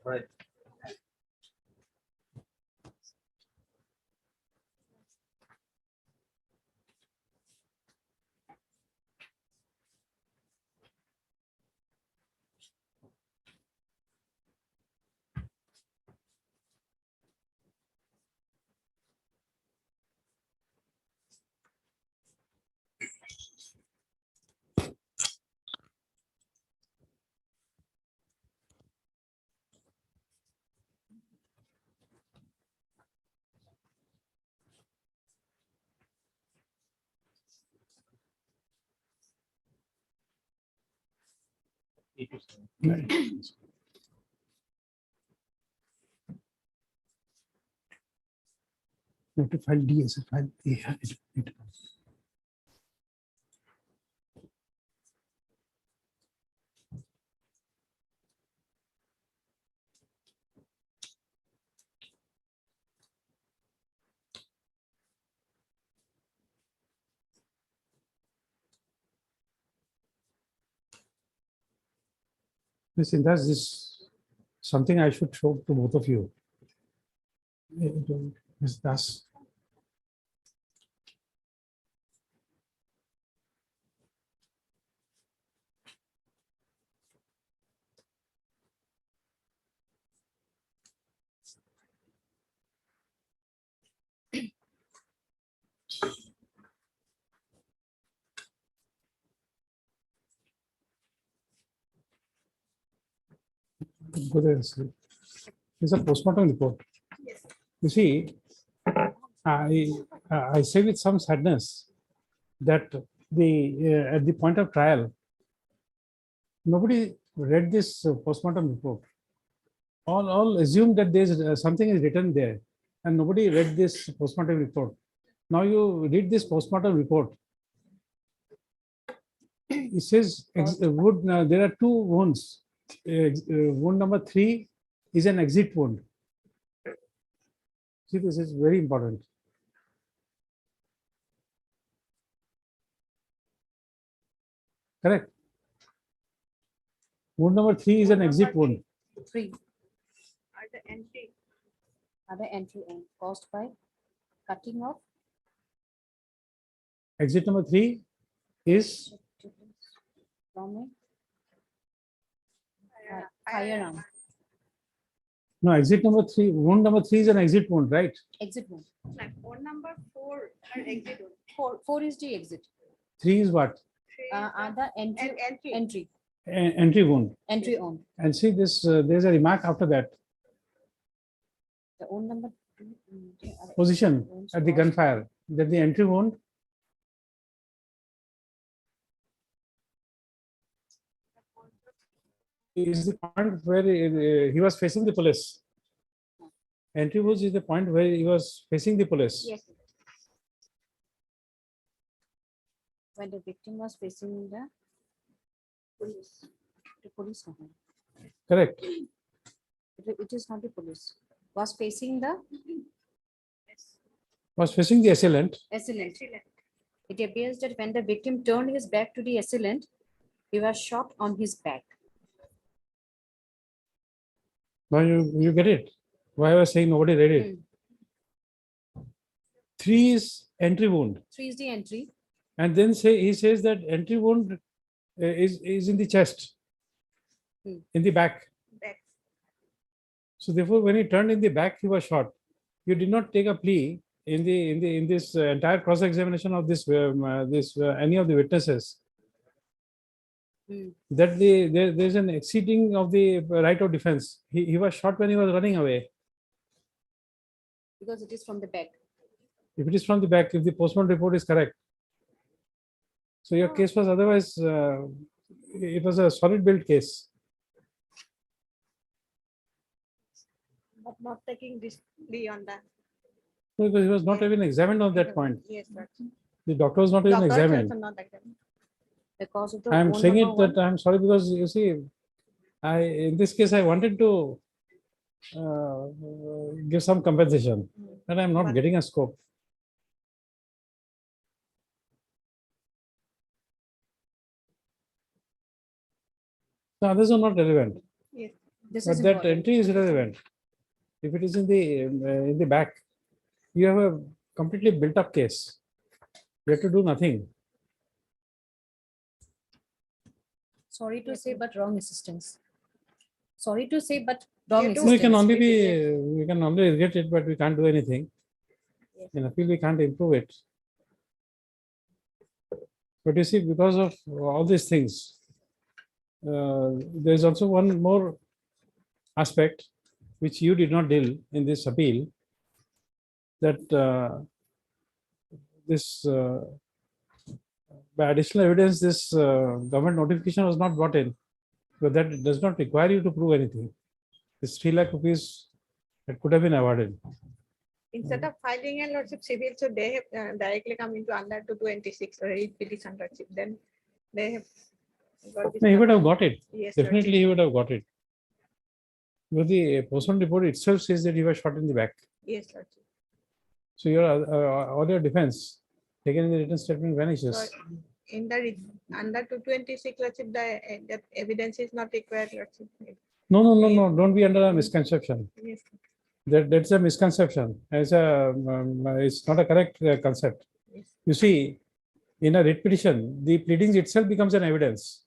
Right. You have to file D as a file. Yeah, Listen, that's this something I should show to both of you. That's go there and see. It's a postmortem report. You see, I say with some sadness that at the point of trial, nobody read this postmortem report. All assumed that there's something is written there, and nobody read this postmortem report. Now you read this postmortem report. It says there are two wounds. Wound number 3 is an exit wound. See, this is very important. Correct. Wound number 3 is an exit wound. 3. Are the entry Other entry end caused by cutting off Exit number 3 is from a firearm. no exit number 3. Wound number 3 is an exit wound, right? Exit one. like phone number 4 or exit one? 4 is the exit. 3 is what? Other entry And entry. entry Entry wound. entry on. And see this. There's a remark after that. The own number 2. Position at the gunfire. That the entry wound is the point where he was facing the police. Entry wound is the point where he was facing the police. Yes. When the victim was facing the police. The police. Correct. It is not the police. Was facing the Was facing the assailant. assailant. It appears that when the victim turned his back to the assailant, he was shot on his back. Now you get it. Why I was saying nobody read it. 3 is entry wound. 3 is the entry. And then he says that entry wound is in the chest, in the back. Back. So therefore, when he turned in the back, he was shot. You did not take a plea in this entire cross examination of this any of the witnesses that there's an exceeding of the right of defense. He was shot when he was running away. Because it is from the back. If it is from the back, if the postmortem report is correct. So your case was otherwise, it was a solid build case. But not taking this beyond that. Because he was not even examined on that point. Yes, sir. The doctor was not even Doctors examined. also not examined. Because of the I am own saying it number that one. I'm sorry because you see, in this case I wanted to give some compensation, and I'm not getting a scope. The others are not relevant, Yes. This but is that important. entry is relevant. If it is in the back, you have a completely built-up case. You have to do nothing. Sorry to say, but wrong assistance. Sorry to say, but wrong You do- No, we can assistance. only we can only regret it, but we can't do anything. Yes. In appeal, we can't improve it. But you see, because of all these things, there's also one more aspect which you did not deal in this appeal, that this by additional evidence, this government notification was not brought in. but that does not require you to prove anything. This 3 lakh rupees that could have been awarded. Instead of filing a lordship civil, so they have directly come into under 226 or read petition lordship, then they have got this. No, he would have got it. Yes, Definitely, he would have got it. But the postmortem report itself says that he was shot in the back. Yes, lordship. So your all your defense taken in the written statement vanishes. So in the under 226 lordship, the evidence is not required lordship. No. Don't be under a misconception. Yes. That's a misconception. It's not a correct concept. Yes. You see, in a writ petition, the pleadings itself becomes an evidence.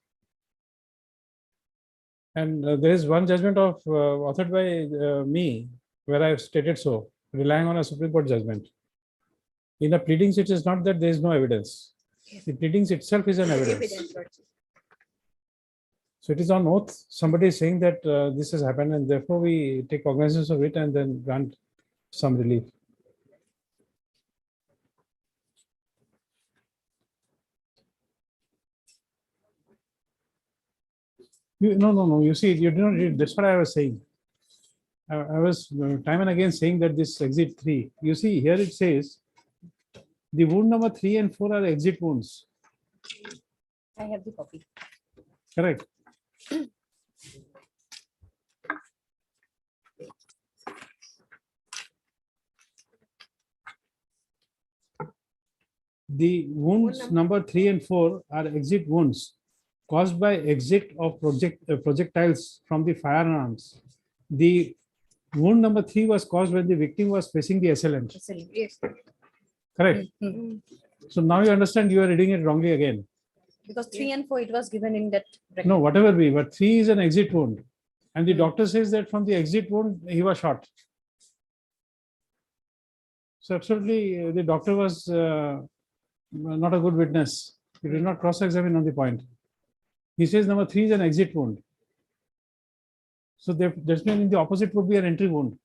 And there is one judgment of authored by me where I have stated so, relying on a Supreme Court judgment. In a pleadings, it is not that there is no evidence. Yes. The pleadings itself is an evidence. Evidence lordship. So it is on oath. Somebody is saying that this has happened, and therefore we take cognizance of it and then grant some relief. No. You see, you do not read. That's what I was saying. I was time and again saying that this exit 3. You see, here it says the wound number 3 and 4 are exit wounds. I have the copy. Correct. The wounds number 3 and 4 are exit wounds caused by exit of projectiles from the firearms. The wound number 3 was caused when the victim was facing the assailant. Yes. Correct. So now you understand you are reading it wrongly again. Because 3 and 4, it was given in that. bracket. No, whatever be, but 3 is an exit wound. And the doctor says that from the exit wound, he was shot. So absolutely, the doctor was not a good witness. He did not cross-examine on the point. He says number 3 is an exit wound. So that's mean the opposite would be an entry wound.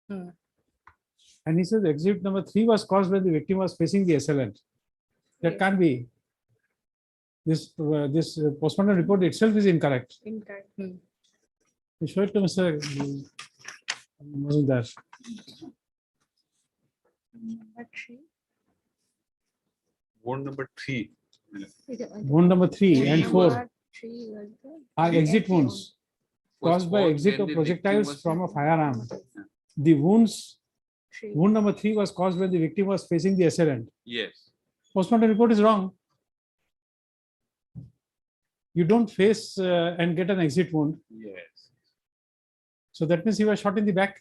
And he says exit number 3 was caused when the victim was facing the assailant. That can't be. This postmortem report itself is incorrect. Incorrect. You show it to Mr. Mazumdar. Number 3. Wound number 3. Wound number 3 and 4 Number 3 was the are exit wounds caused by exit of projectiles from a firearm. The wounds, 3. wound number 3 was caused when the victim was facing the assailant. Yes. Postmortem report is wrong. You don't face and get an exit wound. Yes. So that means he was shot in the back.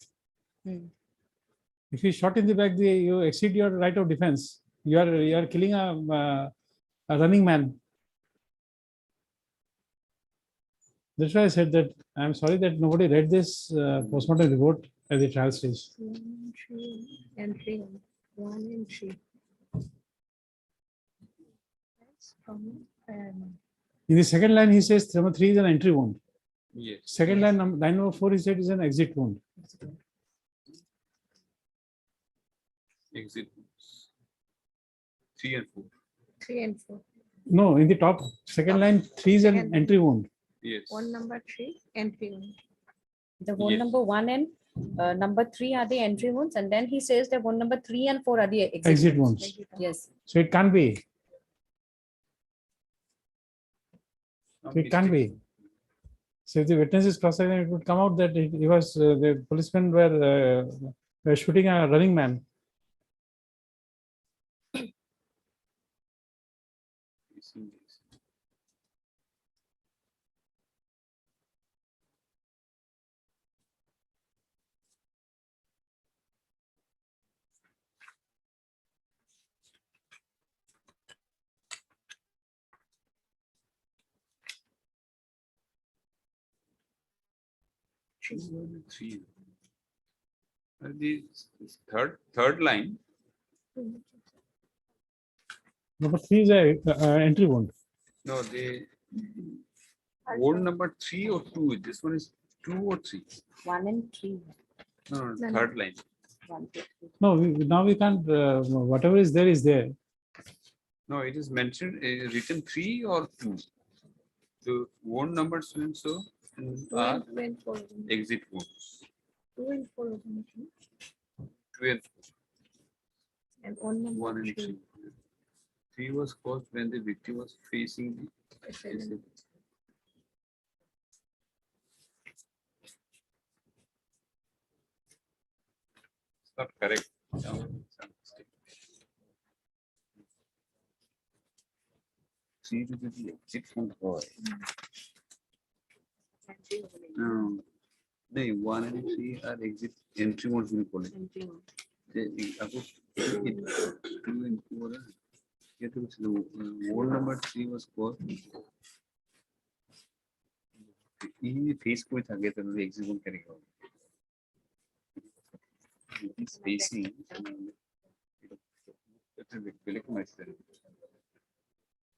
If he shot in the back, you exceed your right of defense. You are killing a running man. That's why I said that I'm sorry that nobody read this postmortem report at the trial stage. 1, 3, and 3. 1 and 3. That's from fireman. In the second line, he says number 3 is an entry wound. Yes. Second line, line number 4, he said is an exit wound. Exit 3 and 4. 3 and 4. No, in the top second line, 3 is an Second. entry wound. Yes. 1 number 3 and 3. The wound Yes. number 1 and number 3 are the entry wounds, and then he says that wound number 3 and 4 are the Exit wounds. Yes. So it can't be. Some So it can't mistake. be. So if the witness is cross-examined, it would come out that he was the policemen were shooting a running man. Three. The third line. Number 3 is a entry wound. No, the wound number 3 or 2. This one is 2 or 3. 1 and 3. No, No, third line. 1, 2, 3. No, now we can't. Whatever is there is there. No, it is mentioned written 3 or 2. The wound numbers so and so Two are and two and four. exit wounds. 2 and 4 of them, okay. 2 and And one number. 1 and three. exit. 3 was caused when the victim was facing the Assailant. assailant. It's not correct. No, it's a mistake. 3 to the exit from the boy. No, no, 1 and 3 are exit entry modes we call it. Two and 4 are. ये तो कुछ wall number 3 was called. ये face कोई था क्या तो exit mode करेगा. This facing. It's a bit myself.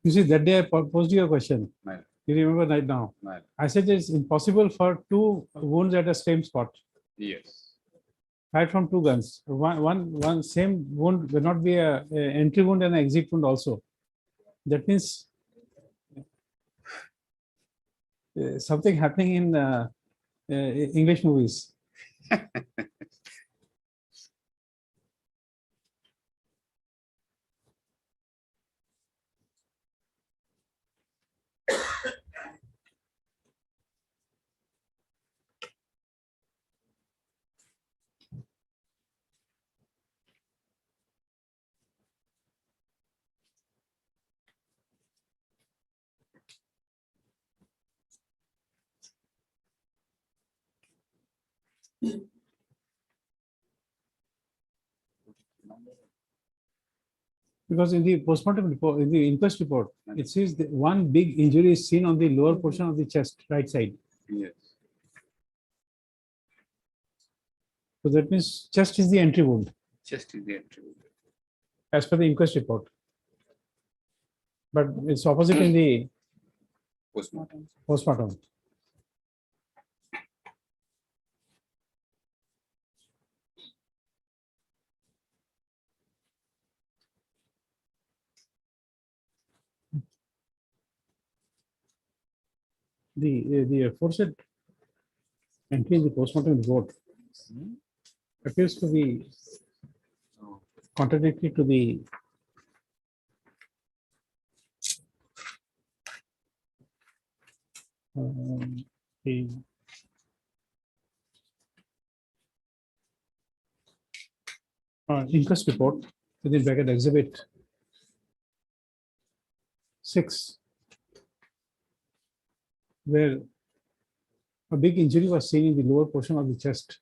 You see, that day I posed you a question. Right. You remember right now? Right. I said it's impossible for two wounds at the same spot, Yes. right from two guns. One same wound will not be a entry wound and an exit wound also. That means something happening in English movies. Because in the postmortem report, in the inquest report, it says that one big injury is seen on the lower portion of the chest, right side. Yes. So that means chest is the entry wound, Just is the entry. as per the inquest report. But it's opposite in the Postmortem. postmortem. The aforesaid entry in the postmortem report appears to be contradictory to the the inquest report within bracket exhibit 6, where a big injury was seen in the lower portion of the chest.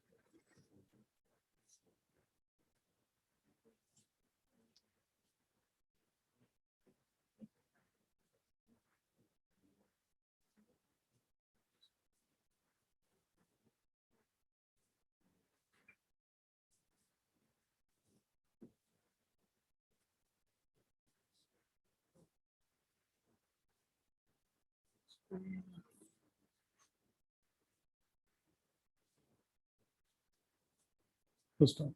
Full stop.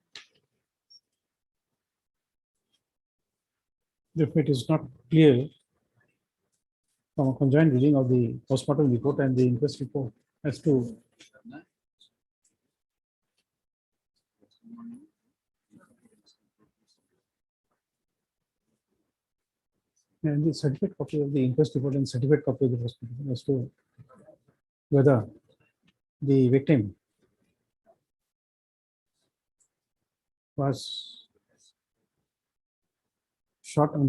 If it is not clear from a conjoined reading of the postmortem report and the inquest report as to and the certificate copy of the inquest report and certificate copy of the postmortem as to whether the victim was shot on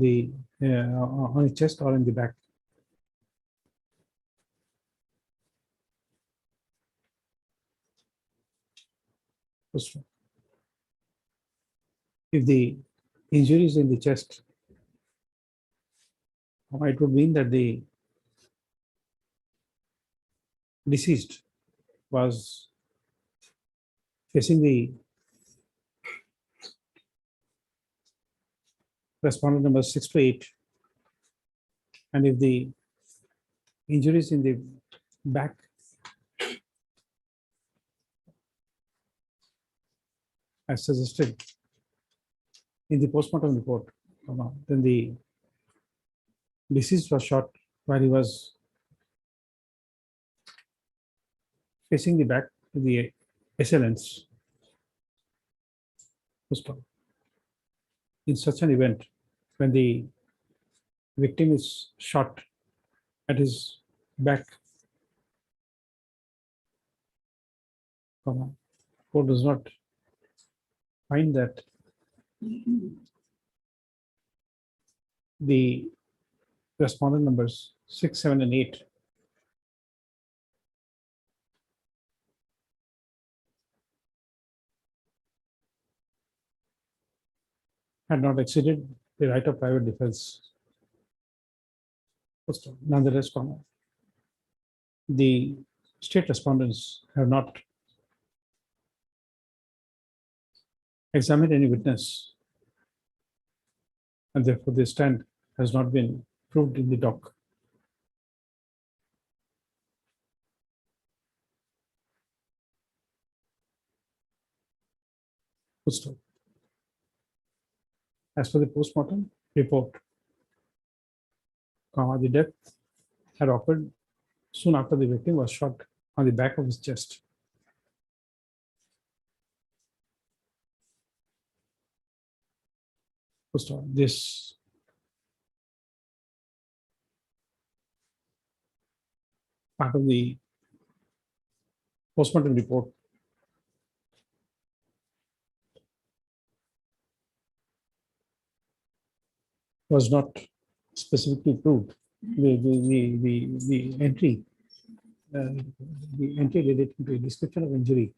his chest or in the back. If the injury is in the chest, it would mean that the deceased was facing the respondent number 6 to 8, and if the injuries in the back as suggested in the postmortem report, then the deceased was shot while he was facing the back to the assailants. First of all, in such an event, when the victim is shot at his back, court does not find that the respondent numbers 6, 7, and 8 had not exceeded the right of private defense. First of all, nonetheless, the state respondents have not examined any witness, and therefore the stand has not been proved in the dock. First of all, as for the postmortem report, the death had occurred soon after the victim was shot on the back of his chest. First of all, this part of the postmortem report was not specifically proved. The entry related to a description of injury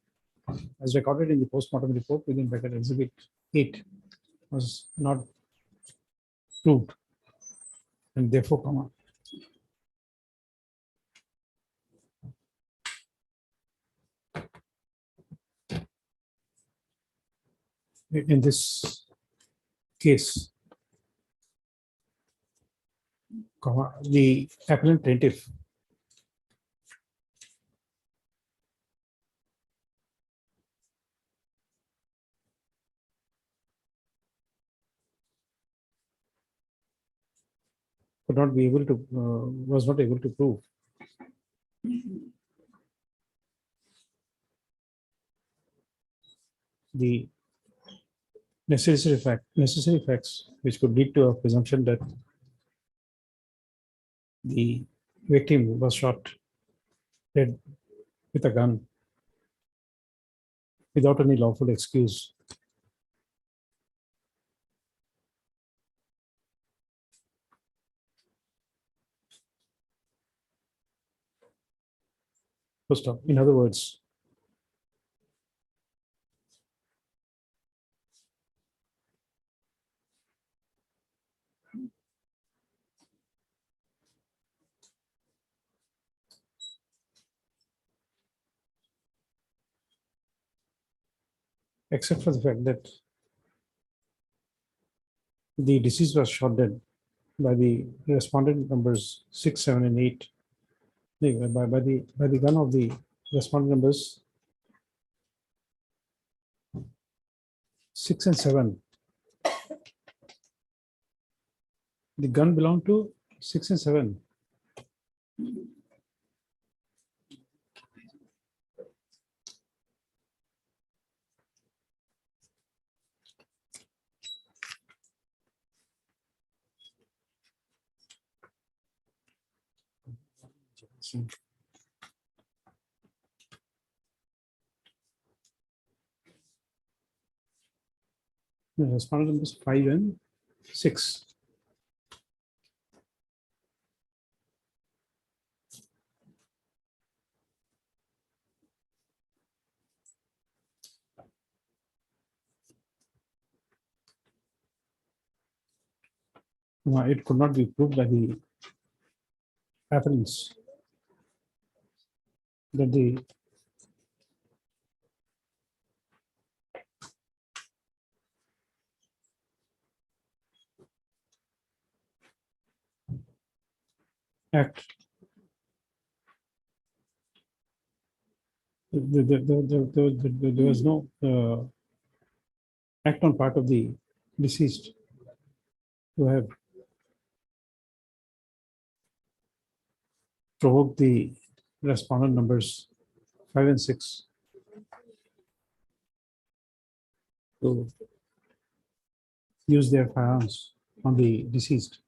as recorded in the postmortem report within bracket exhibit 8 was not proved, and therefore, in this case, the appellant plaintiff could not be able to, was not able to prove the necessary facts which could lead to a presumption that the victim was shot dead with a gun without any lawful excuse. First off, in other words, except for the fact that the deceased was shot dead by the respondent numbers 6, 7, and 8, by the gun of the respondent numbers 6 and 7. The gun belonged to 6 and 7. The respondent numbers 5 and 6. It could not be proved by the appellants that the act there was no act on part of the deceased to have provoked the respondent numbers 5 and 6 to use their firearms on the deceased.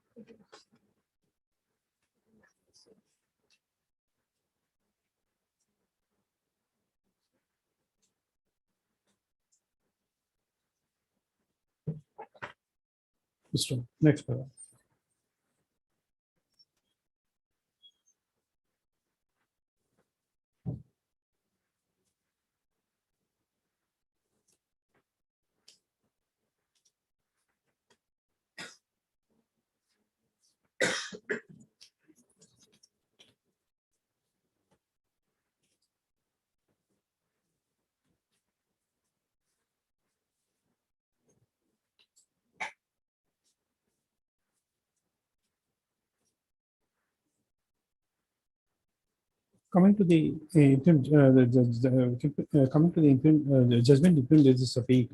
Next paragraph. Coming to the coming to the judgment impugn is appeal.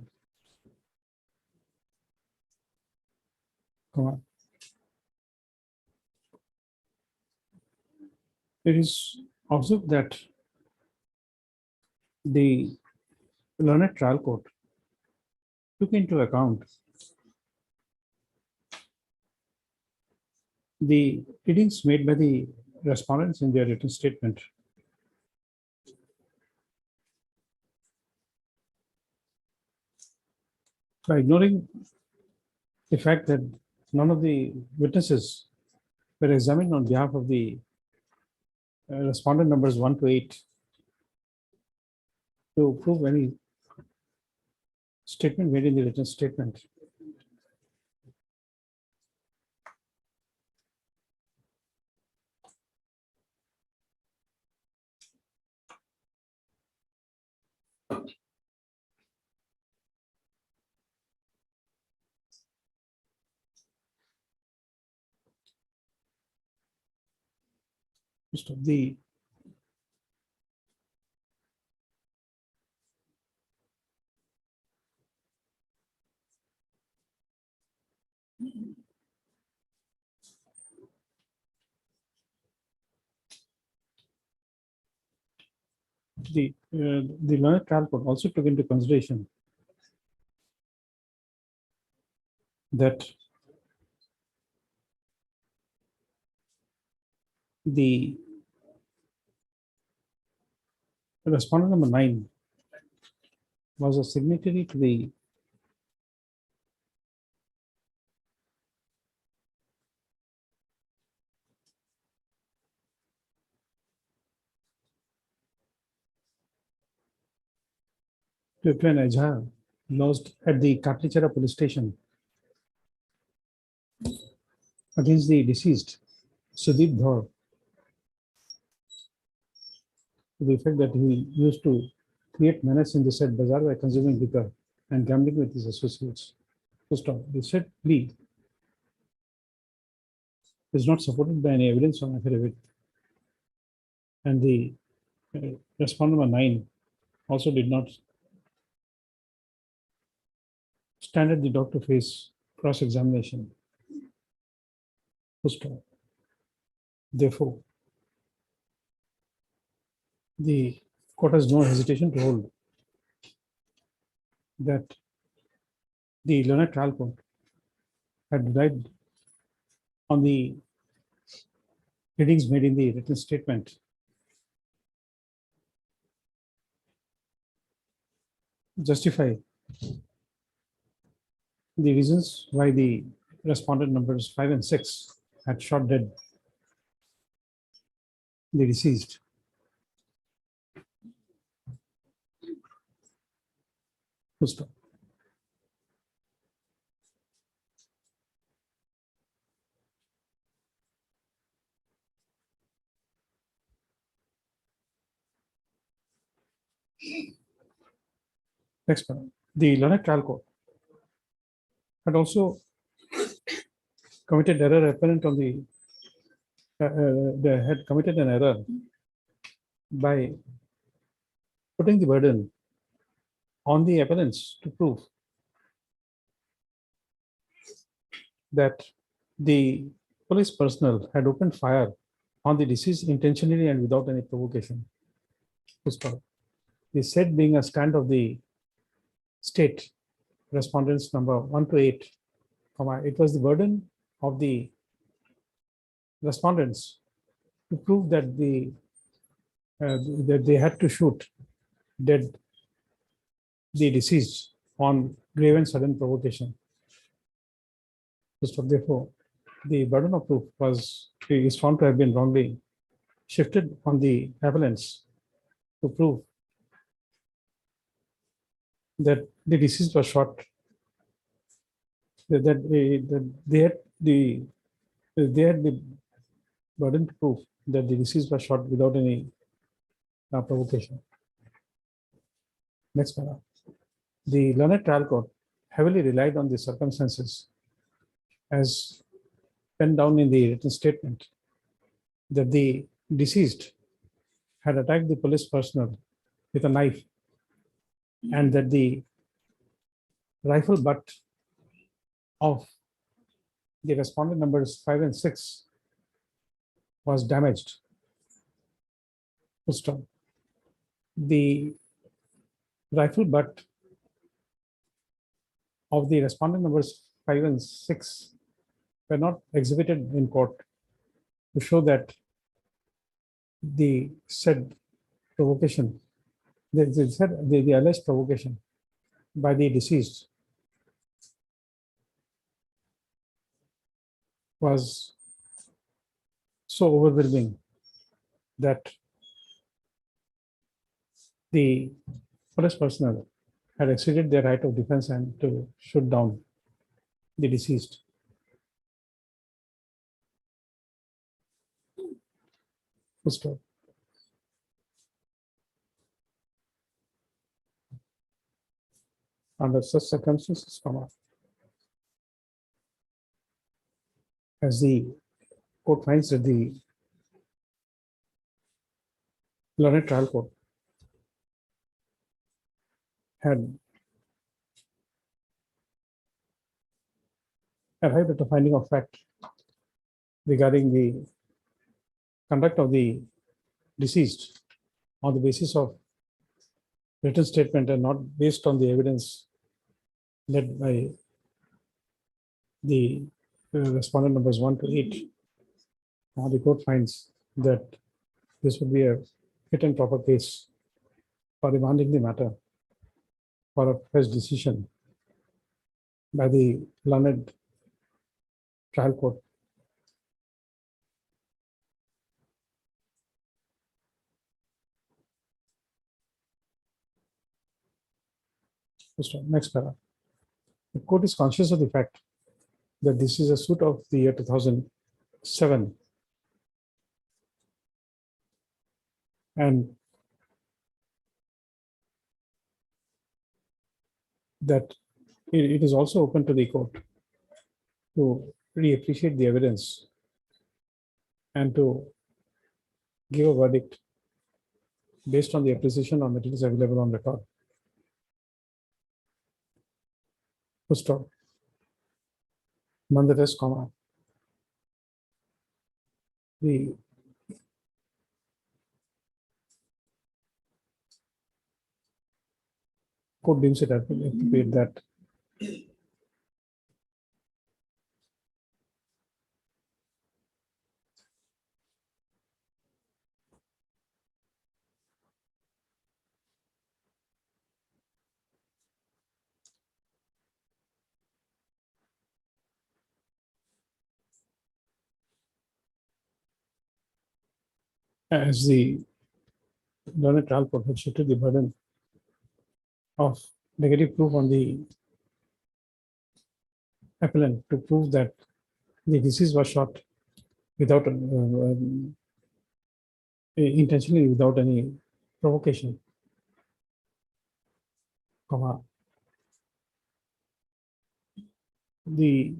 It is observed that the learned trial court took into account the pleadings made by the respondents in their written statement. By ignoring the fact that none of the witnesses were examined on behalf of the respondent numbers 1 to 8 to prove any statement made in the written statement. The the learned trial court also took into consideration that the respondent number 9 was a signatory to the an ejahat lodged at the Katlichara police station against the deceased Sudeep Dhar, to the effect that he used to create menace in the said bazaar by consuming liquor and gambling with his associates. The said plea is not supported by any evidence on affidavit, and the respondent number 9 also did not stand at the dock to face cross-examination. Therefore, the court has no hesitation to hold that the learned trial court had relied on the headings made in the written statement justify the reasons why the respondent numbers 5 and 6 had shot dead the deceased. Next one. The learned trial court had also committed error apparent on the they had committed an error by putting the burden on the appellants to prove that the police personnel had opened fire on the deceased intentionally and without any provocation. Pushpa. The said being a stand of the state respondents number 1 to 8, it was the burden of the respondents to prove that that they had to shoot dead the deceased on grave and sudden provocation. So therefore, the burden of proof is found to have been wrongly shifted on the appellants to prove that the deceased was shot, that they had the burden to prove that the deceased was shot without any provocation. Next paragraph. The learned trial court heavily relied on the circumstances as penned down in the written statement that the deceased had attacked the police personnel with a knife and that the rifle butt of the respondent numbers 5 and 6 was damaged. Full stop. The rifle butt of the respondent numbers 5 and 6 were not exhibited in court to show that the said provocation, the alleged provocation by the deceased was so overwhelming that the police personnel had exceeded their right of defense and to shoot down the deceased. Full stop. Under such circumstances, as the court finds that the learned trial court had arrived at a finding of fact regarding the conduct of the deceased on the basis of written statement and not based on the evidence led by the respondent numbers 1 to 8. Now the court finds that this would be a fit and proper case for remanding the matter for a fresh decision by the learned trial court. Next paragraph. The court is conscious of the fact that this is a suit of the year 2007 and that it is also open to the court to reappreciate the evidence and to give a verdict based on the appreciation of materials available on record. Full stop. Nonetheless, the court deems it appropriate that as the learned trial court had shifted the burden of negative proof on the appellant to prove that the deceased was shot without intentionally without any provocation, the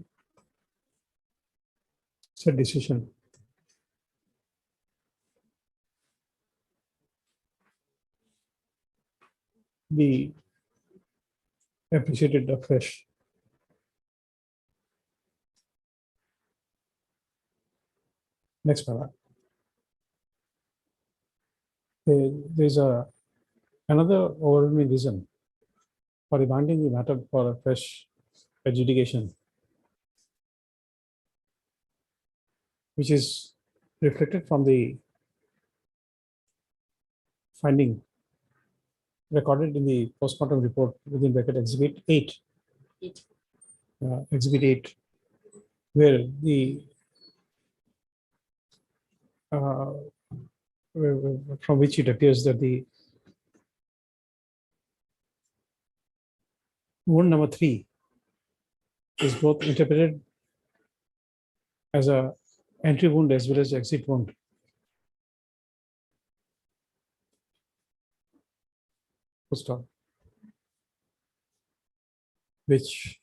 said decision be appreciated afresh. Next paragraph. there's another overwhelming reason for remanding the matter for a fresh adjudication, which is reflected from the finding recorded in the postmortem report within bracket Exhibit 8. Exhibit 8, where the from which it appears that the wound number 3 is both interpreted as a entry wound as well as exit wound. Full stop. Which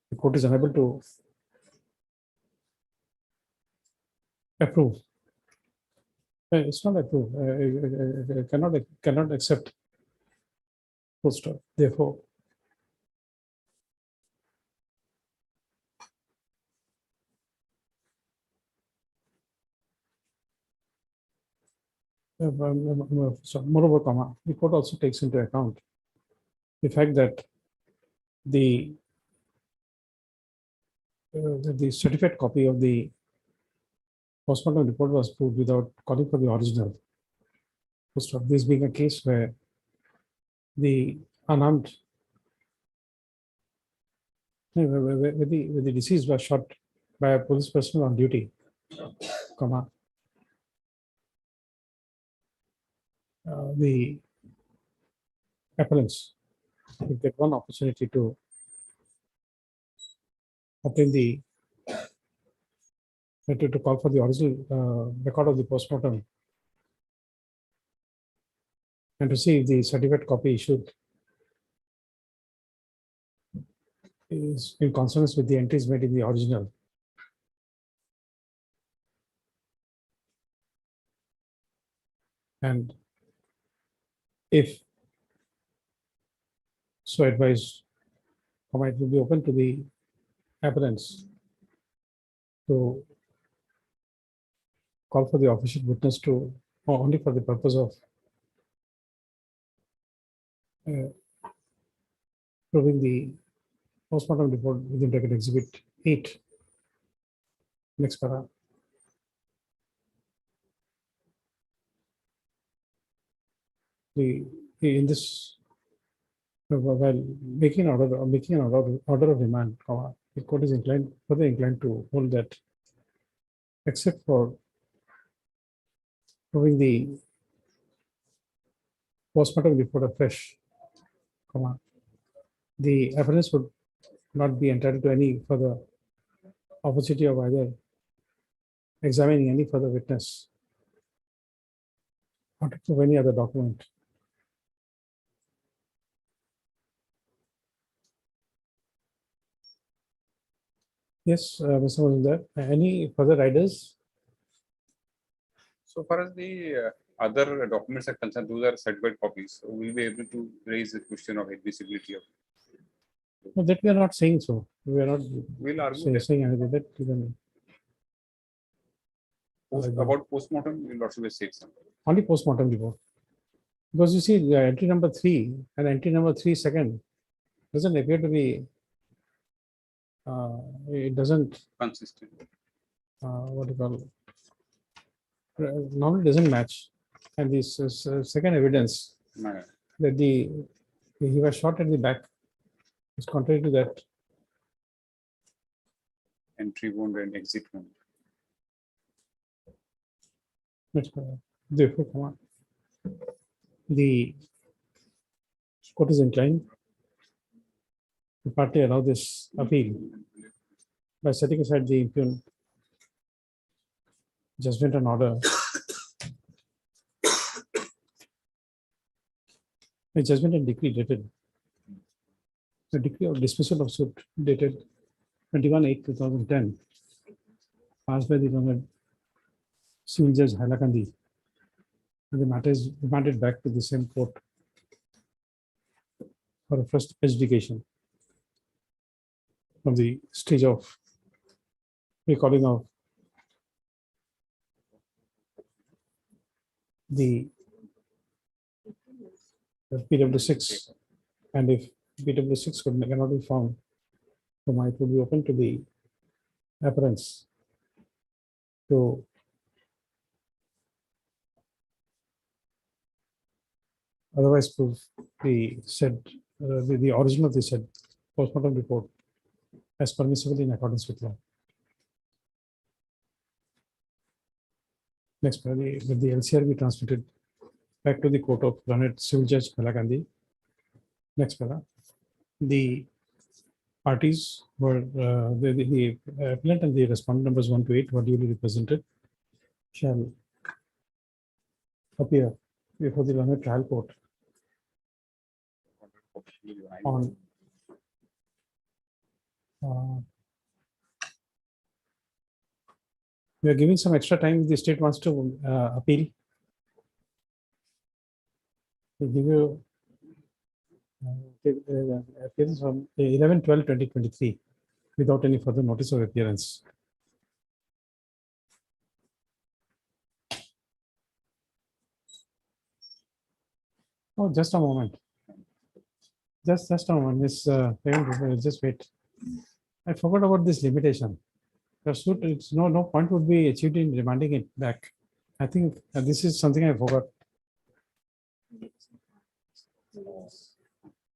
the court is unable to approve. It's not approved. Cannot accept. Full stop. Therefore, moreover, comma, the court also takes into account the fact that the certified copy of the postmortem report was proved without calling for the original. Full stop. This being a case where the unarmed, where the deceased was shot by a police personnel on duty, comma, the appellants will get one opportunity to obtain the to call for the original record of the postmortem and to see if the certificate copy issued is in consonance with the entries made in the original. And if so advised, it will be open to the appellants to call for the official witness to, or only for the purpose of proving the postmortem report within bracket Exhibit 8. Next para. In this, while making an order of remand, the court is further inclined to hold that, except for proving the postmortem report afresh, the appellants would not be entitled to any further opportunity of either examining any further witness or to prove any other document. Yes, Mr. Mazumdar, any further riders? So far as the other documents are concerned, those are certified copies. So we'll be able to raise the question of admissibility of. No, that we are not saying so. We are not We'll argue saying anything that even about postmortem. We'll also say something. only postmortem report. Because you see, the entry number 3 and entry number 3 second doesn't appear to be. It doesn't Consistent. what you call normally doesn't match, and this second evidence that he was shot at the back is contrary to that. Entry wound and exit wound. Therefore, the court is inclined to partly allow this appeal by setting aside the impugned judgment and order. A judgment and decree dated. The decree of dismissal of suit dated 21/8/2010, passed by the Honorable Civil Judge Hailakandi, and the matter is remanded back to the same court for a first adjudication from the stage of recording of the PW6. And if PW6 cannot be found, the might would be open to the appearance to otherwise prove the said, the origin of the said postmortem report as permissible in accordance with law. Next, with the LCR be transmitted back to the court of Learned Civil Judge Bala Gandhi. Next, the parties were the appellant and the respondent numbers 1 to 8 were duly represented shall appear before the Learned Trial Court on we are giving some extra time if the state wants to appeal. We give you appearance from 11/12/2023 without any further notice of appearance. Oh, just a moment. Just a moment, Miss. Just wait. I forgot about this limitation. The suit, it's no point would be achieved in remanding it back. I think this is something I forgot.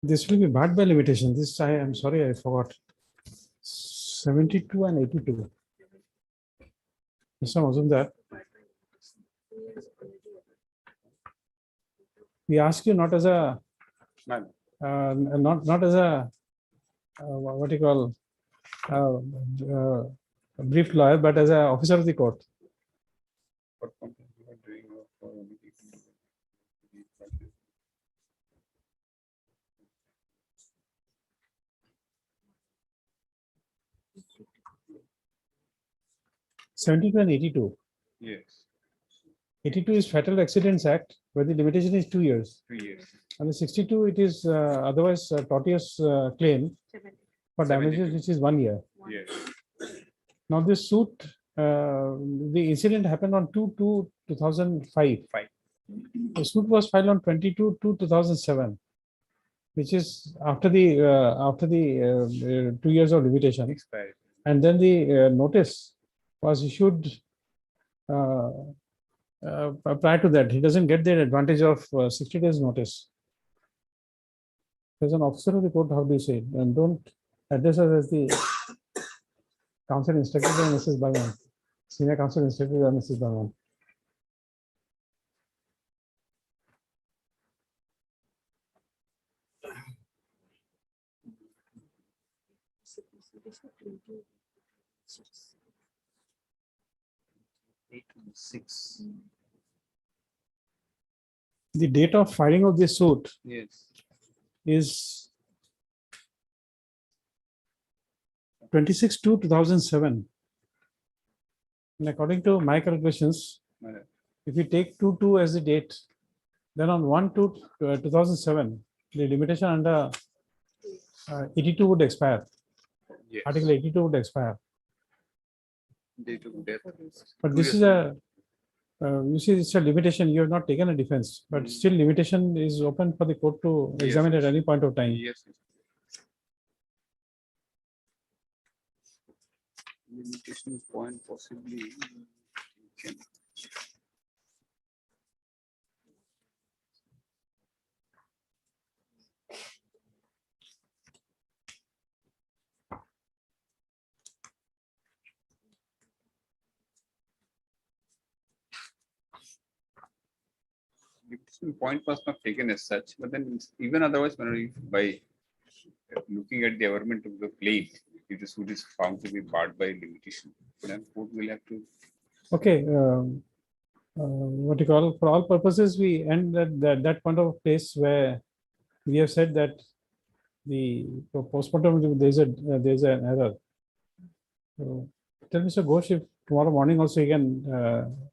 This will be barred by limitation. This I am sorry, I forgot. 72 and 82. Mr. Mazumdar, we ask you not as a not as a what you call a brief lawyer, but as an officer of the court. What complaint you are doing for omitting the practice? And 82. Yes, 82 is Fatal Accidents Act, where the limitation is 2 years. 2 years. And the 62, it is otherwise tortious claim for damages, 72. which is 1 year. Yes. Now this suit, the incident happened on 2/2/2005. The suit was filed on 22/2/2007, which is after the 2 years of limitation. Expired. And then the notice was issued prior to that. He doesn't get the advantage of 60 days notice. As an officer of the court, how do you say it? And don't address us as the counsel instructed by Mrs. Bhagan, senior counsel instructed by Mrs. Bhagan. The date of filing of this suit Yes. is 26/2/2007. And according to my calculations, Madam. if we take 2/2 as the date, then on 1/2/2007, the limitation under 82 would expire. Yes. Article 82 would expire. Date of death. But 2 this years is you see, it's a limitation. You have not taken a defense, but still limitation is open for the court to Yes, examine yes. at any point of time. Yes. Limitation point possibly. You can. Limitation point was not taken as such, but then even otherwise, when by looking at the averment of the claim, if the suit is found to be barred by limitation, then court will have to. Okay. What you call, for all purposes, we end at that point of place where we have said that the postmortem, there's an error. So, tell Mr. Ghosh if tomorrow morning also he can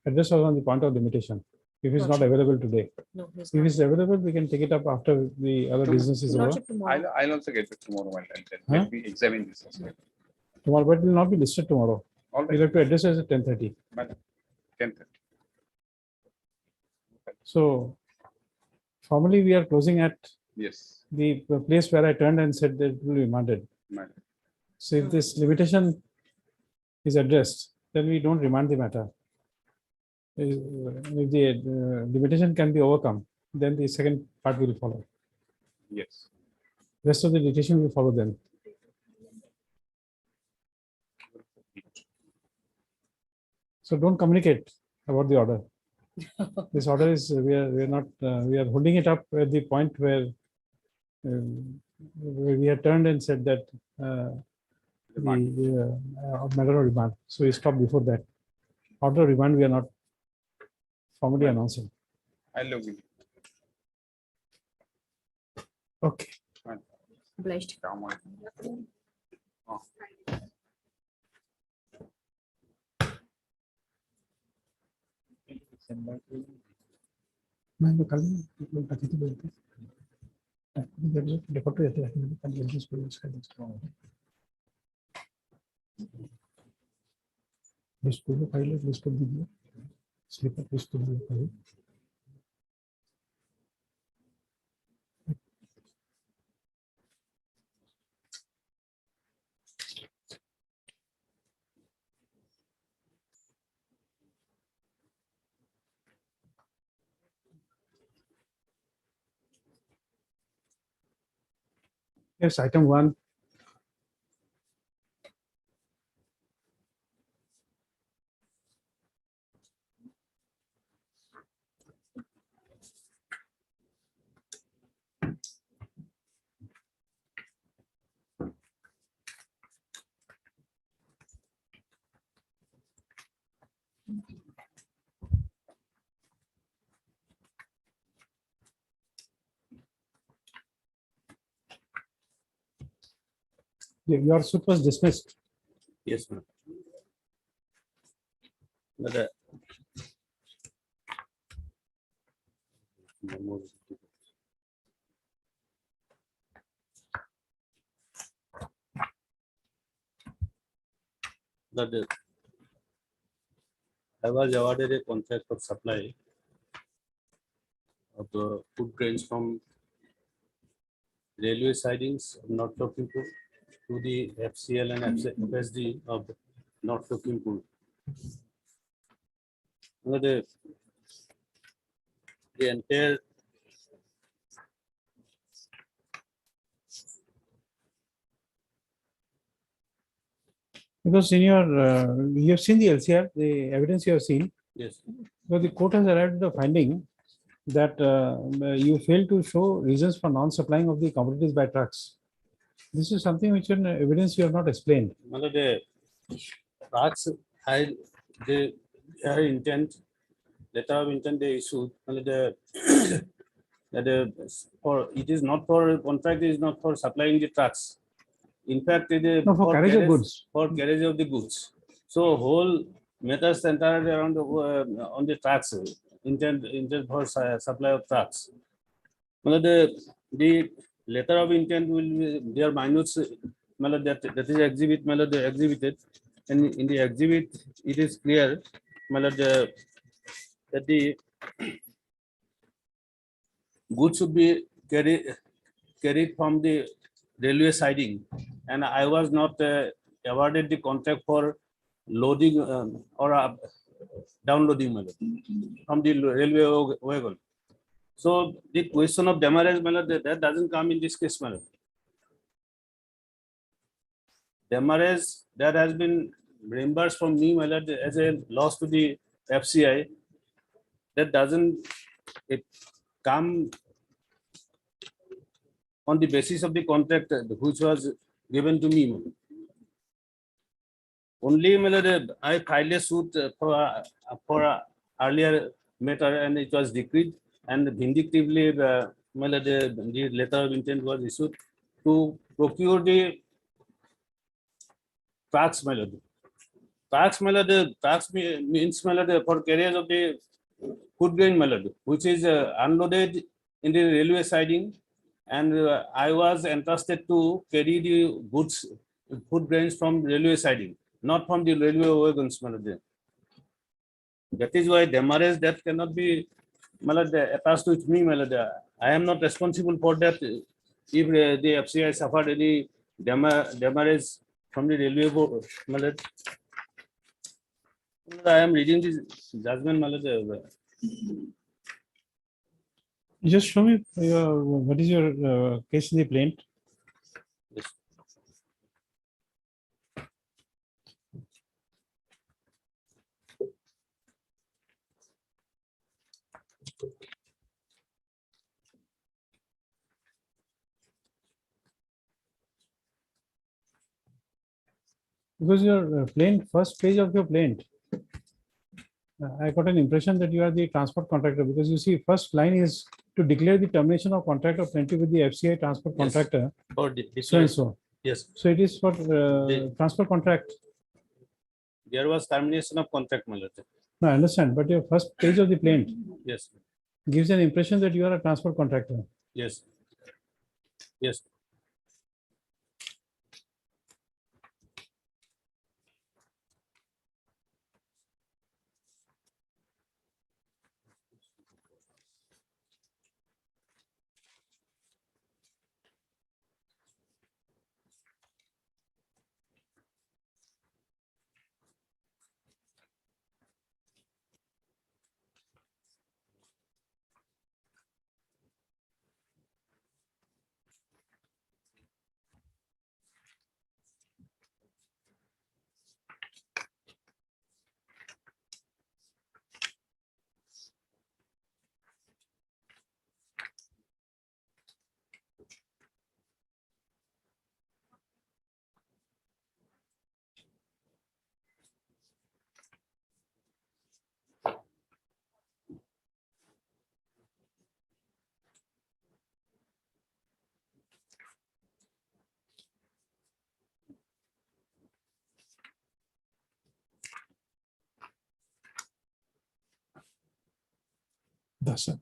address us on the point of limitation. If it's not available today. No, he's If not. it's available, we can take it up after the other business is over. Lordship tomorrow. I'll also get back tomorrow while Huh? let me examine this as well. Tomorrow, but it will not be listed tomorrow. All We'll right, have to address us at 10:30. 10:30. So Formally, we are closing at Yes. the place where I turned and said that it will be remanded. Madam. So if this limitation is addressed, then we don't remand the matter. If the limitation can be overcome, then the second part will follow. Yes. Rest of the litigation will follow then. So don't communicate about the order. This order is, we are not, we are holding it up at the point where we had turned and said that the matter of remand. So we stopped before that. Order of remand, we are not formally announcing. I'll log in. Okay. Obliged. Come on. Oh. मैं कल कथी तो बोलते record रहते हैं कल जल्दी इसको यूज कर देंगे लिस्ट को फाइल लिस्ट कर दीजिए स्लिप लिस्ट कर दीजिए file Yes, item 1. Your suit was dismissed. Yes, ma'am. That I was awarded a contract of supply of the food grains from railway sidings of North Lakhimpur to the FCL and FSD of North Lakhimpur. The entire Because in your, you have seen the LCR, the evidence you have seen. yes, So the court has arrived at the finding that you failed to show reasons for non-supplying of the commodities by trucks. This is something which in evidence you have not explained. the trucks had their intent, letter of intent they issued, for it is not for contract is not for supplying the trucks. In fact, it is No, for carriage of goods. For carriage of the goods. So whole matter centered around the, on the trucks, intent for supply of trucks. The letter of intent will be their minutes, that is exhibit, they exhibited, and in the exhibit it is clear that the goods should be carried from the railway siding, and I was not awarded the contract for loading or downloading from the railway wagon. So the question of demurrage that doesn't come in this case. Demurrage that has been reimbursed from me as a loss to the FCI, that doesn't come on the basis of the contract which was given to me. Only I filed a suit for earlier matter and it was decreed, and vindictively the letter of intent was issued to procure the trucks. Trucks means for carriers of the food grain which is unloaded in the railway siding, and I was entrusted to carry the goods, food grains from railway siding, not from the railway wagons. That is why demurrage that cannot be Malad, attached with me, Malad, I am not responsible for that. If the FCI suffered any damage from the railway board, Malad, I am reading this judgment, Malad. Just show me what is your case in the plaint. Yes. Because your plaint, first page of your plaint, I got an impression that you are the transport contractor, because you see, first line is to declare the termination of contract of plaintiff with the FCI transport Yes. contractor, Or so and so. yes, So it is for transport contract. there was termination of contract, Malad. No, I understand, but your first page of the plaint Yes, gives an impression that you are a transport contractor. yes, yes. That's it.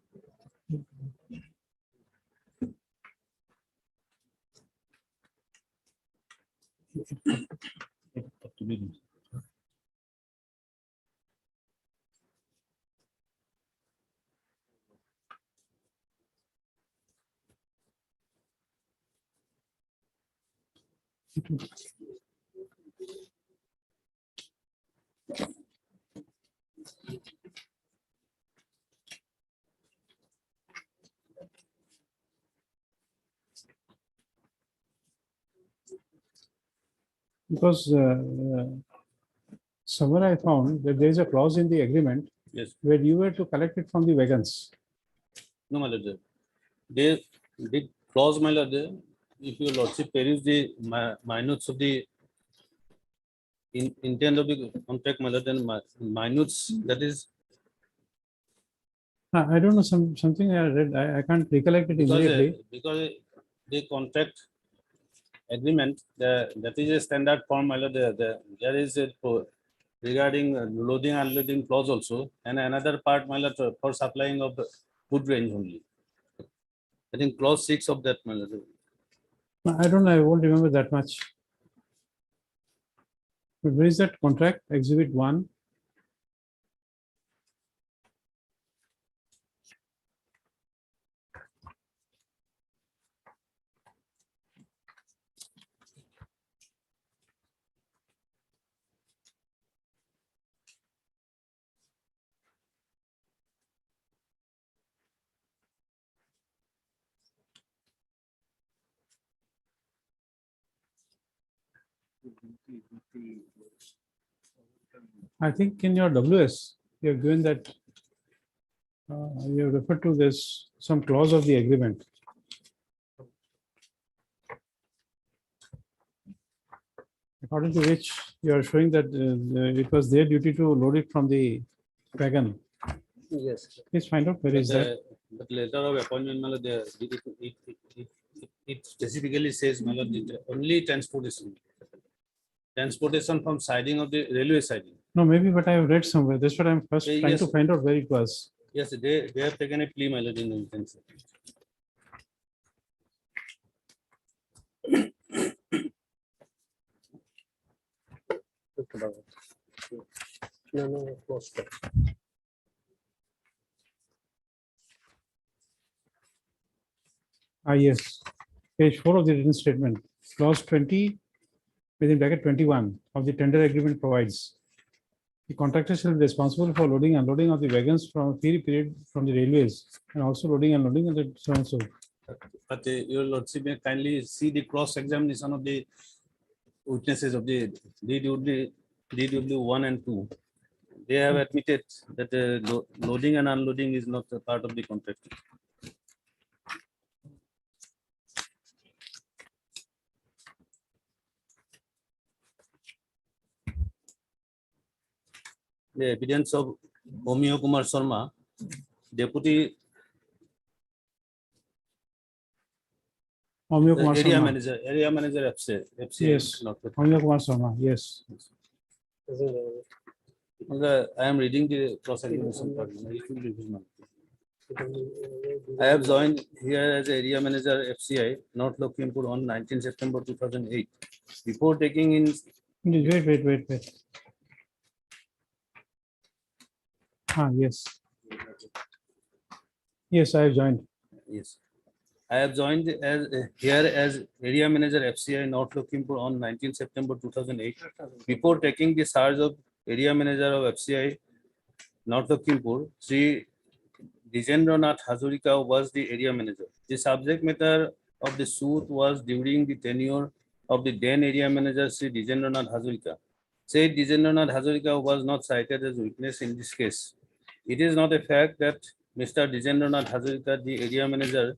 Because somewhere I found that there is a clause in the agreement Yes. where you were to collect it from the wagons. No, my lord. They did clause, my lord. If your lordship peruse the minutes of the intent of the contract, my lord, then minutes, that is I don't know, something I read, I can't recollect it immediately. because the contract agreement, that is a standard form, my lord. There is a regarding loading and unloading clause also, and another part, my lord, for supplying of the food range only. I think clause 6 of that, my lord. I don't know, I won't remember that much. But where is that contract, exhibit 1? I think in your WS, you have given that, you have referred to this, some clause of the agreement. According to which you are showing that it was their duty to load it from the wagon. Yes. Please find out where is that. But letter of appointment, my lord, it specifically says, my lord, only transportation. Transportation from siding of the railway siding. No, maybe, but I have read somewhere. That's what I'm first trying to Yes. find out where it was. Yes, they have taken a plea, my lord, in the instance. No, close. Yes, page 4 of the written statement, clause 20, within bracket 21 of the tender agreement provides the contractor shall be responsible for loading and unloading of the wagons from a period from the railways and also loading and unloading and so on and so. But your lordship may kindly see the cross examination of the witnesses of the DW 1 and 2. They have admitted that loading and unloading is not a part of the contract. The evidence of Omio Kumar Sharma, Deputy Omyo Kumar area Sharma. manager, FCI. Yes. Not the- Omyo Kumar Sharma, yes. I am reading the cross examination part. It will be visible. I have joined here as area manager FCI, North Lakhimpur on 19 September 2008. Before taking in, Wait. Yes. Yes, I have joined. yes, I have joined as here as area manager FCI North Lakhimpur on 19 September 2008. Before taking the charge of area manager of FCI North Lakhimpur, Sri Dijendranath Hazarika was the area manager. The subject matter of the suit was during the tenure of the then area manager Sri Dijendranath Hazarika. Said Dijendranath Hazarika was not cited as witness in this case. It is not a fact that Mr. Dijendranath Hazarika, the area manager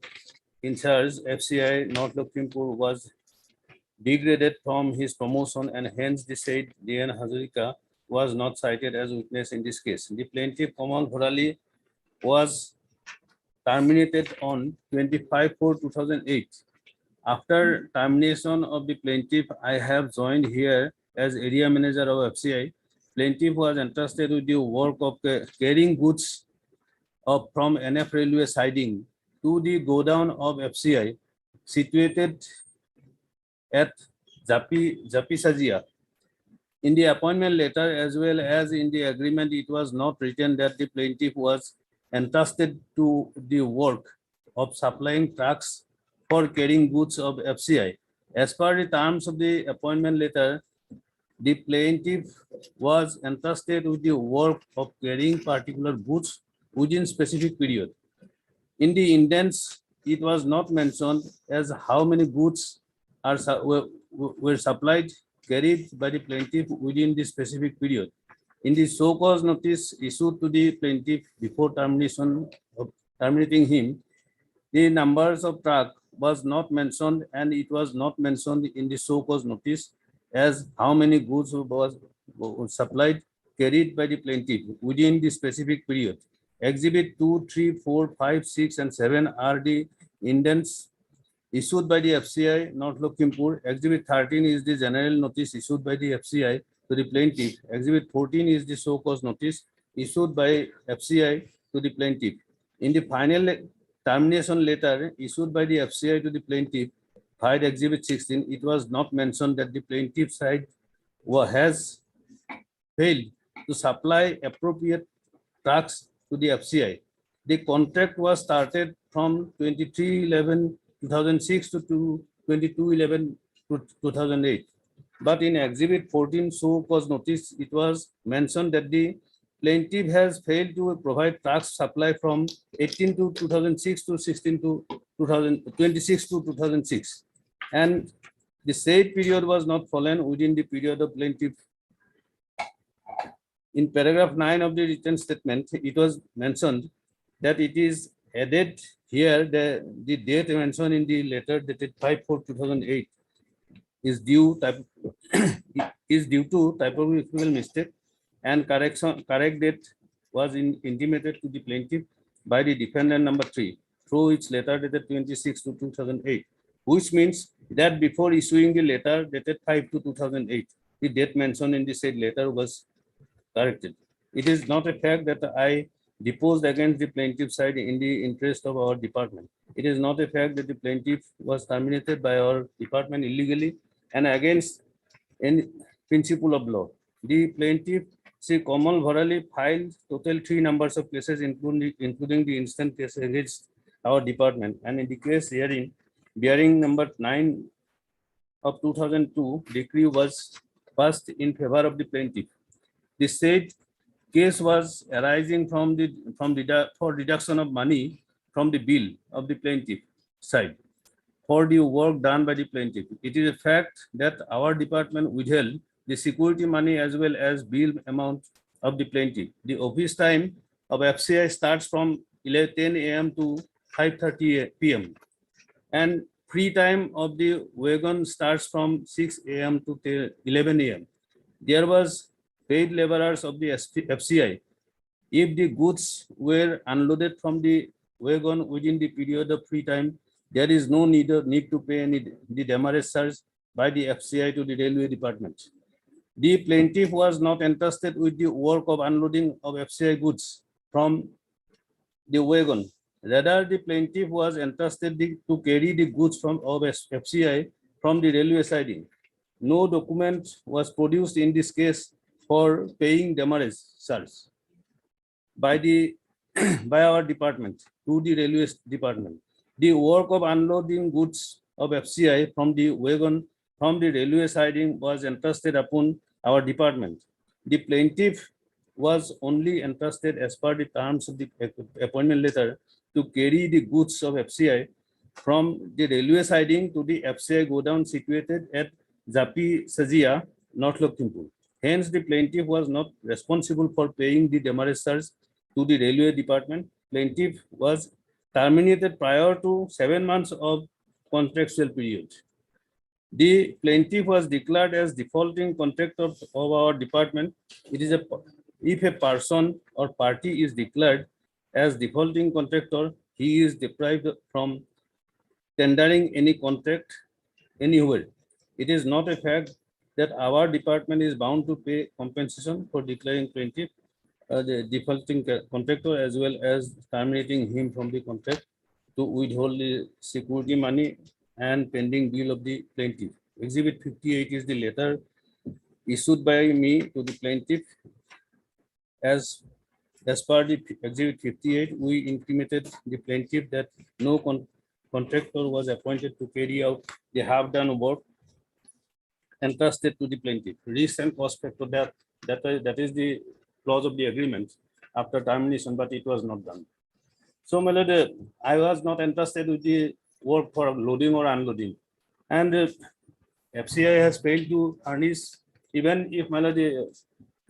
in charge FCI North Lakhimpur, was degraded from his promotion and hence the said D.N. Hazarika was not cited as witness in this case. The plaintiff Kamal Bharali was terminated on 25/4/2008. After termination of the plaintiff, I have joined here as area manager of FCI. Plaintiff was entrusted with the work of carrying goods from NF railway siding to the godown of FCI situated at Japisajia. In the appointment letter as well as in the agreement, it was not written that the plaintiff was entrusted to the work of supplying trucks for carrying goods of FCI. As per the terms of the appointment letter, the plaintiff was entrusted with the work of carrying particular goods within specific period. In the indents, it was not mentioned as how many goods were supplied, carried by the plaintiff within the specific period. In the so-called notice issued to the plaintiff before terminating him, the numbers of truck was not mentioned, and it was not mentioned in the so-called notice as how many goods was supplied, carried by the plaintiff within the specific period. Exhibit 2, 3, 4, 5, 6, and 7 are the indents issued by the FCI North Lakhimpur. Exhibit 13 is the general notice issued by the FCI to the plaintiff. Exhibit 14 is the so-called notice issued by FCI to the plaintiff. In the final termination letter issued by the FCI to the plaintiff, filed Exhibit 16, it was not mentioned that the plaintiff side has failed to supply appropriate trucks to the FCI. The contract was started from 23/11/2006 to 22/11/2008. But in Exhibit 14 so-called notice, it was mentioned that the plaintiff has failed to provide trucks supply from 18 to 2006 to 16 to 2026 to 2006. And the said period was not fallen within the period of plaintiff. In paragraph 9 of the written statement, it was mentioned that it is added here the date mentioned in the letter dated 5/4/2008 is due to typographical mistake, and correct date was intimated to the plaintiff by the defendant number 3 through its letter dated 26/2008, which means that before issuing the letter dated 5/2008, the date mentioned in the said letter was corrected. It is not a fact that I deposed against the plaintiff side in the interest of our department. It is not a fact that the plaintiff was terminated by our department illegally and against any principle of law. The plaintiff, Sri Kamal Bharali, filed total 3 numbers of cases, including the instant case against our department. And in the case hearing, bearing number 9 of 2002, decree was passed in favor of the plaintiff. The said case was arising from for deduction of money from the bill of the plaintiff side for the work done by the plaintiff. It is a fact that our department withheld the security money as well as bill amount of the plaintiff. The office time of FCI starts from 10 a.m. to 5:30 p.m. and free time of the wagon starts from 6 a.m. to 11 a.m. There was paid laborers of the FCI. If the goods were unloaded from the wagon within the period of free time, there is no need to pay the demurrage charge by the FCI to the railway department. The plaintiff was not entrusted with the work of unloading of FCI goods from the wagon. Rather, the plaintiff was entrusted to carry the goods from FCI from the railway siding. No document was produced in this case for paying demurrage charge by by our department to the railway department. The work of unloading goods of FCI from the wagon from the railway siding was entrusted upon our department. The plaintiff was only entrusted as per the terms of the appointment letter to carry the goods of FCI from the railway siding to the FCI godown situated at Zapi Sajia, North Lakhimpur. Hence, the plaintiff was not responsible for paying the demurrage charge to the railway department. Plaintiff was terminated prior to 7 months of contractual period. The plaintiff was declared as defaulting contractor of our department. It is if a person or party is declared as defaulting contractor, he is deprived from tendering any contract anywhere. It is not a fact that our department is bound to pay compensation for declaring plaintiff the defaulting contractor as well as terminating him from the contract to withhold the security money and pending bill of the plaintiff. Exhibit 58 is the letter issued by me to the plaintiff. As per the exhibit 58, we intimated the plaintiff that no contractor was appointed to carry out the half-done work entrusted to the plaintiff. Risk and cost factor that is the clause of the agreement after termination, but it was not done. So, my lord, I was not entrusted with the work for loading or unloading, and FCI has failed to furnish. Even if, my lord, the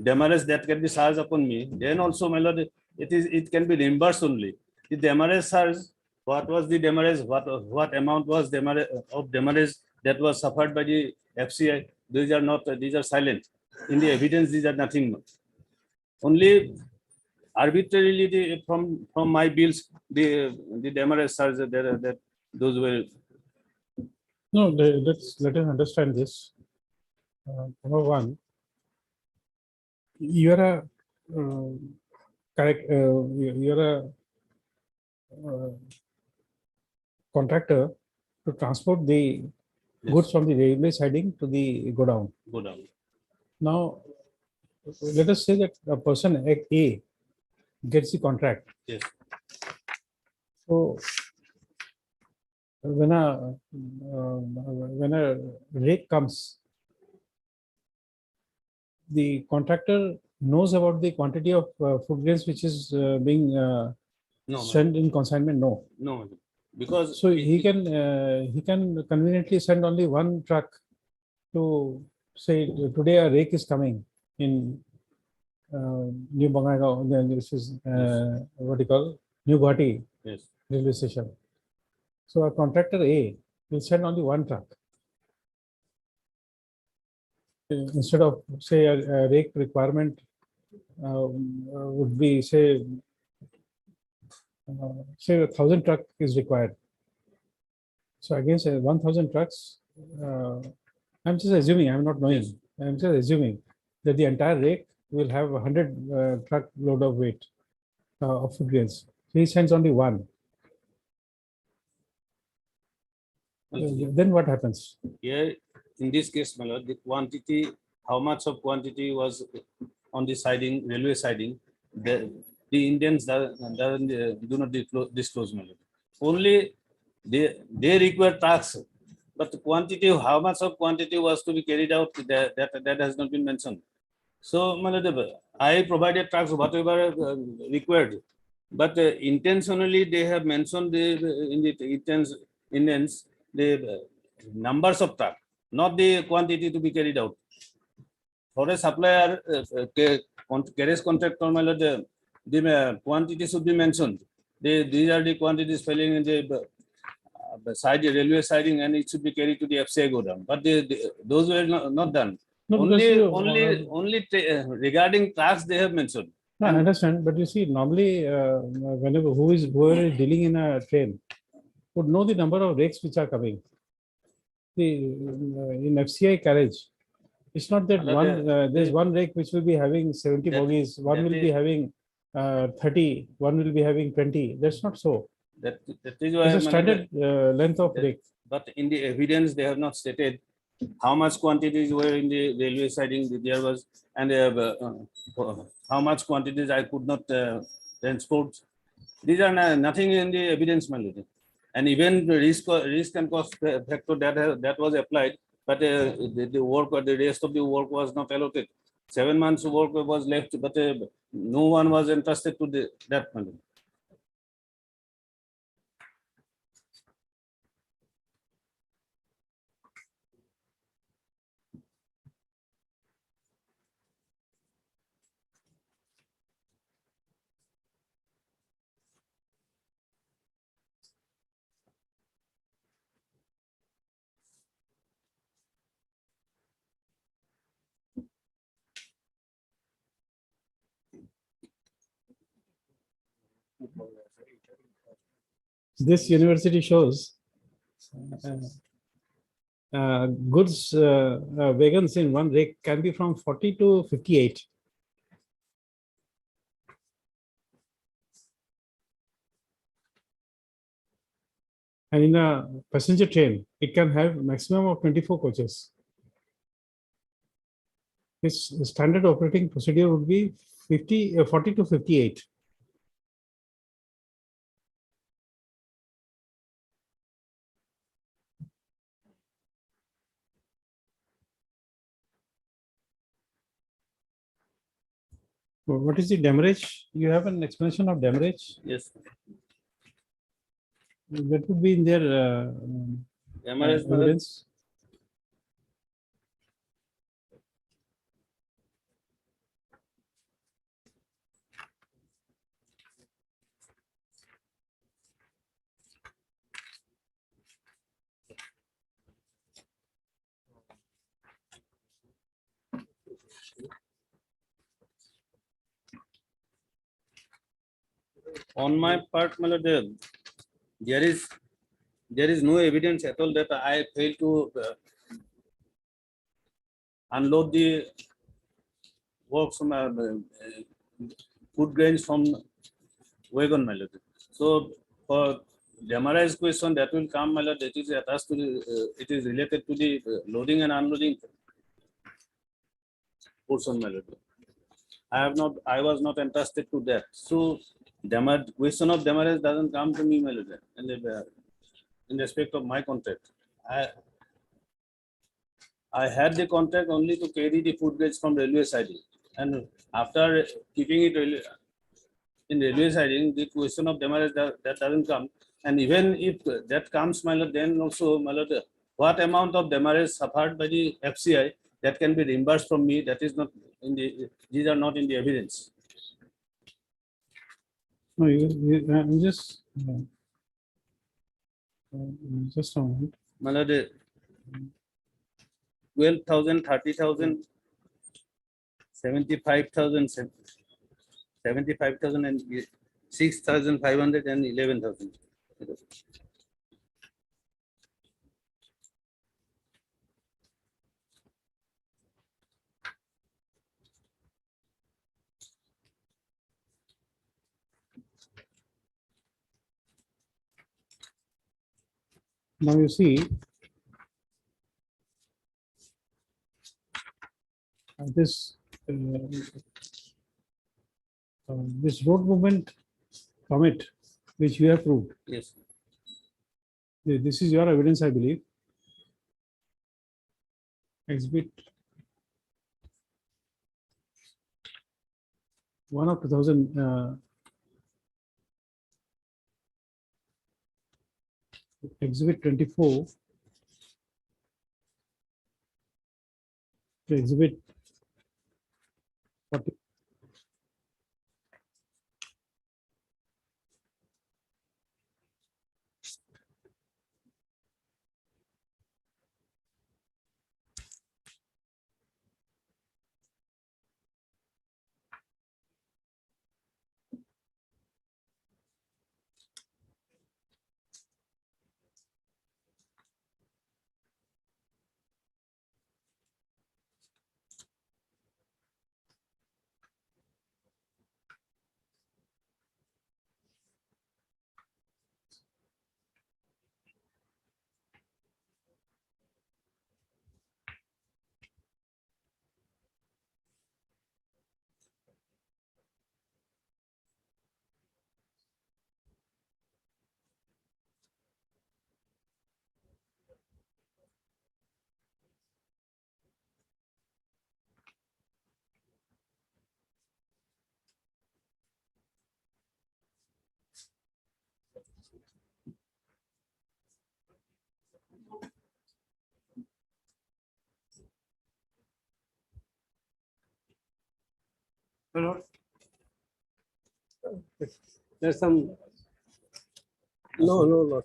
demurrage that can be charged upon me, then also, my lord, it can be reimbursed only. The demurrage charge, what was the demurrage? What amount was demurrage that was suffered by the FCI? These are not. These are silent in the evidence. These are nothing. Only arbitrarily from my bills, the demurrage charge that those were. No, let us understand this. Number one, you are a correct. You are a contractor to transport the goods from the railway siding to the godown. Now, let us say that a person A gets the contract. Yes. So when a rake comes, the contractor knows about the quantity of food grains which is being sent in consignment. No, because so he can conveniently send only one truck to say today a rake is coming in New Bangaigaon. Then this is what you call New Guwahati railway station. So a contractor A will send only one truck instead of say a rake requirement would be say 1,000 truck is required. So against 1,000 trucks, I'm just assuming, I'm not knowing, I'm just assuming that the entire rake will have 100 truck load of weight of food grains. So he sends only one. Then what happens? Here, in this case, my lord, the quantity, how much of quantity was on the siding, railway siding, the Indians do not disclose, my lord. Only they require trucks, but the quantity, how much of quantity was to be carried out, that has not been mentioned. So, I provided trucks whatever required, but intentionally they have mentioned in the intents the numbers of truck, not the quantity to be carried out. For a supplier, carriage contractor, the quantity should be mentioned. These are the quantities falling in the side railway siding, and it should be carried to the FCI godown. But those were not done. No, because you, Only regarding trucks they have mentioned. no, I understand, but you see, normally, whenever whoever is dealing in a train would know the number of rakes which are coming. In FCI carriage, it's not that there's one rake which will be having 70 bogies, one will be having 30, one will be having 20. That's not so. That is why It's a standard length of rake. But in the evidence, they have not stated how much quantities were in the railway siding there was, and how much quantities I could not transport. These are nothing in the evidence, my lord. And even the risk and cost factor that was applied, but the work or the rest of the work was not allotted. 7 months work was left, but no one was entrusted to that money. This university shows goods wagons in one rake can be from 40 to 58. And in a passenger train, it can have maximum of 24 coaches. Its standard operating procedure would be 40 to 58. What is the demurrage? You have an explanation of demurrage? Yes. That would be in their evidence. On my part, my lord, there is no evidence at all that I failed to unload the works from food grains from wagon, my lord. So for demurrage question, that will come, my lord. That is attached to the, it is related to the loading and unloading portion, my lord. I was not entrusted to that. So question of demurrage doesn't come to me, my lord, in respect of my contract. I had the contract only to carry the food grains from railway siding, and after keeping it in railway siding, the question of demurrage that doesn't come. And even if that comes, my lord, then also, my lord, what amount of demurrage suffered by the FCI that can be reimbursed from me, that is not in the, these are not in the evidence. No, just a moment. My lord, 12,000, 30,000, 75,000, 75,000 and 6,500 and 11,000. Now you see, this road movement permit which you have proved. Yes. This is your evidence, I believe. Exhibit 1 of 2000. Exhibit 24 to exhibit 40. There's some. No, not.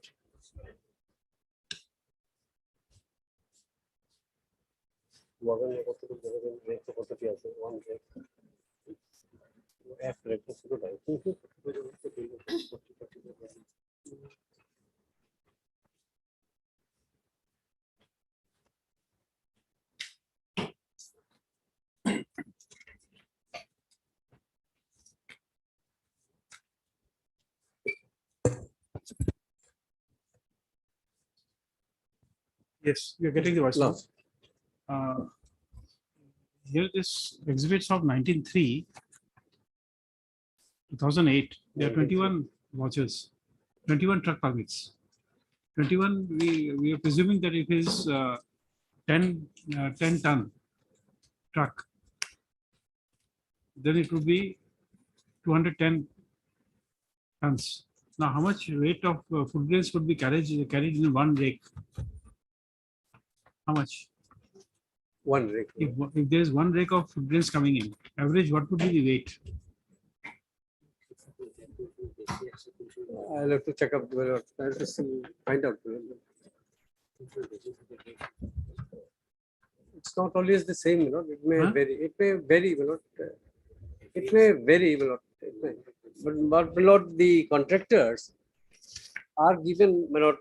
Yes, you're getting the voice No. notes. Here this exhibits of 1903, 2008. There are 21 watches, 21 truck permits. 21, we are presuming that it is 10 ton truck. Then it would be 210 tons. Now, how much weight of food grains would be carried in one rake? How much? One rake. If there is one rake of food grains coming in, average, what would be the weight? I'll have to check up. I'll just find out. It's not always the same, It may Huh? vary. It may vary, It may vary, It may. But the contractors are given, No,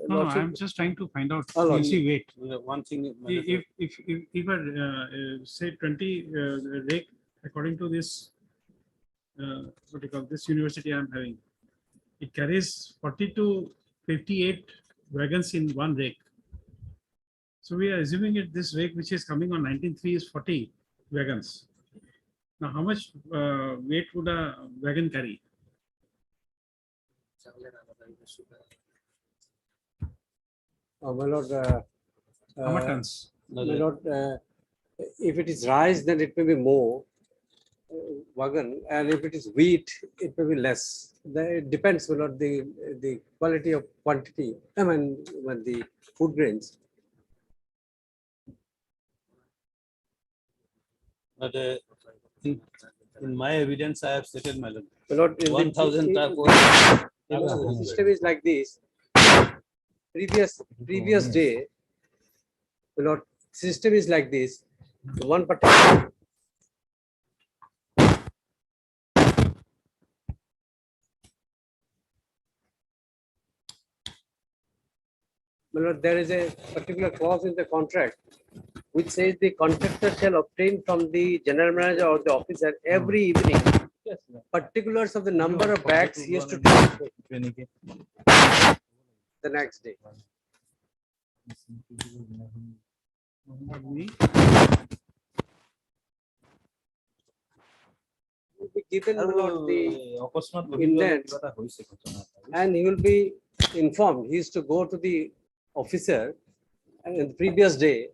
Lordship, I'm just trying to find out. Oh, You see, weight. One thing. If I say 20 rake, according to this, what do you call this university I'm having, it carries 40 to 58 wagons in one rake. So we are assuming it this rake which is coming on 19.3 is 40 wagons. Now, how much weight would a wagon carry? How How much tons? if it is rice, then it may be more wagon, and if it is wheat, it may be less. It depends the quality of quantity. I mean, when the food grains. But in my evidence, I have stated, my lord. Lord, 1,000 truck. The system is like this. Previous day, Lord, system is like this. One particular. Lord, there is a particular clause in the contract which says the contractor shall obtain from the general manager or the officer every evening particulars of the number of bags he has to transport the next day. Will be given the indent, and he will be informed, he is to go to the officer in the previous day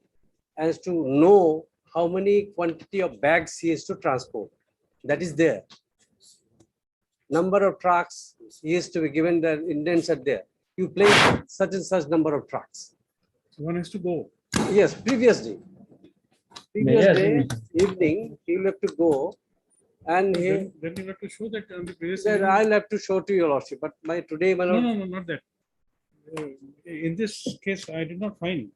as to know how many quantity of bags he is to transport. That is there. Number of trucks, he is to be given, the indents are there. You place such and such number of trucks. One has to go. Yes, previous day. Previous day, evening, he will have to go and he, Then you have to show that on the previous. said, evening- I'll have to show to your lordship, but my today, my No, lord, no, not that. In this case, I did not find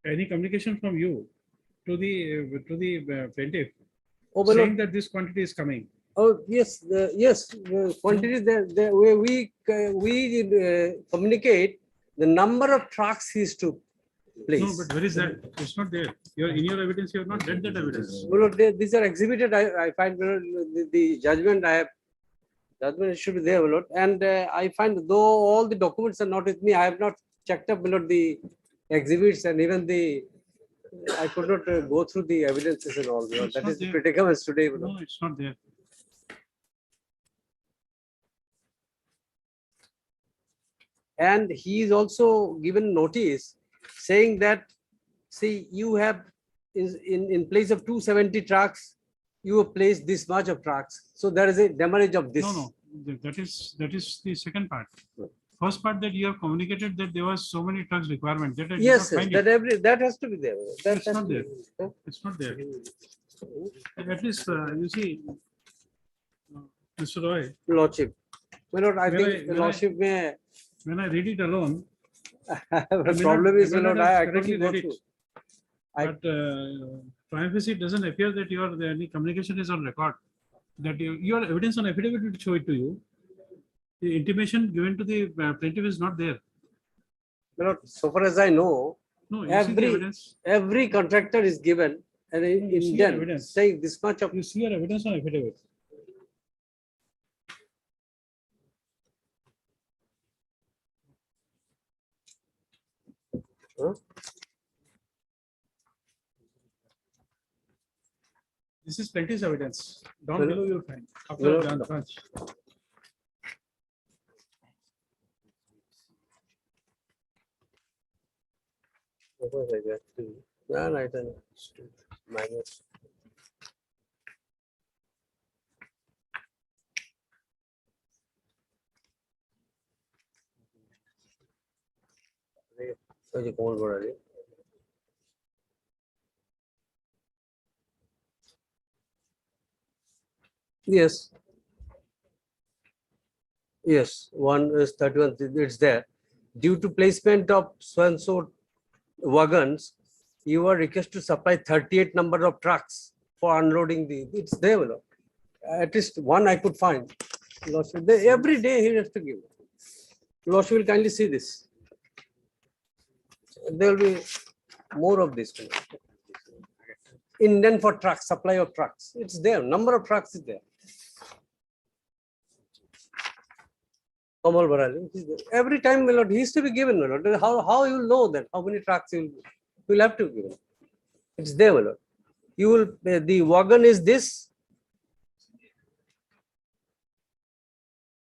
any communication from you to the plaintiff oh, my saying lord, that this quantity is coming. oh, yes, the quantity the way we communicate the number of trucks he is to No, place. but where is that? It's not there. In your evidence, you have not read that evidence. My lord, these are exhibited, I find, my lord, the judgment I have, judgment should be there, my lord, and I find though all the documents are not with me, I have not checked up, my lord, the exhibits and even the, I could not go through the evidences and all, my lord. It's That not is the there. predicament today, my lord. No, it's not there. And he is also given notice saying that, see, you have in place of 270 trucks, you have placed this much of trucks. So there is a demurrage of this. No. That is the second part. First part that you have communicated that there was so many trucks requirement that I did Yes, not yes, find that it. that has to be there. That It's has not to be there. there. It's not there. At least you see, Mr. Roy, Lordship. My lord, I When think I- the when I- lordship may, when I read it alone, the may problem not- is, I my may lord, not have I couldn't correctly go read it. through. I- but prima facie, it doesn't appear that any communication is on record. That your evidence on affidavit will show it to you. The intimation given to the plaintiff is not there. My lord, so far as I know, No, you see the evidence. every contractor is given an you see indent evidence. saying this much of, You see your evidence on affidavit. Huh? This is plaintiff's evidence. Down Well- below you'll find. well- After the branch. what was I got? Yeah, right, and minus. ওই যে কোমল বড়ালি। Yes. Yes, one is 31, it's there. Due to placement of so and so wagons, you are requested to supply 38 number of trucks for unloading it's there, my lord. At least one I could find. Lordship, every day he has to give. Lordship will kindly see this. There will be more of this. Indent for trucks, supply of trucks. It's there, number of trucks is there. Kamal Barali, every time, my lord, he is to be given, my lord. How you will know that? How many trucks you will have to give? It's there, my lord. You will, the wagon is this.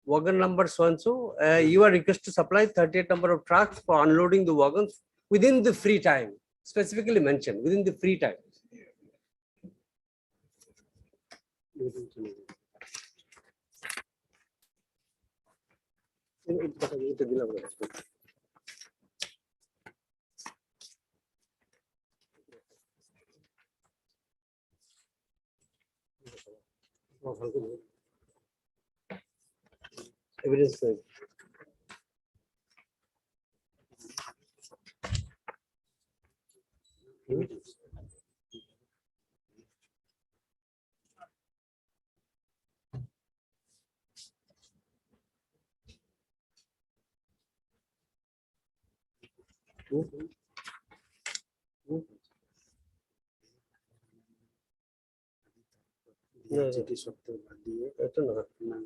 Wagon number so and so. You are requested to supply 38 number of trucks for unloading the wagons within the free time. Specifically mentioned, within the free time. এটা দিলাম না। Evidence. যেটি সত্য বাদ দিয়ে এটা না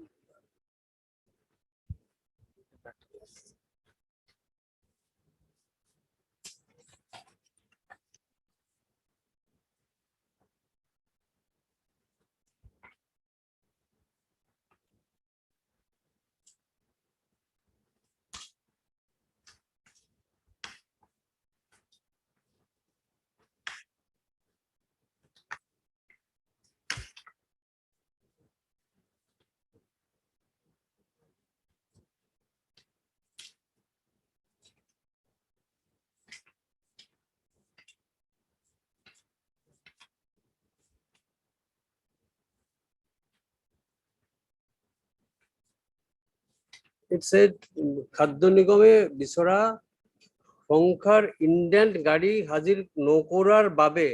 It said খাদ্য নিগমে বিচৰা সংখ্যার ইন্ডেন্ট গাড়ি হাজির নকরার বাবে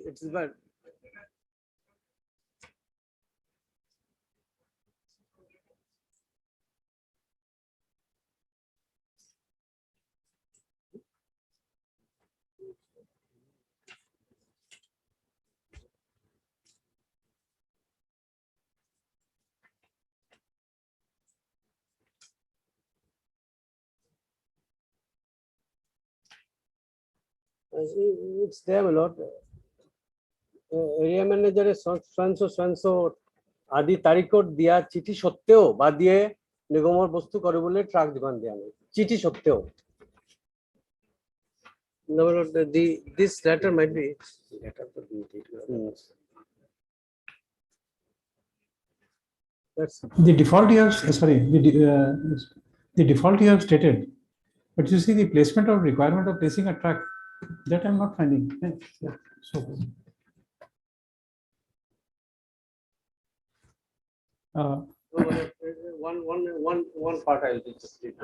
it's bad. It's there a lot. Area manager সনসো আদি তারিখত দিয়া চিঠি সত্ত্বেও বা দিয়ে নিগমৰ বস্তু কৰে বলে ট্রাক দোকান দিয়া নাই চিঠি সত্ত্বেও this letter might be that's The default you have, sorry, the default you have stated, but you see the placement of requirement of placing a track, that I'm not finding. Yeah, so. one part I will just read.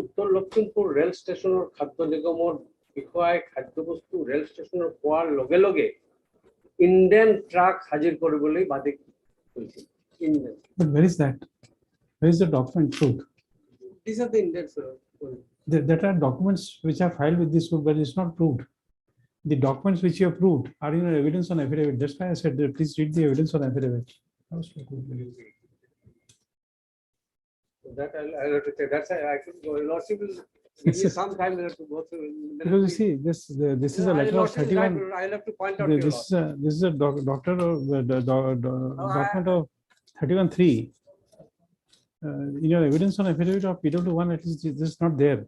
উত্তৰ Lakhimpur rail ষ্টেচনৰ খাদ্য নিগমৰ বিষয়াই খাদ্যবস্তু rail ষ্টেচনৰ পোৱাৰ লগে লগে ইণ্ডিয়ান ট্ৰাক হাজিৰ কৰিবলৈ বাধ্য কৰিছিল। But where is that? Where is the document proved? These are the Indians. That are documents which are filed with this group, but it's not proved. The documents which you have proved are in evidence on affidavit. That's why I said, please read the evidence on affidavit. That I'll have to say. That's I could go. Lordship will give me some time to go through. Because you see, this is a letter of 31. I'll have to point out to you. This is a doctor of document of 31(3). In your evidence on affidavit of PW1, at least this is not there.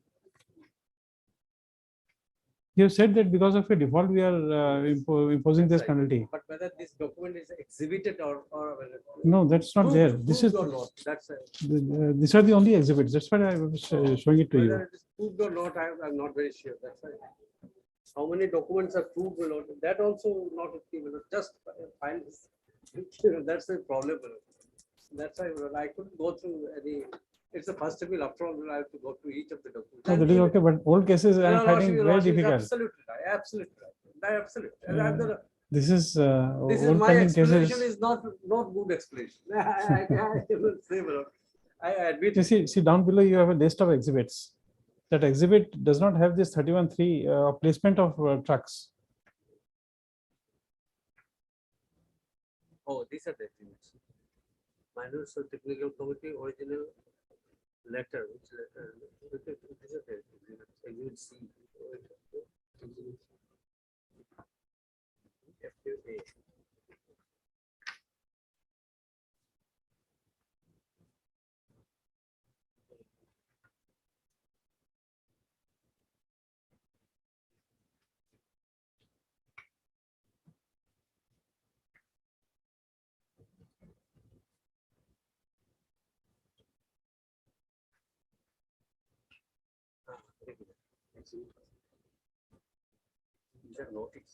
You have said that because of a default, we are imposing this penalty. But whether this document is exhibited or No, that's not there. This is or not. That's these are the only exhibits. That's why I was showing it to you. whether it is proved or not. I'm not very sure. That's why. How many documents are proved or not? That also not just find. That's the problem. That's why I couldn't go through any. It's the first appeal. After all, I have to go through each of the documents. No, that is okay, but old cases I am finding very difficult. Absolutely right. Absolutely right. Absolutely. This is This is old my pending explanation cases. is not good explanation. I will say, bro. I admit. You see down below you have a list of exhibits. That exhibit does not have this 31(3) placement of trucks. Oh, these are the exhibits. Minor technical committee original letter. Which letter? These are the exhibits. Exhibit C. FQA. These are notice.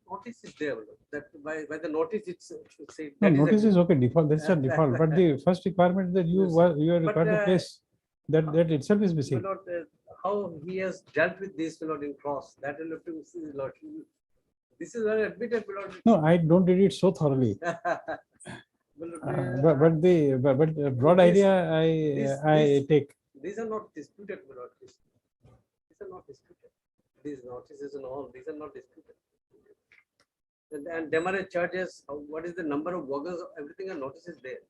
Notice is there. That by the notice it's say No, that notice is okay, default, that's a default, but the first requirement that you are required to place, that itself is missing. Lord, how he has dealt with this Lord in cross. That will have to see Lord. This is very admitted, Lord. No, I don't read it so thoroughly. But the broad idea I take. These are not disputed, Lord. These are not disputed. These notices and all, these are not disputed. And demerit charges, what is the number of workers, everything are notices there.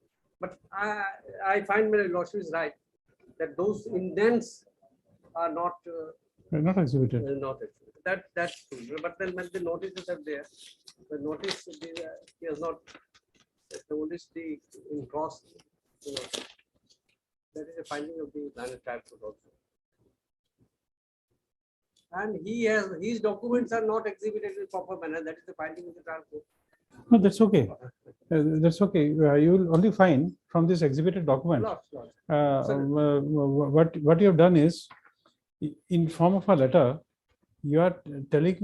But I find my lordship is right, that those indents are not Not exhibited. not exhibited. That's true. But then when the notices are there, the notice he has not only the in cross, you know, that is a finding of the land type also. And his documents are not exhibited in proper manner. That is the finding of the trial court. No, that's okay. That's okay. You will only find from this exhibited document. Lots. What you have done is, in form of a letter, you are telling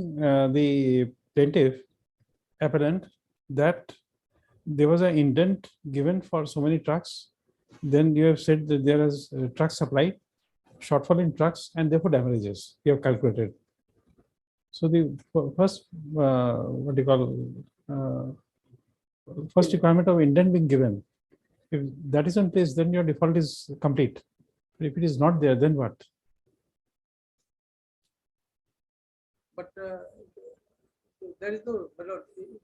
the plaintiff appellant that there was an indent given for so many trucks. Then you have said that there is truck supply, shortfall in trucks, and therefore damages you have calculated. So the first, what do you call, first requirement of indent being given, if that is in place, then your default is complete. If it is not there, then what? But there is no,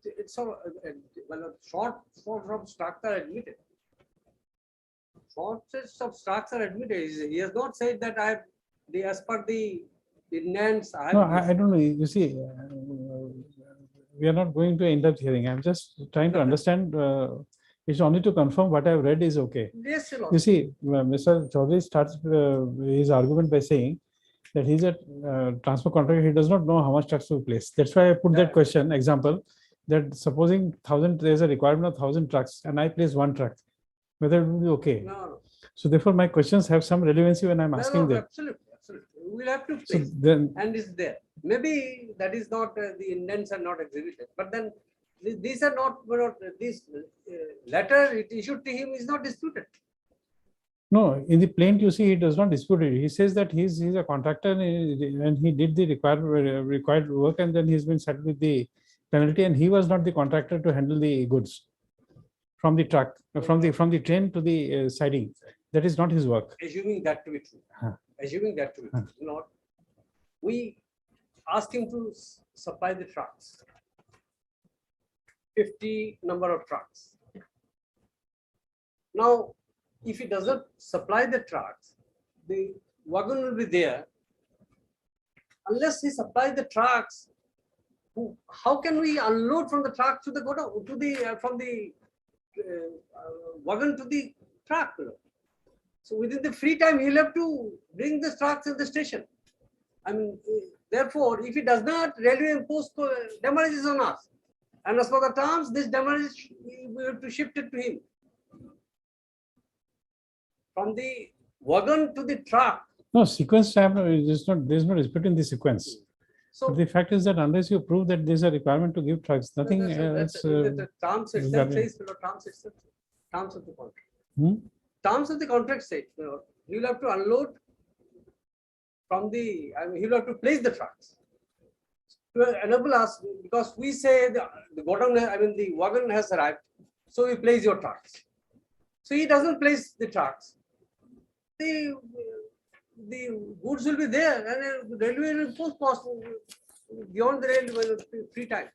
it's all, short from stocks are admitted. Shortage of stocks are admitted. He has not said that I have, as per the indents. No, I don't know. You see, we are not going to in-depth hearing. I'm just trying to understand. It's only to confirm what I've read is okay. Yes, Your You Lordship. see, Mr. Chaudhary starts his argument by saying that he's a transport contractor. He does not know how much trucks to place. That's why I put that question. Example, that supposing 1,000, there's a requirement of 1,000 trucks, and I place one truck, whether it will be okay. No, So therefore, my questions have some relevancy when I'm asking them. absolutely, absolutely. We'll have to So place, then, and it's there. Maybe that is not the indents are not exhibited, but then these are not. This letter it issued to him is not disputed. no, in the plaint, you see, he does not dispute it. He says that he's a contractor and he did the required work, and then he's been saddled with the penalty, and he was not the contractor to handle the goods from the truck, from the train to the siding. That is not his work. Assuming that to be true. Huh. Assuming that to be true. Not. We ask him to supply the trucks. 50 number of trucks. Now, if he doesn't supply the trucks, the wagon will be there. Unless he supplies the trucks, how can we unload from the truck to the godown, to the from the wagon to the truck? So within the free time, he'll have to bring the trucks in the station. I mean, therefore, if he does not, railway impose damages on us. And as for the terms, this damage, we have to shift it to him. From the wagon to the truck. No, sequence, there's no dispute in the sequence. So But the fact is that unless you prove that there's a requirement to give trucks, nothing else. the terms itself regarding- says, terms itself, terms of the contract. Hmm? Terms of the contract say, he'll have to unload from the, I mean, he'll have to place the trucks. To enable us, because we say the godown, I mean, the wagon has arrived, so we place your trucks. So he doesn't place the trucks. The goods will be there, and the railway will post cost beyond the railway free time.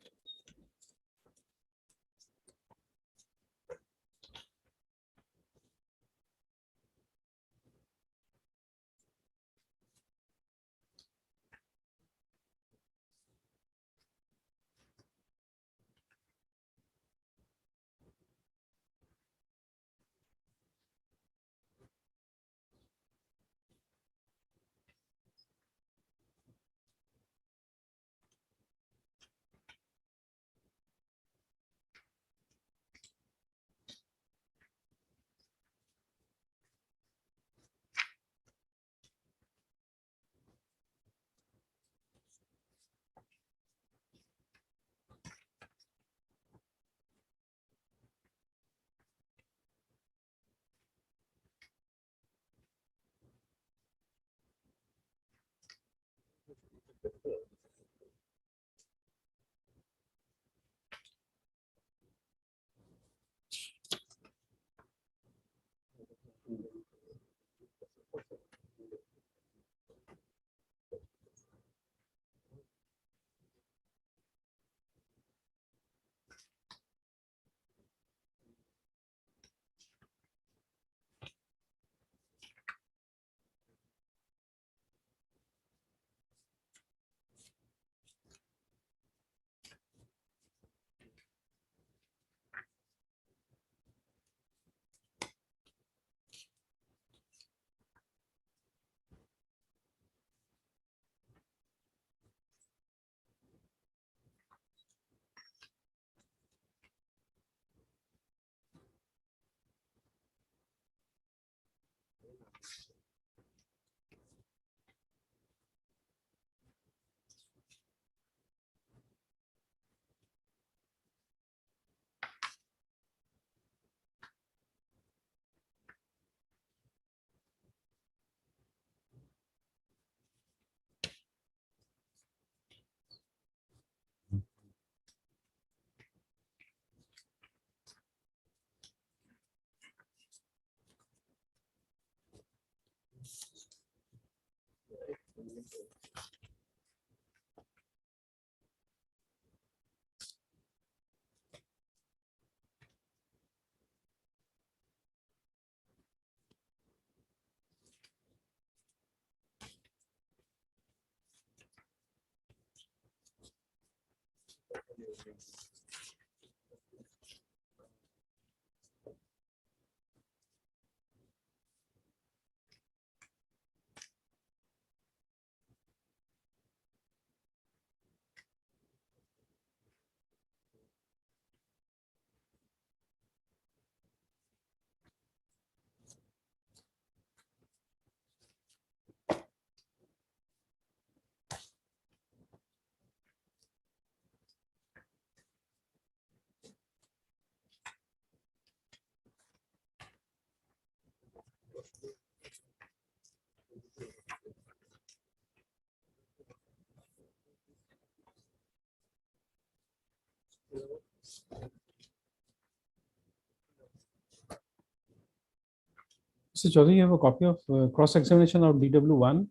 Mr. Chaudhary, you have a copy of cross-examination of DW1.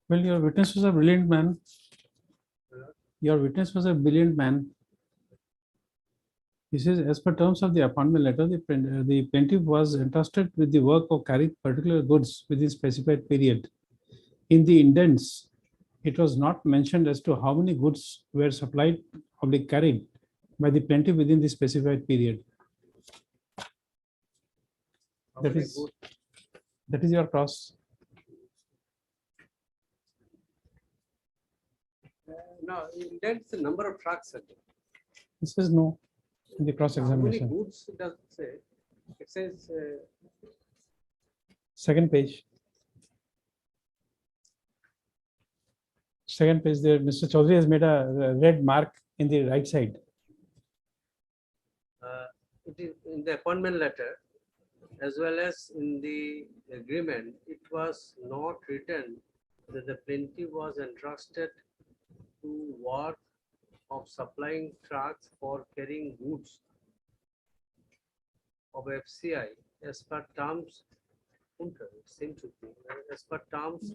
Well, your witness was a brilliant man. Your witness was a brilliant man. He says, as per terms of the appointment letter, the plaintiff was entrusted with the work of carrying particular goods within specified period. In the indents, it was not mentioned as to how many goods were supplied or carried by the plaintiff within the specified period. That is your cross. No, that's the number of trucks. It says no in the cross How many examination. goods it does say? It says Second page. Second page there, Mr. Chaudhary has made a red mark in the right side. it is in the appointment letter as well as in the agreement. It was not written that the plaintiff was entrusted to work of supplying trucks for carrying goods of FCI as per terms. It seems to be as per terms.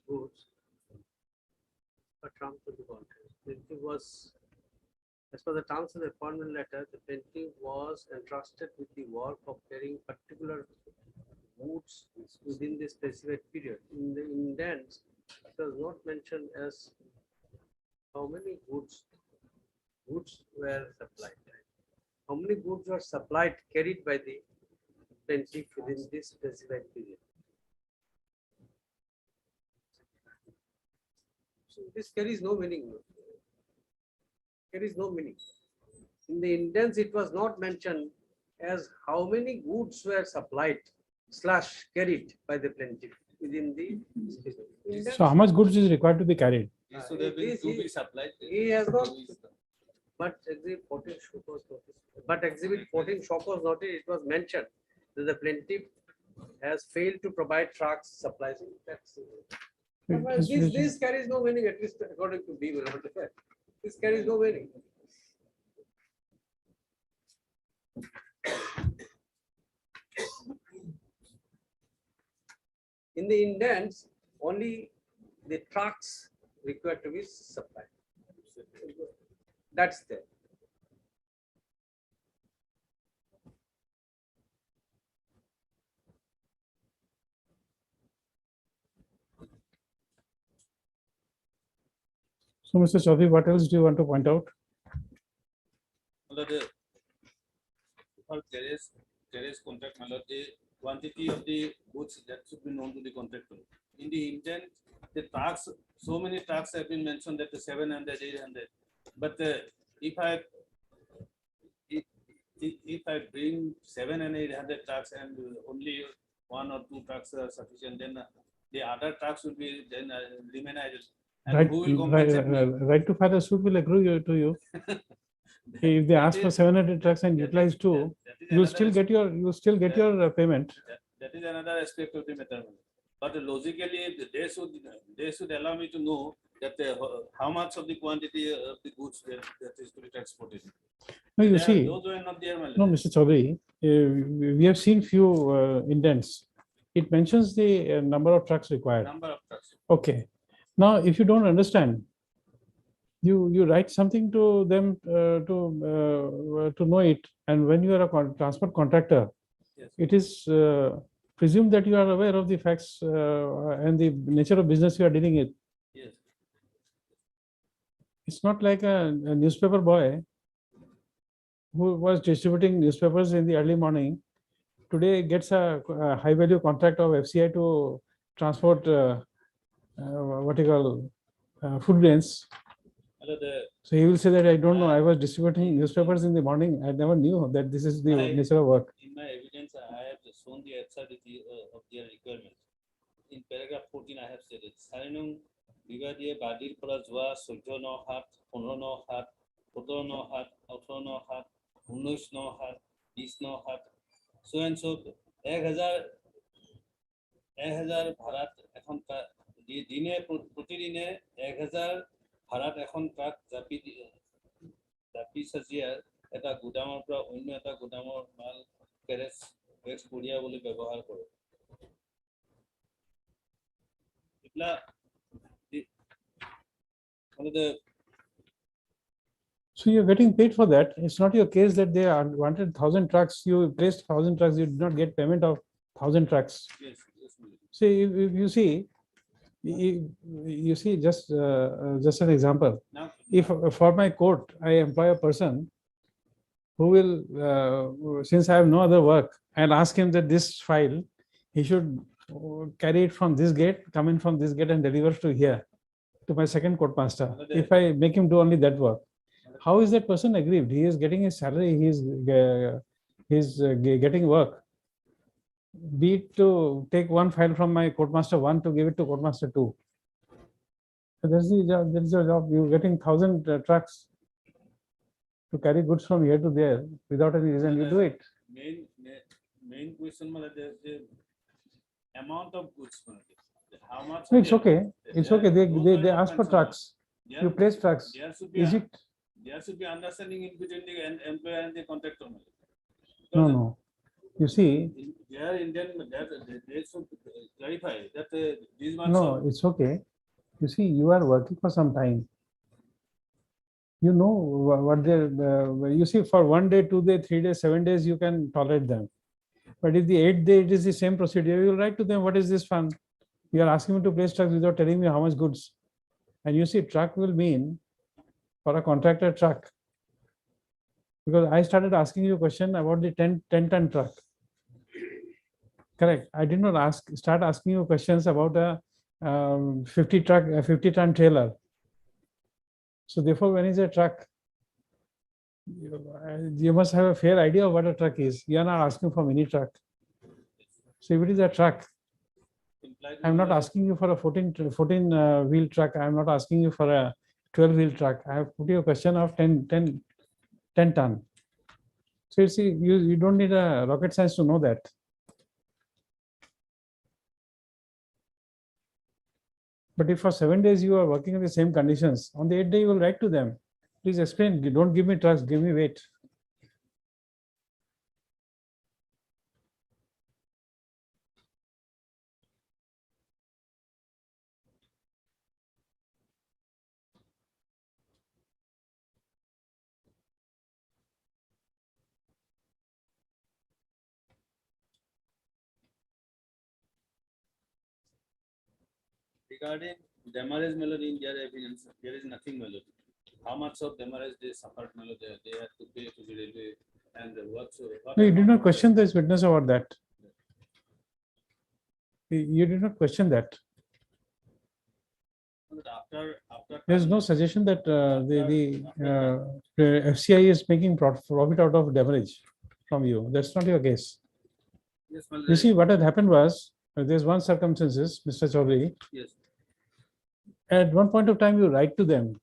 Goods. Per terms of the contract. Plaintiff was, as per the terms of the appointment letter, the plaintiff was entrusted with the work of carrying particular goods within the specified period. In the indents, it was not mentioned as how many goods were supplied. how many goods were supplied, carried by the plaintiff within this specified period. So this carries no meaning. Carries no meaning. In the indents, it was not mentioned as how many goods were supplied / carried by the plaintiff within the. So how much goods is required to be carried? So there will This to he- be supplied. He has not. But exhibit 14 show cause notice. But exhibit 14 show cause notice, it was mentioned that the plaintiff has failed to provide trucks supplies. That's. This carries no meaning, at least according to me. This carries no meaning. In the indents, only the trucks required to be supplied. That's there. So Mr. Chaudhary, what else do you want to point out? For terrace contract, the quantity of the goods that should be known to the contractor. In the intent, the tax, so many tax have been mentioned that the 700, 800. But if I bring 700 and 800 trucks and only 1 or 2 trucks are sufficient, then the other trucks will be then remain idle. And Right, who will compensate me? right to file a suit will accrue to you. If they ask for 700 trucks and utilize 2, you still get your payment. That is another aspect of the matter. But logically, they should allow me to know that how much of the quantity of the goods that is to be transported. No, you They are- see, Those were not there, my no, lord. Mr. Chaudhary, we have seen few indents. It mentions the number of trucks required. Number of trucks. Okay. Now, if you don't understand, you write something to them to know it. And when you are a transport contractor, Yes. it is presumed that you are aware of the facts and the nature of business you are dealing with. Yes. It's not like a newspaper boy who was distributing newspapers in the early morning. Today gets a high value contract of FCI to transport what you call food grains. So he will say that I don't know, I was distributing newspapers in the morning. I never knew that this is the nature of work. In my evidence, I have shown the absurdity of their requirement. In paragraph 14, I have said it. Sarinung Brigadier Badir Pura Jua, Sojo no hat, Hono no hat, Poto no hat, Auto no hat, Unush no hat, Is no hat, so and so 1000 ভাড়াত এখন দিনে প্রতিদিনে 1000 ভাড়াত এখন truck জাপি সাজিয়াৰ এটা গুদামৰ পৰা অন্য এটা গুদামৰ মাল কেৰেজ কঢ়িয়াবলৈ ব্যৱহাৰ কৰে। So you're getting paid for that. It's not your case that they wanted 1,000 trucks. You placed 1,000 trucks. You did not get payment of 1,000 trucks. Yes, See, if you see, you see just an example. now If for my court I employ a person who will, since I have no other work, I'll ask him that this file he should carry it from this gate, come in from this gate, and deliver to here to my second court master. If I make him do only that work, how is that person aggrieved? He is getting his salary. He is getting work. Be it to take one file from my court master 1 to give it to court master 2. So that's the job. That's your job. You're getting 1,000 trucks to carry goods from here to there without any reason. You do it. main question is the amount of goods. How much? No, it's okay. It's okay. They ask for trucks. You place trucks. There should be Is it? There should be understanding in between the employer and the contractor. No, no. You see, There Indian that they should clarify that these ones. no, it's okay. You see, you are working for some time. You know what they're, you see, for 1 day, 2 days, 3 days, 7 days, you can tolerate them. But if the 8th day, it is the same procedure, you will write to them, what is this fun? You are asking me to place trucks without telling me how much goods. And you see, truck will mean, for a contractor truck, Because I started asking you a question about the 10-ton truck. Correct. I did not start asking you questions about a 50-ton trailer. So therefore, when is a truck, you must have a fair idea of what a truck is. You are not asking for mini truck. So if it is a truck, I'm not asking you for a 14 wheel truck. I'm not asking you for a 12-wheel truck. I have put you a question of 10 ton. So you see, you don't need a rocket science to know that. But if for 7 days you are working in the same conditions, on the 8th day you will write to them. Please explain. Don't give me trucks, give me weight. Regarding demurrage melody in their evidence, there is nothing melody. How much of demurrage they suffered melody, they had to pay to the railway and what. No, you did not question this witness about that. You did not question that. After There is no suggestion that the FCI is making profit out of demurrage from you. That's not your case. yes, You see, what had happened was, there's one circumstances, Mr. Chaudhary. yes. At one point of time, you write to them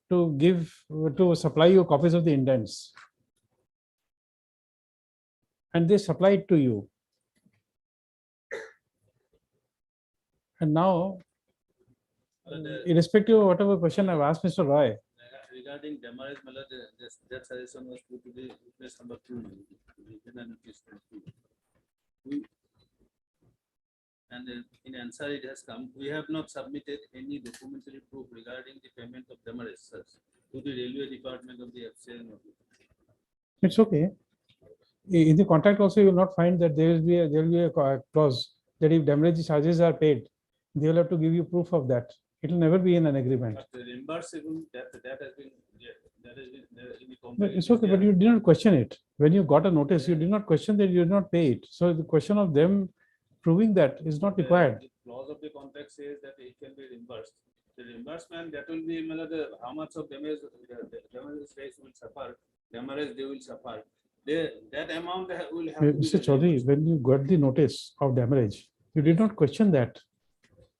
to supply you copies of the indents. And they supply it to you. And now, irrespective of whatever question I've asked Mr. Roy, Regarding demurrage melody, that suggestion was put to the witness number 2. And in answer it has come, we have not submitted any documentary proof regarding the payment of demurrage to the railway department of the FCI. it's okay. In the contract also, you will not find that there will be a clause that if demurrage charges are paid, they will have to give you proof of that. It will never be in an agreement. But the reimbursable, that has been, that has been in the No, contract. it's okay, but you did not question it. When you got a notice, you did not question that you did not pay it. So the question of them proving that is not required. The clause of the contract says that it can be reimbursed. The reimbursement, that will be how much of damage race will suffer, demurrage they will suffer. That amount will have to be Mr. Chaudhary, when you got the notice of demurrage, you did not question that.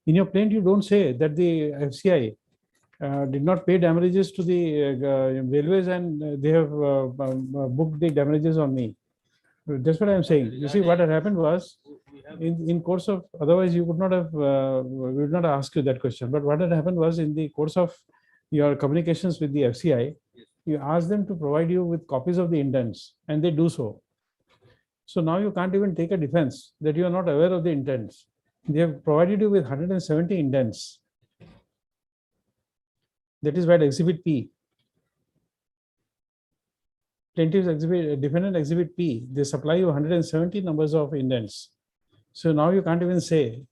In your plaint, you don't say that the FCI did not pay damages to the railways and they have booked the damages on me. That's what I'm saying. You see, what had happened was, in course of, otherwise you would not have, we would not ask you that question. But what had happened was, in the course of your communications with the FCI, you ask them to provide you with copies of the indents, and they do so. So now you can't even take a defense that you are not aware of the intents. They have provided you with 170 indents. That is by Exhibit P. Plaintiff's exhibit, defendant Exhibit P. They supply you 170 numbers of indents. So now you can't even say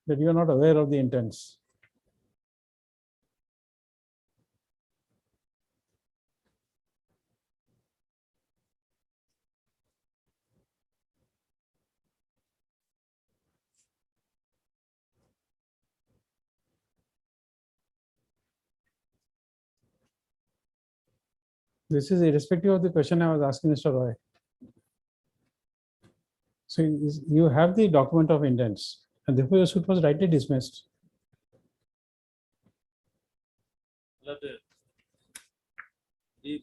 that you are not aware of the intents. This is irrespective of the question I was asking Mr. Roy. So you have the document of indents, and therefore your suit was rightly dismissed. The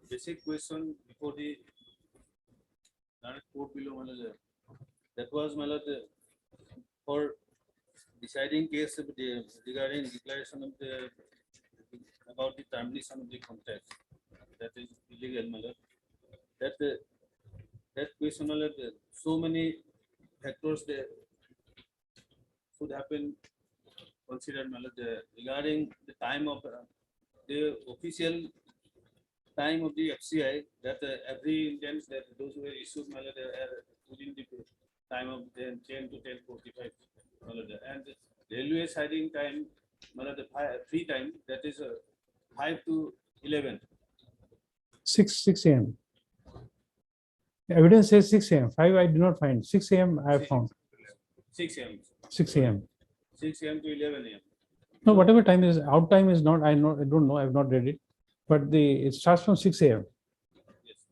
basic question before the court below, that was for deciding case regarding declaration of the about the termination of the contract. That is illegal. That question, so many factors there should have been considered regarding the time of the official time of the FCI, that every intents that those who were issued within the time of 10 to 10:45, and railway siding time, the free time, that is 5 to 11. 6 a.m. Evidence says 6 a.m. 5 I did not find. 6 a.m. I have found. 6 a.m. 6 a.m. 6 a.m. to 11 a.m. No, whatever time is out time is not. I don't know. I have not read it, but it starts from 6 a.m. Yes.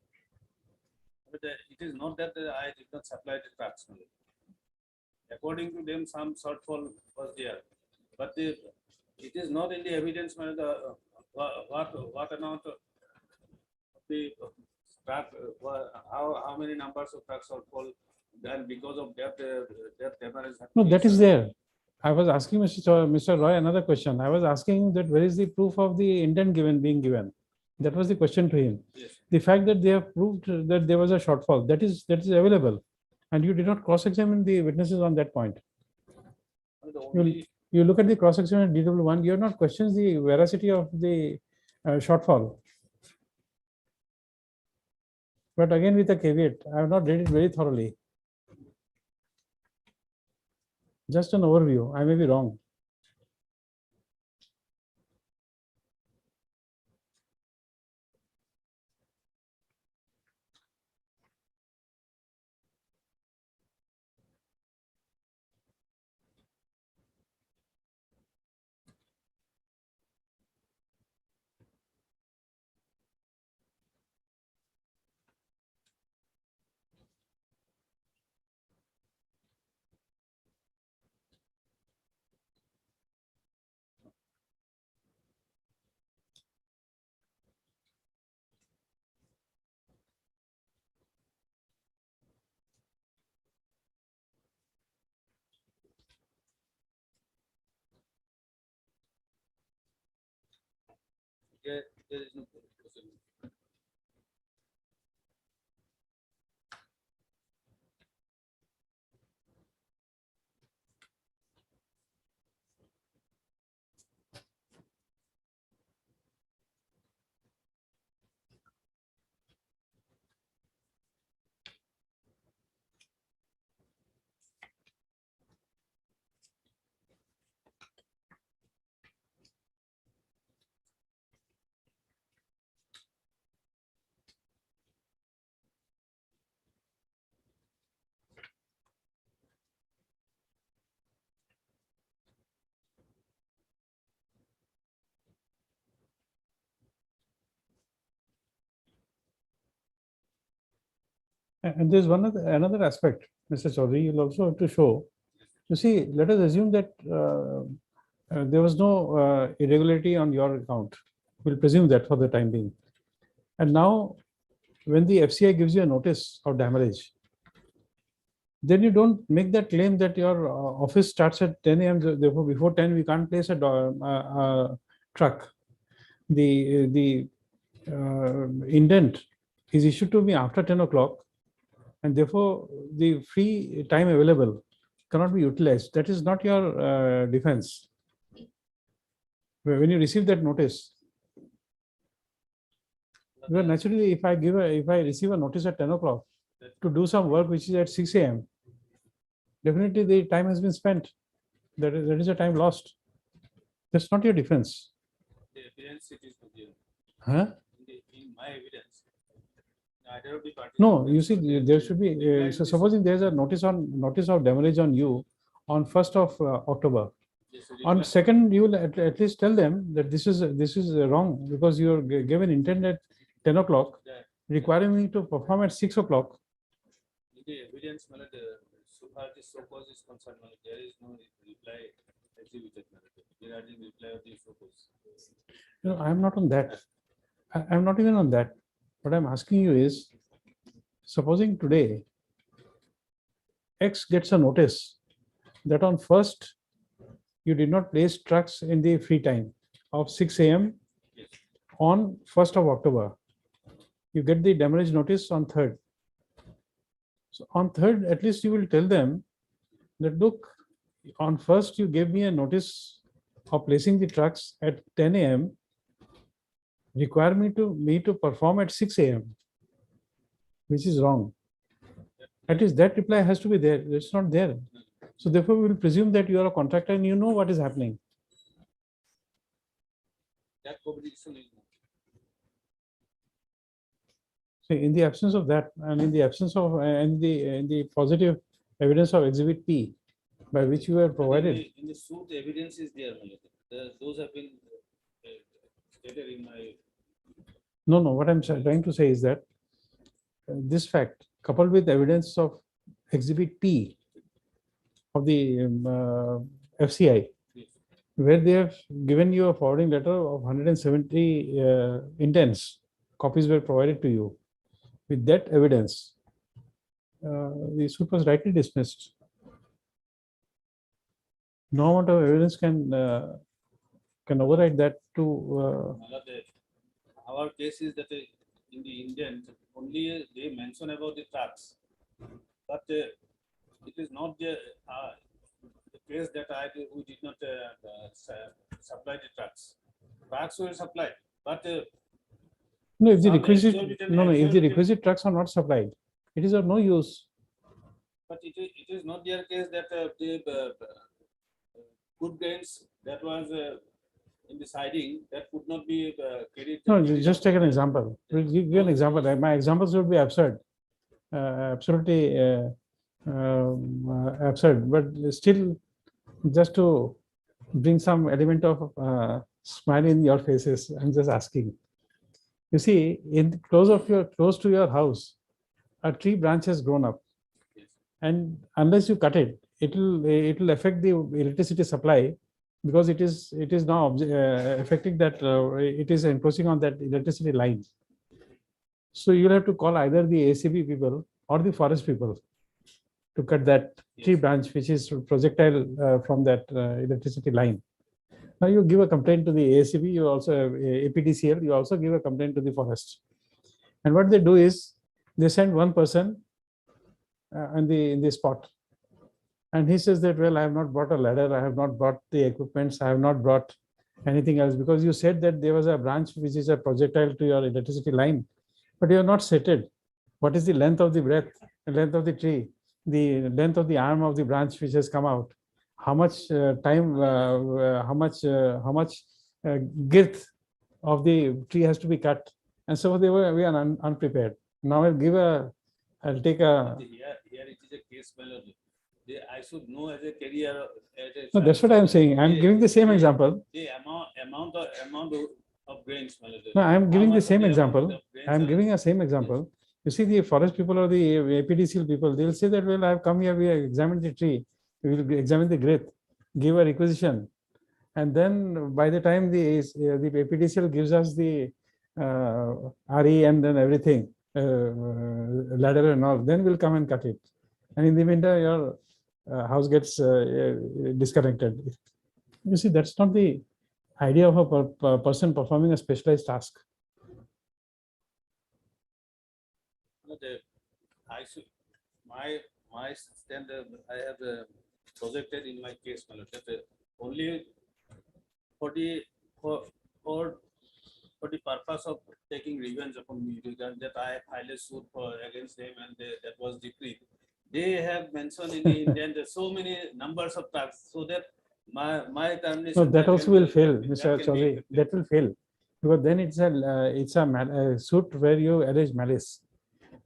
But it is not that I did not supply the trucks. only. According to them, some shortfall was there, but it is not in the evidence. What amount of the truck, how many numbers of trucks shortfall, and because of that, that damage. No, that is there. I was asking Mr. Roy another question. I was asking him that where is the proof of the intent being given? That was the question to him. Yes. The fact that they have proved that there was a shortfall, that is available, and you did not cross-examine the witnesses on that point. The only, You look at the cross-section DW1, you have not questioned the veracity of the shortfall. But again, with a caveat, I have not read it very thoroughly. Just an overview. I may be wrong. there is no question. And there's another aspect, Mr. Chaudhary, you'll also have to show. You see, let us assume that there was no irregularity on your account. We'll presume that for the time being. And now, when the FCI gives you a notice of damage, then you don't make that claim that your office starts at 10 a.m. Therefore, before 10, we can't place a truck. The indent is issued to me after 10 o'clock, and therefore the free time available cannot be utilized. That is not your defense. When you receive that notice, well, naturally, if I receive a notice at 10 o'clock to do some work which is at 6 a.m., definitely the time has been spent. That is a time lost. That's not your defense. The evidence it is given. Huh? In my evidence, neither of the parties. No, you see, there should be. So supposing there is a notice of damage on you on 1st of October. Yes, On 2nd, you will at least tell them that this is wrong because you are given intent at 10 o'clock, requiring me to perform at 6 o'clock. The evidence, so far this so cause is concerned, there is no reply exhibited. Regarding reply of the so cause. No, I am not on that. I am not even on that. What I'm asking you is, supposing today X gets a notice that on 1st you did not place trucks in the free time of 6 a.m. Yes. on 1st of October. You get the damage notice on 3rd. So on 3rd, at least you will tell them that, look, on 1st you gave me a notice of placing the trucks at 10 a.m. require me to perform at 6 a.m., which is wrong. At least that reply has to be there. It's not there. So therefore, we will presume that you are a contractor and you know what is happening. That combination is not. So in the absence of that, and in the absence of, in the positive evidence of exhibit P, by which you were provided. In the suit, evidence is there, my lord. Those have been stated in my. No, no, what I'm trying to say is that this fact, coupled with evidence of exhibit P of the FCI, where they have given you a forwarding letter of 170 intents, copies were provided to you. With that evidence, the suit was rightly dismissed. No amount of evidence can override that to. My lord, our case is that in the indent, only they mention about the tax. But it is not the case that we did not supply the trucks. Trucks were supplied, but No, if the some requisite, actual written- no, no, if actual the written- requisite trucks are not supplied, it is of no use. but it is not their case that the good grains that was in the siding that could not be carried. No, carried just out take an by- example. We'll give you an example. My examples would be absurd, absolutely absurd, but still, just to bring some element of smile in your faces, I'm just asking. You see, in close to your house, a tree branch has grown up, Yes. and unless you cut it, it will affect the electricity supply, because it is now affecting that it is encroaching on that electricity line. So you'll have to call either the ACB people or the forest people to cut that tree Yes. branch which is projectile from that electricity line. Now you give a complaint to the ACB, you also have APDCL, you also give a complaint to the forest. And what they do is they send one person in the spot. And he says that, well, I have not brought a ladder, I have not brought the equipments, I have not brought anything else, because you said that there was a branch which is a projectile to your electricity line, but you have not stated what is the length of the length of the tree, the length of the arm of the branch which has come out, how much how much girth of the tree has to be cut, and so we are unprepared. Now I'll take a. Here it is a case melody. I should know as a career. No, that's what I'm saying. I'm giving the same example. The amount of grains melody. No, I'm How giving the much same amount example. of grains I'm are- giving a same example. You see, the forest people or the APDCL people, they'll say that, well, I've come here, we have examined the tree, we will examine the girth, give a requisition. And then by the time the APDCL gives us the RE and then everything, ladder and all, then we'll come and cut it. And in the meantime, your house gets disconnected. You see, that's not the idea of a person performing a specialized task. I should, my stand, I have projected in my case, my lord, that only for the purpose of taking revenge upon me, regarding that I filed a suit against them, and that was decreed. They have mentioned in the indent so many numbers of tax, so that my termination. No, that also will fail, Mr. Chaudhary. Chaudhary. That will fail, because then it's a suit where you allege malice.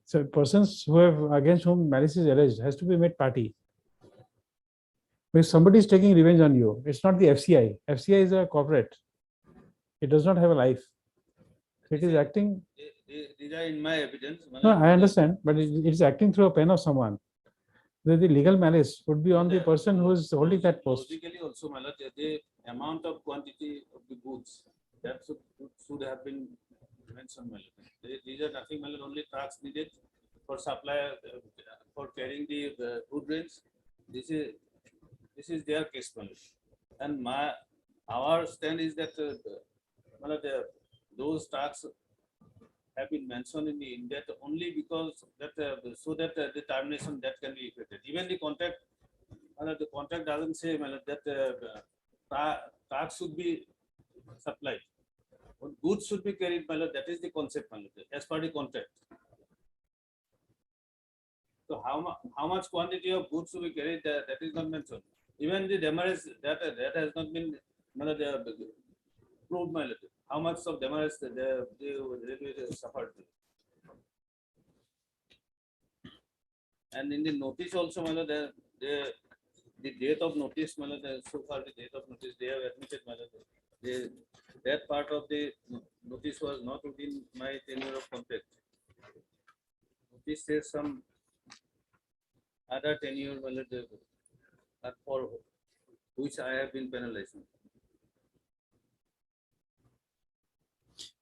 So persons who have against whom malice is alleged has to be made party. If somebody is taking revenge on you, it's not the FCI. FCI is a corporate. It does not have a life. It is acting. These are in my evidence. No, I understand, but it is acting through a pen of someone. The legal malice would be on the person who is holding that post. Logically also, my lord, the amount of quantity of the goods that should have been mentioned, my lord. These are nothing, my lord, only trucks needed for supply, for carrying the food grains. This is their case, my lord. And our stand is that my lord, those trucks have been mentioned in the indent only because that so that the termination that can be effected. Even the contract, the contract doesn't say, my lord, that trucks should be supplied. Goods should be carried, my lord. That is the concept, my lord, as per the contract. So how much quantity of goods should be carried, that is not mentioned. Even the demurrage that has not been, my lord, proved, my lord. How much of demurrage they suffered. And in the notice also, the date of notice, so far the date of notice, they have admitted, that part of the notice was not within my tenure of contract. Notice says some other tenure, for which I have been penalized.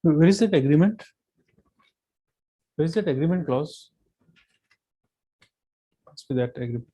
Where is that agreement? Where is that agreement clause? Must be that agreement.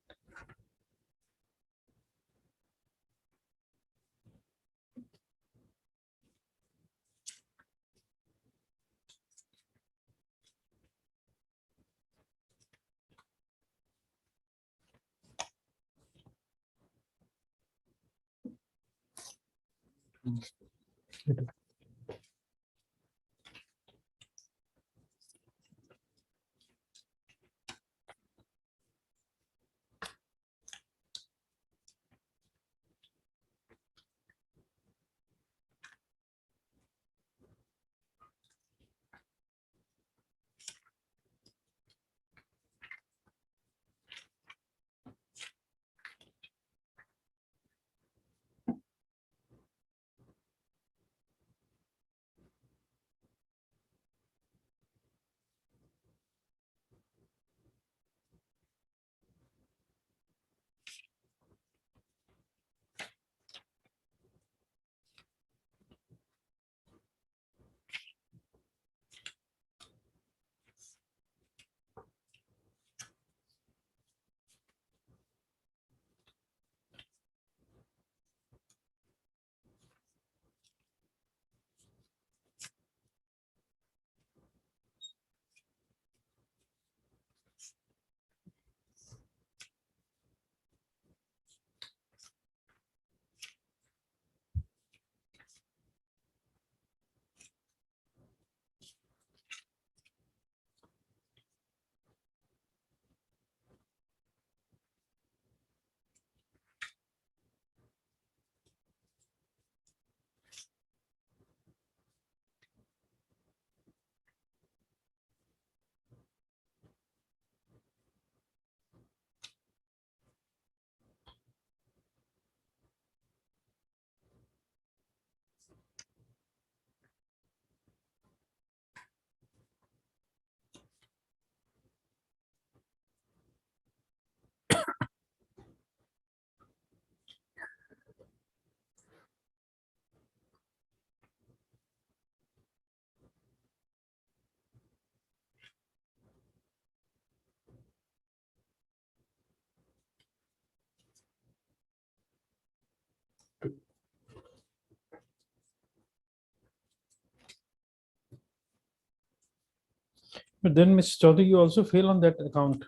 But then, Mr. Chaudhary, you also fail on that account.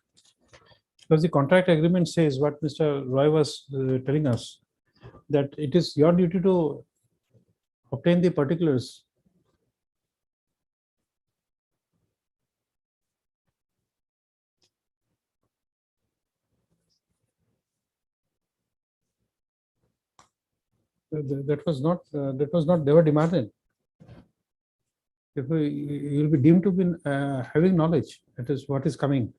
Because the contract agreement says what Mr. Roy was telling us, that it is your duty to obtain the particulars. That was not never demanded. If you will be deemed to be having knowledge, that is what is coming.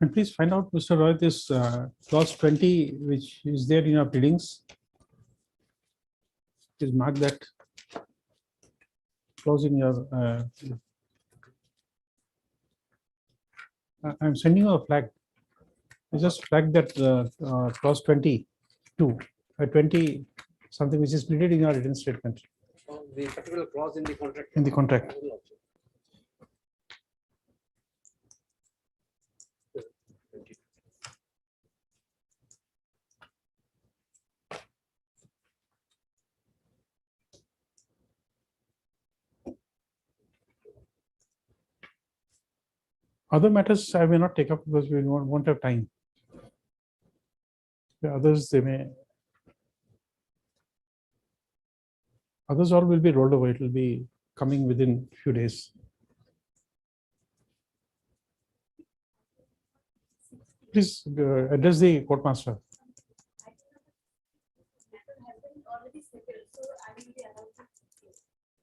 And please find out, Mr. Roy, this clause 20, which is there in your pleadings. Please mark that clause in your. I'm sending you a flag. You just flag that clause 22, 20 something which is pleaded in your written statement The particular clause in the contract. in the contract. Other matters I may not take up because we won't have time. The others they may. Others all will be rolled over. It will be coming within few days. Please address the court master.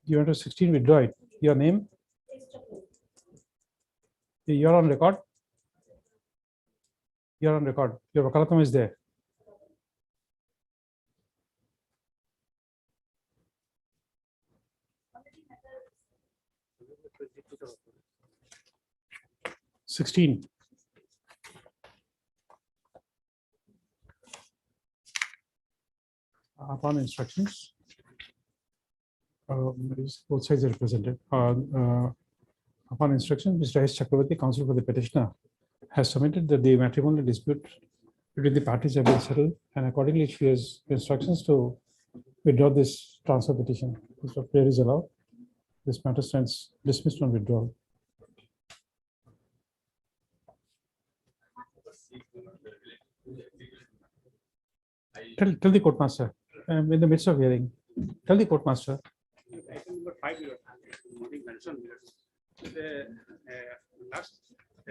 You want to 16 withdraw it. Your name? You're on record. You're on record. Your Wakalatam is there. Sixteen. Upon instructions, both sides are represented. Upon instruction, Mr. S. Chakravarti, counsel for the petitioner, has submitted that the matrimonial dispute between the parties have been settled, and accordingly, she has instructions to withdraw this transfer petition. If prayer is allowed, this matter stands dismissed on withdrawal. Tell the court master. I'm in the midst of hearing. Tell the court master. Item number 5, you morning mentioned the last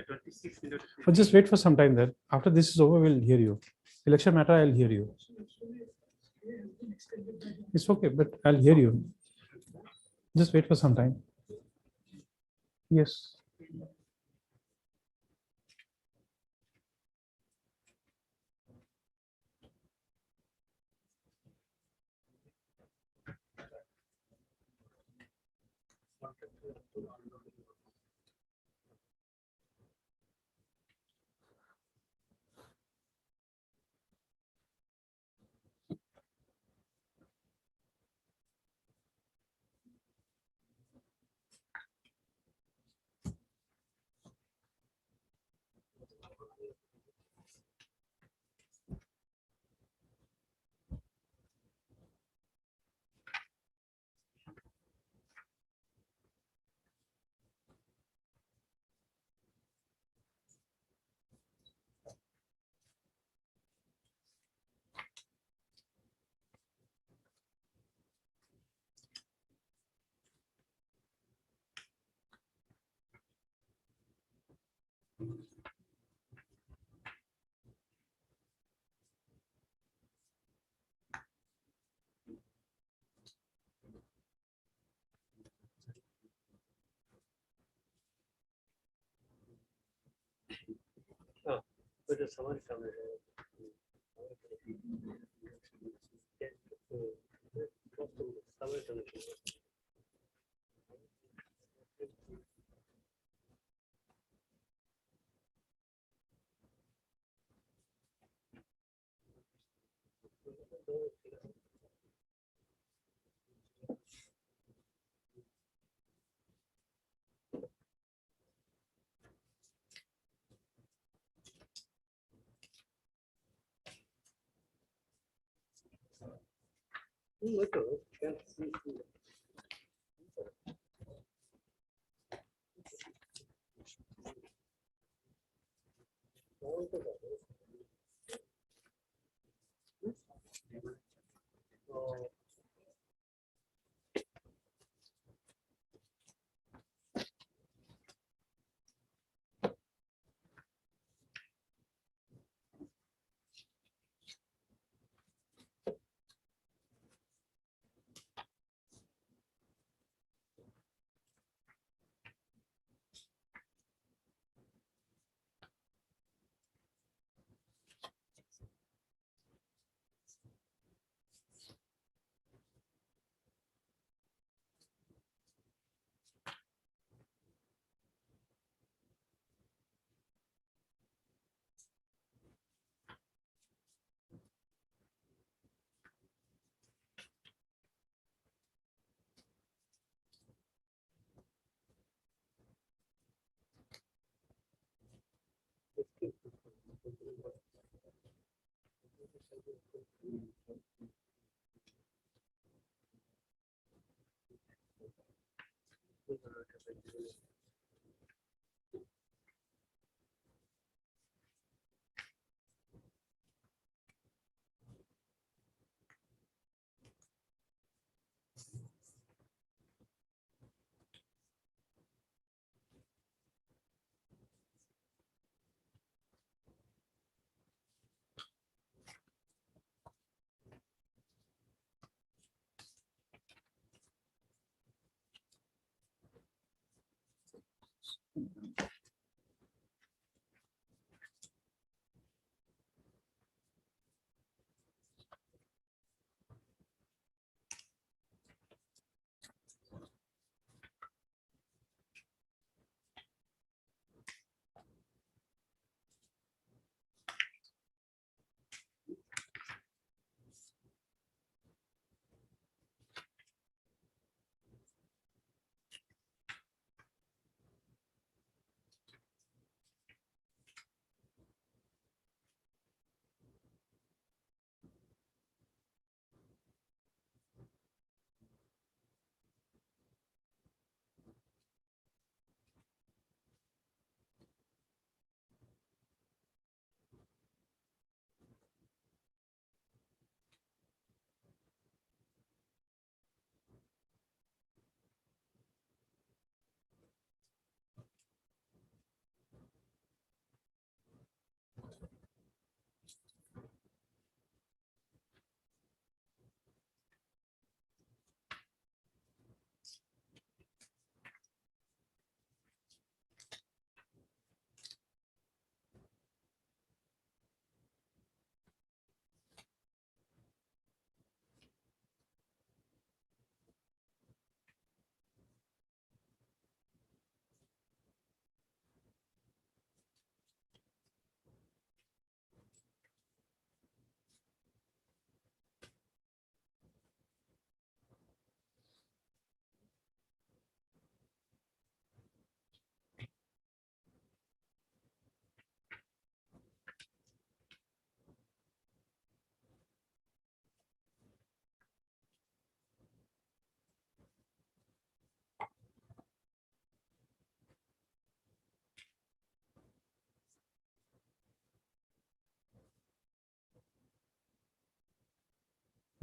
26 minutes. Just wait for some time there. After this is over, we'll hear you. Election matter, I'll hear you. It's okay, but I'll hear you. Just wait for some time. Yes.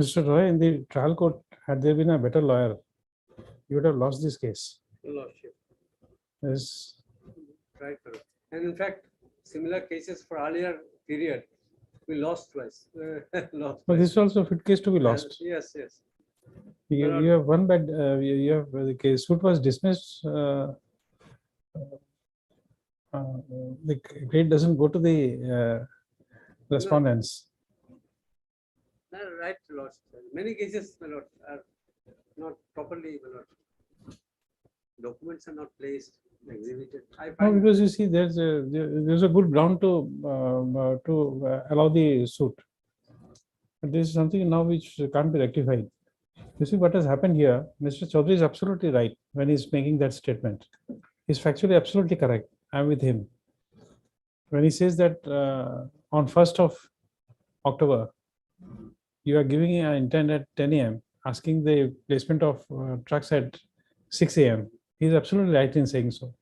Mr. Roy, in the trial court, had there been a better lawyer, you would have lost this case. Lordship, Yes. right. Correct. And in fact, similar cases for earlier period, we lost twice. Lost But twice. this is also a fit case to be lost. Yes, yes. You have one bad, you have the case, suit was dismissed. The grade doesn't go to the respondents. No, right, Lord. Many cases, my lord, are not properly, my lord. Documents are not placed, exhibited. I No, find because you see, there's a good ground to allow the suit. But this is something now which can't be rectified. You see what has happened here. Mr. Chaudhary is absolutely right when he's making that statement. He's factually absolutely correct. I'm with him. When he says that on 1st of October, you are giving an intent at 10 a.m., asking the placement of trucks at 6 a.m. He's absolutely right in saying so.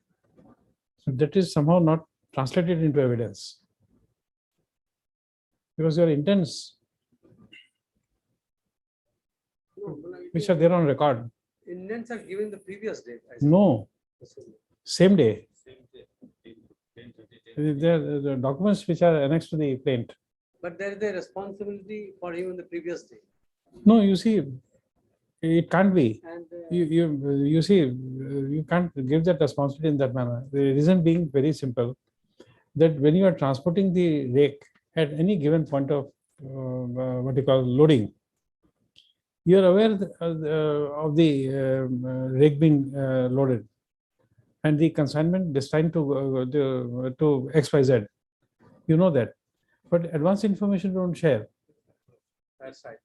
So that is somehow not translated into evidence. Because your intents, no, but I which think are there on record, Indians are given the previous date. I think. no, same day. The documents which are annexed to the plaint. But there is a responsibility for him in the previous day. No, you see, it can't be. And You see, you can't give that responsibility in that manner. The reason being very simple, that when you are transporting the rake at any given point of what you call loading, you are aware of the rake being loaded and the consignment destined to XYZ. You know that, but advance information don't share. that's right.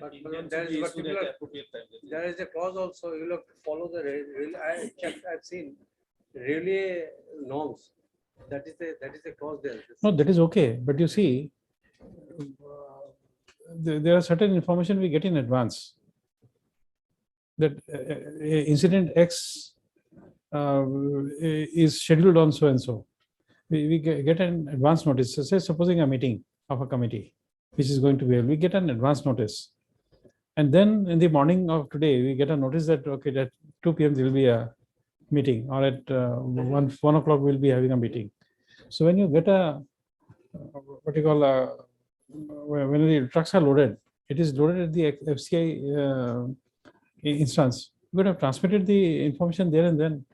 But Intent there should be is issued at particular- appropriate time. There is a clause also, you have to follow the, I checked, I've seen, really norms. That is the clause there. No, that is okay, but you see, there are certain information we get in advance. That incident X is scheduled on so and so. We get an advance notice. So say supposing a meeting of a committee, which is going to be held, we get an advance notice. And then in the morning of today, we get a notice that, okay, at 2 p.m. there will be a meeting, or at 1 o'clock we'll be having a meeting. So when you get a, what you call when the trucks are loaded, it is loaded at the FCI instance. You could have transmitted the information there and then.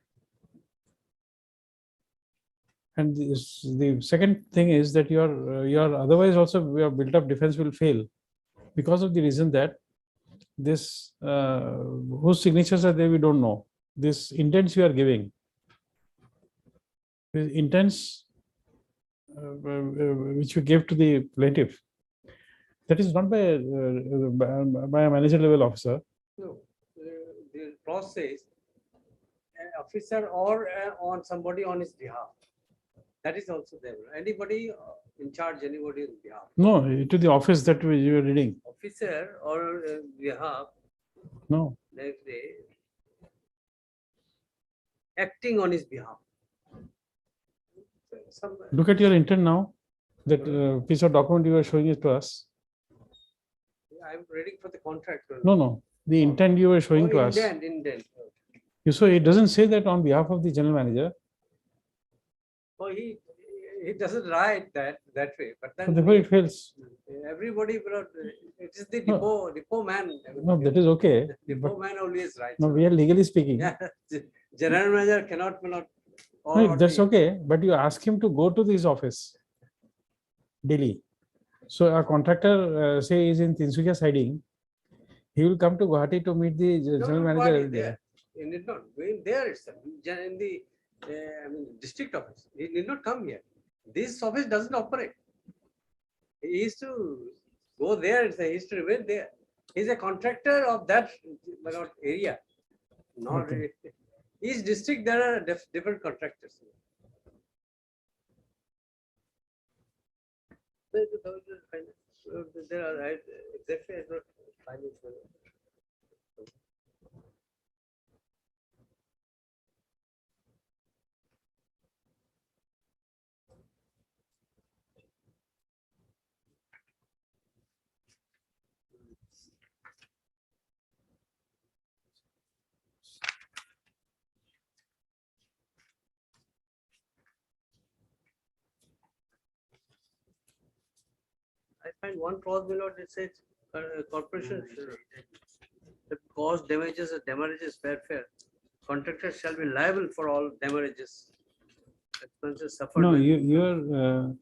And the second thing is that your otherwise also your built-up defense will fail because of the reason that this whose signatures are there, we don't know. This intents you are giving, the intents which you gave to the plaintiff, that is not by a manager level officer. No, the clause says an officer or on somebody on his behalf. That is also there. Anybody in charge, anybody on behalf. No, to the office that you are reading. Officer or behalf, No, like acting on his behalf. Some, look at your intent now. That piece of document you are showing it to us. I'm reading for the contract. No. The intent you are showing to us. Indent. So it doesn't say that on behalf of the general manager. Oh, he doesn't write that way, but So then therefore it fails. everybody, it is the No. depot man. No, that is okay. Depot man always writes. No, we are legally speaking. Yeah, general manager cannot. No, or that's the- okay. But you ask him to go to his office daily. So a contractor, say, is in Tinsukia siding. He will come to Guwahati to meet the No, general not manager party every day. there. He need not go in there itself, in the district office. He need not come here. This office doesn't operate. He is to go there. He is to remain there. He is a contractor of that area. Not Okay. each district. There are different contractors. There are exactly. I don't find it. I find one clause below it says corporation that cause damages or damages welfare. Contractor shall be liable for all damages. Expenses suffered. No, by- you are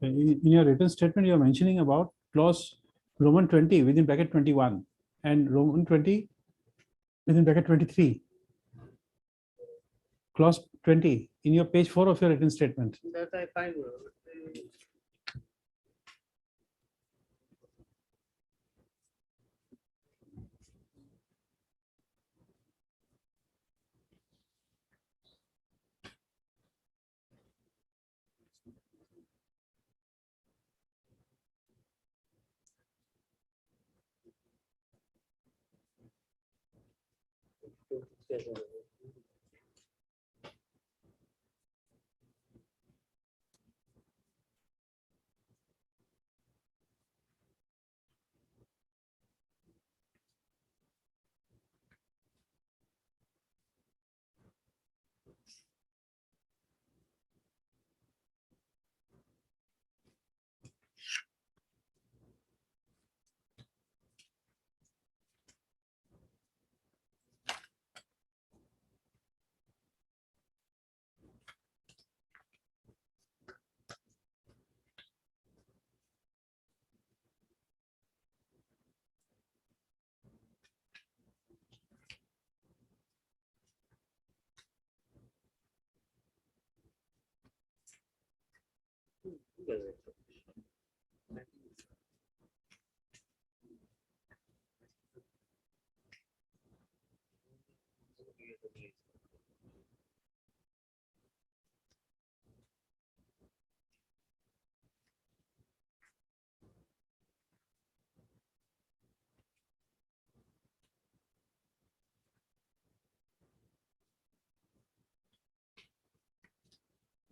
in your written statement, you are mentioning about clause Roman 20 within bracket 21 and Roman 20 within bracket 23. Clause 20 in your page 4 of your written statement. That I find.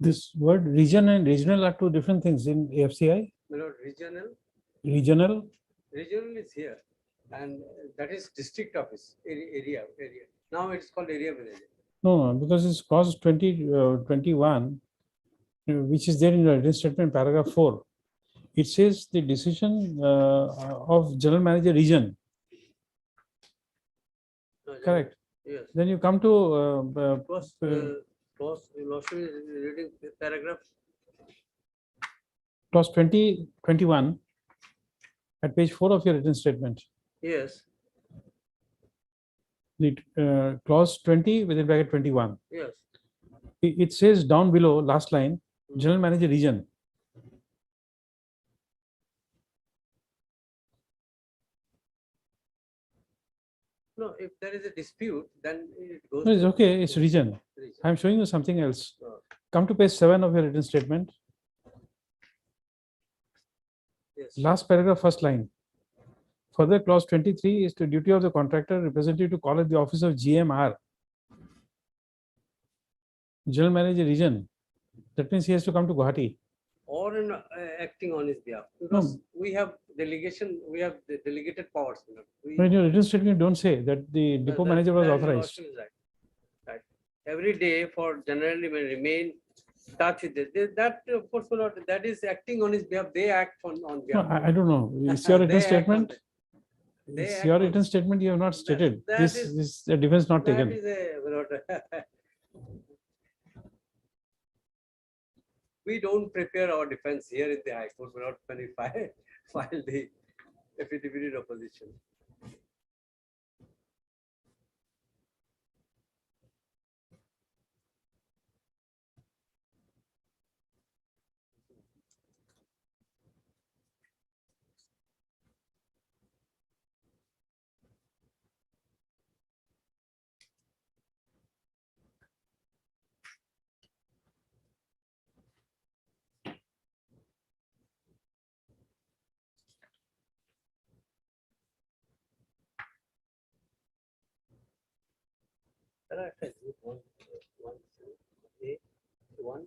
This word region and regional are two different things in AFCI. My lord, regional, Regional, regional is here, and that is district office, area. Now it's called area manager. no, because it's clause 21, which is there in the written statement, paragraph 4. It says the decision of general manager region, correct? Yes. Then you come to First, Your Lordship is reading the paragraph. clause 21 at page 4 of your written statement. Yes, The clause 20 within bracket 21. yes. It says down below, last line, general manager region. No, if there is a dispute, then it goes. No, it's to okay, it's region. region. I'm showing you something else. Oh. Come to page 7 of your written statement. Yes. Last paragraph, first line. Further, clause 23 is the duty of the contractor representative to call at the office of GMR, general manager region. That means he has to come to Guwahati. Or in acting on his behalf, because we have delegation, we have the delegated powers. You know. We- In your written statement, you don't say that the depot that- manager was that Your authorized. Lordship is right. Right. Every day for generally will remain touch with it. That of course, my lord, that is acting on his behalf. They act on No, behalf. I don't know. It's your They written act on statement. it. They It's act your on written it. statement. You have not stated. that This is- is a defense not That taken. is a, my lord, we don't prepare our defense here in the High Court, my lord, when we file the affidavit in opposition. Correct. Exit one, A, one,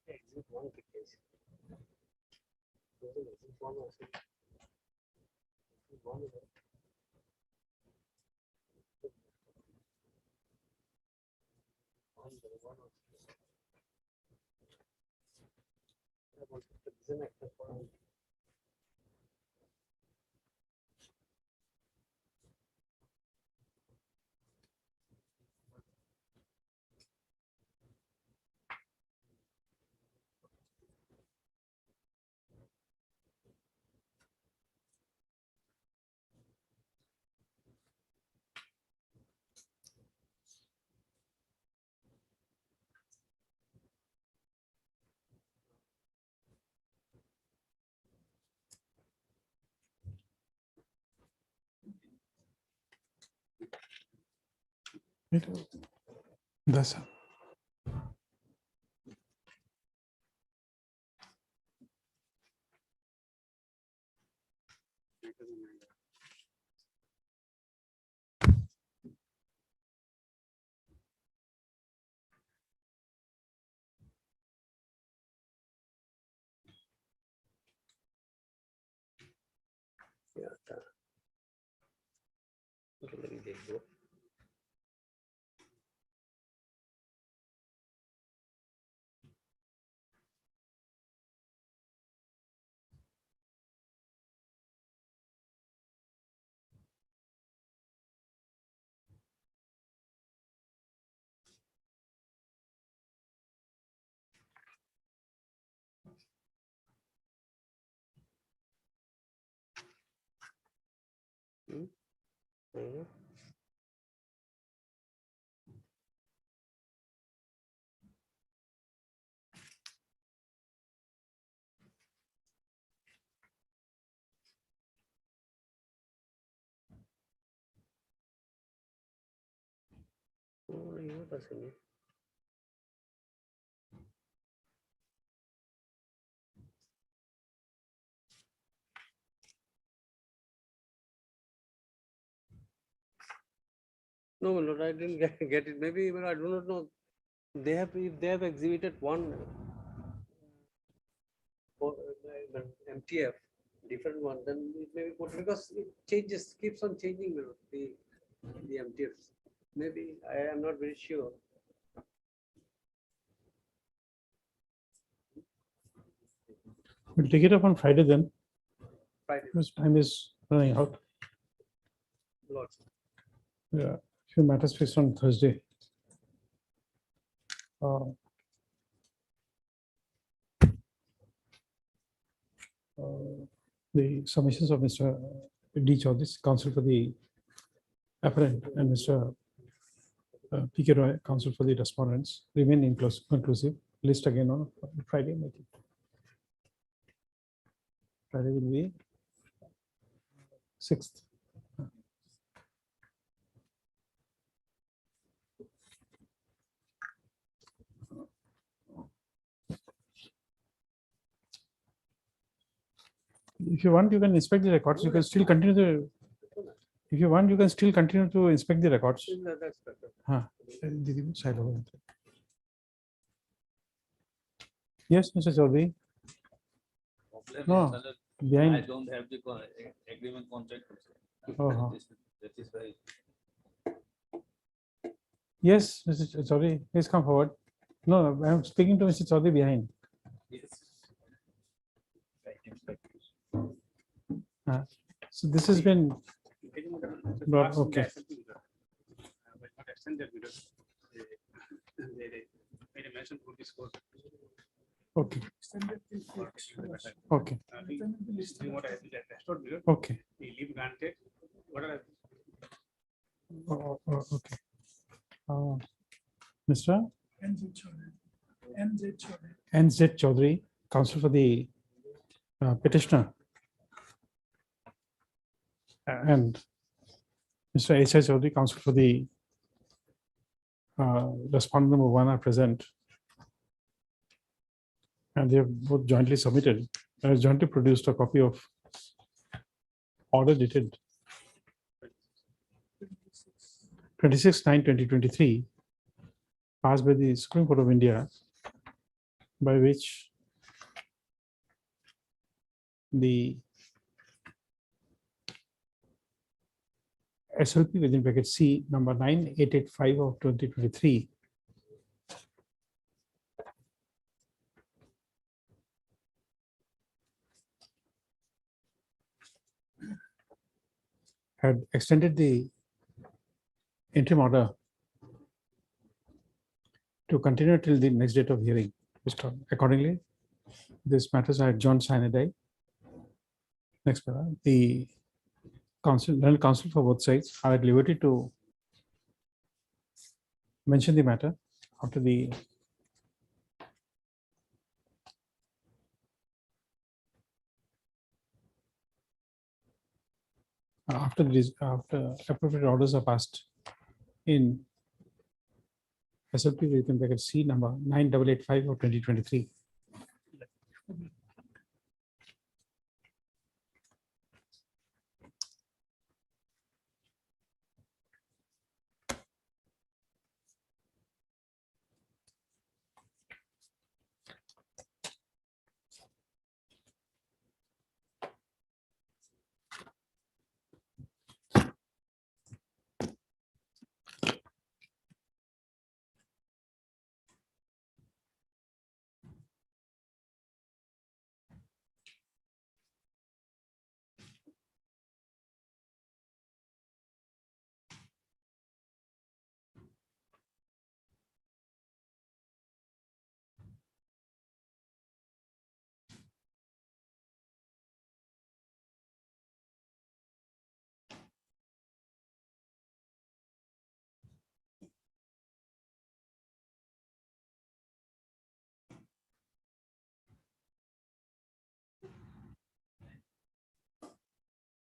exit one application. Exit one also. Exit one is one, one also. I want to present actor for all. That's Yeah. Okay, let me take both. Mhm. Oh, you person. No, Lord, I didn't get it. Maybe I do not know. They have, if they have exhibited one MTF, different one, then it may be good because it changes, keeps on changing the MTFs. Maybe, I am not very sure. We'll take it up on Friday then, Friday, because time is running out. lots. Yeah, few matters fixed on Thursday. The submissions of Mr. D. Chaudhary, counsel for the appellant, and Mr. P.K. Roy, counsel for the respondents, remain conclusive. List again on Friday. Make it. Friday will be 6th. If you want, you can inspect the records. You can still continue the. If you want, you can still continue to inspect the records. That's better. Huh. Side over there. Yes, Mr. Chaudhary. No, I behind. don't have the agreement contract. Oh, That is why. yes, Mr. Chaudhary, please come forward. No, I am speaking to Mr. Chaudhary behind. Yes. So this has been brought, okay. Okay. Okay. Okay. Okay. Mr. NZ Chaudhary, counsel for the petitioner. And Mr. H.I. Chaudhary, counsel for the respondent number 1 are present. And they have both jointly submitted, jointly produced a copy of order dated 26/9/2023, passed by the Supreme Court of India, by which the SLP within bracket C number 9885 of 2023 had extended the interim order to continue till the next date of hearing. Accordingly, this matters are adjourned sine die. Next, the learned counsel for both sides are at liberty to mention the matter after the after appropriate orders are passed in SLP within bracket C number 9885 of 2023.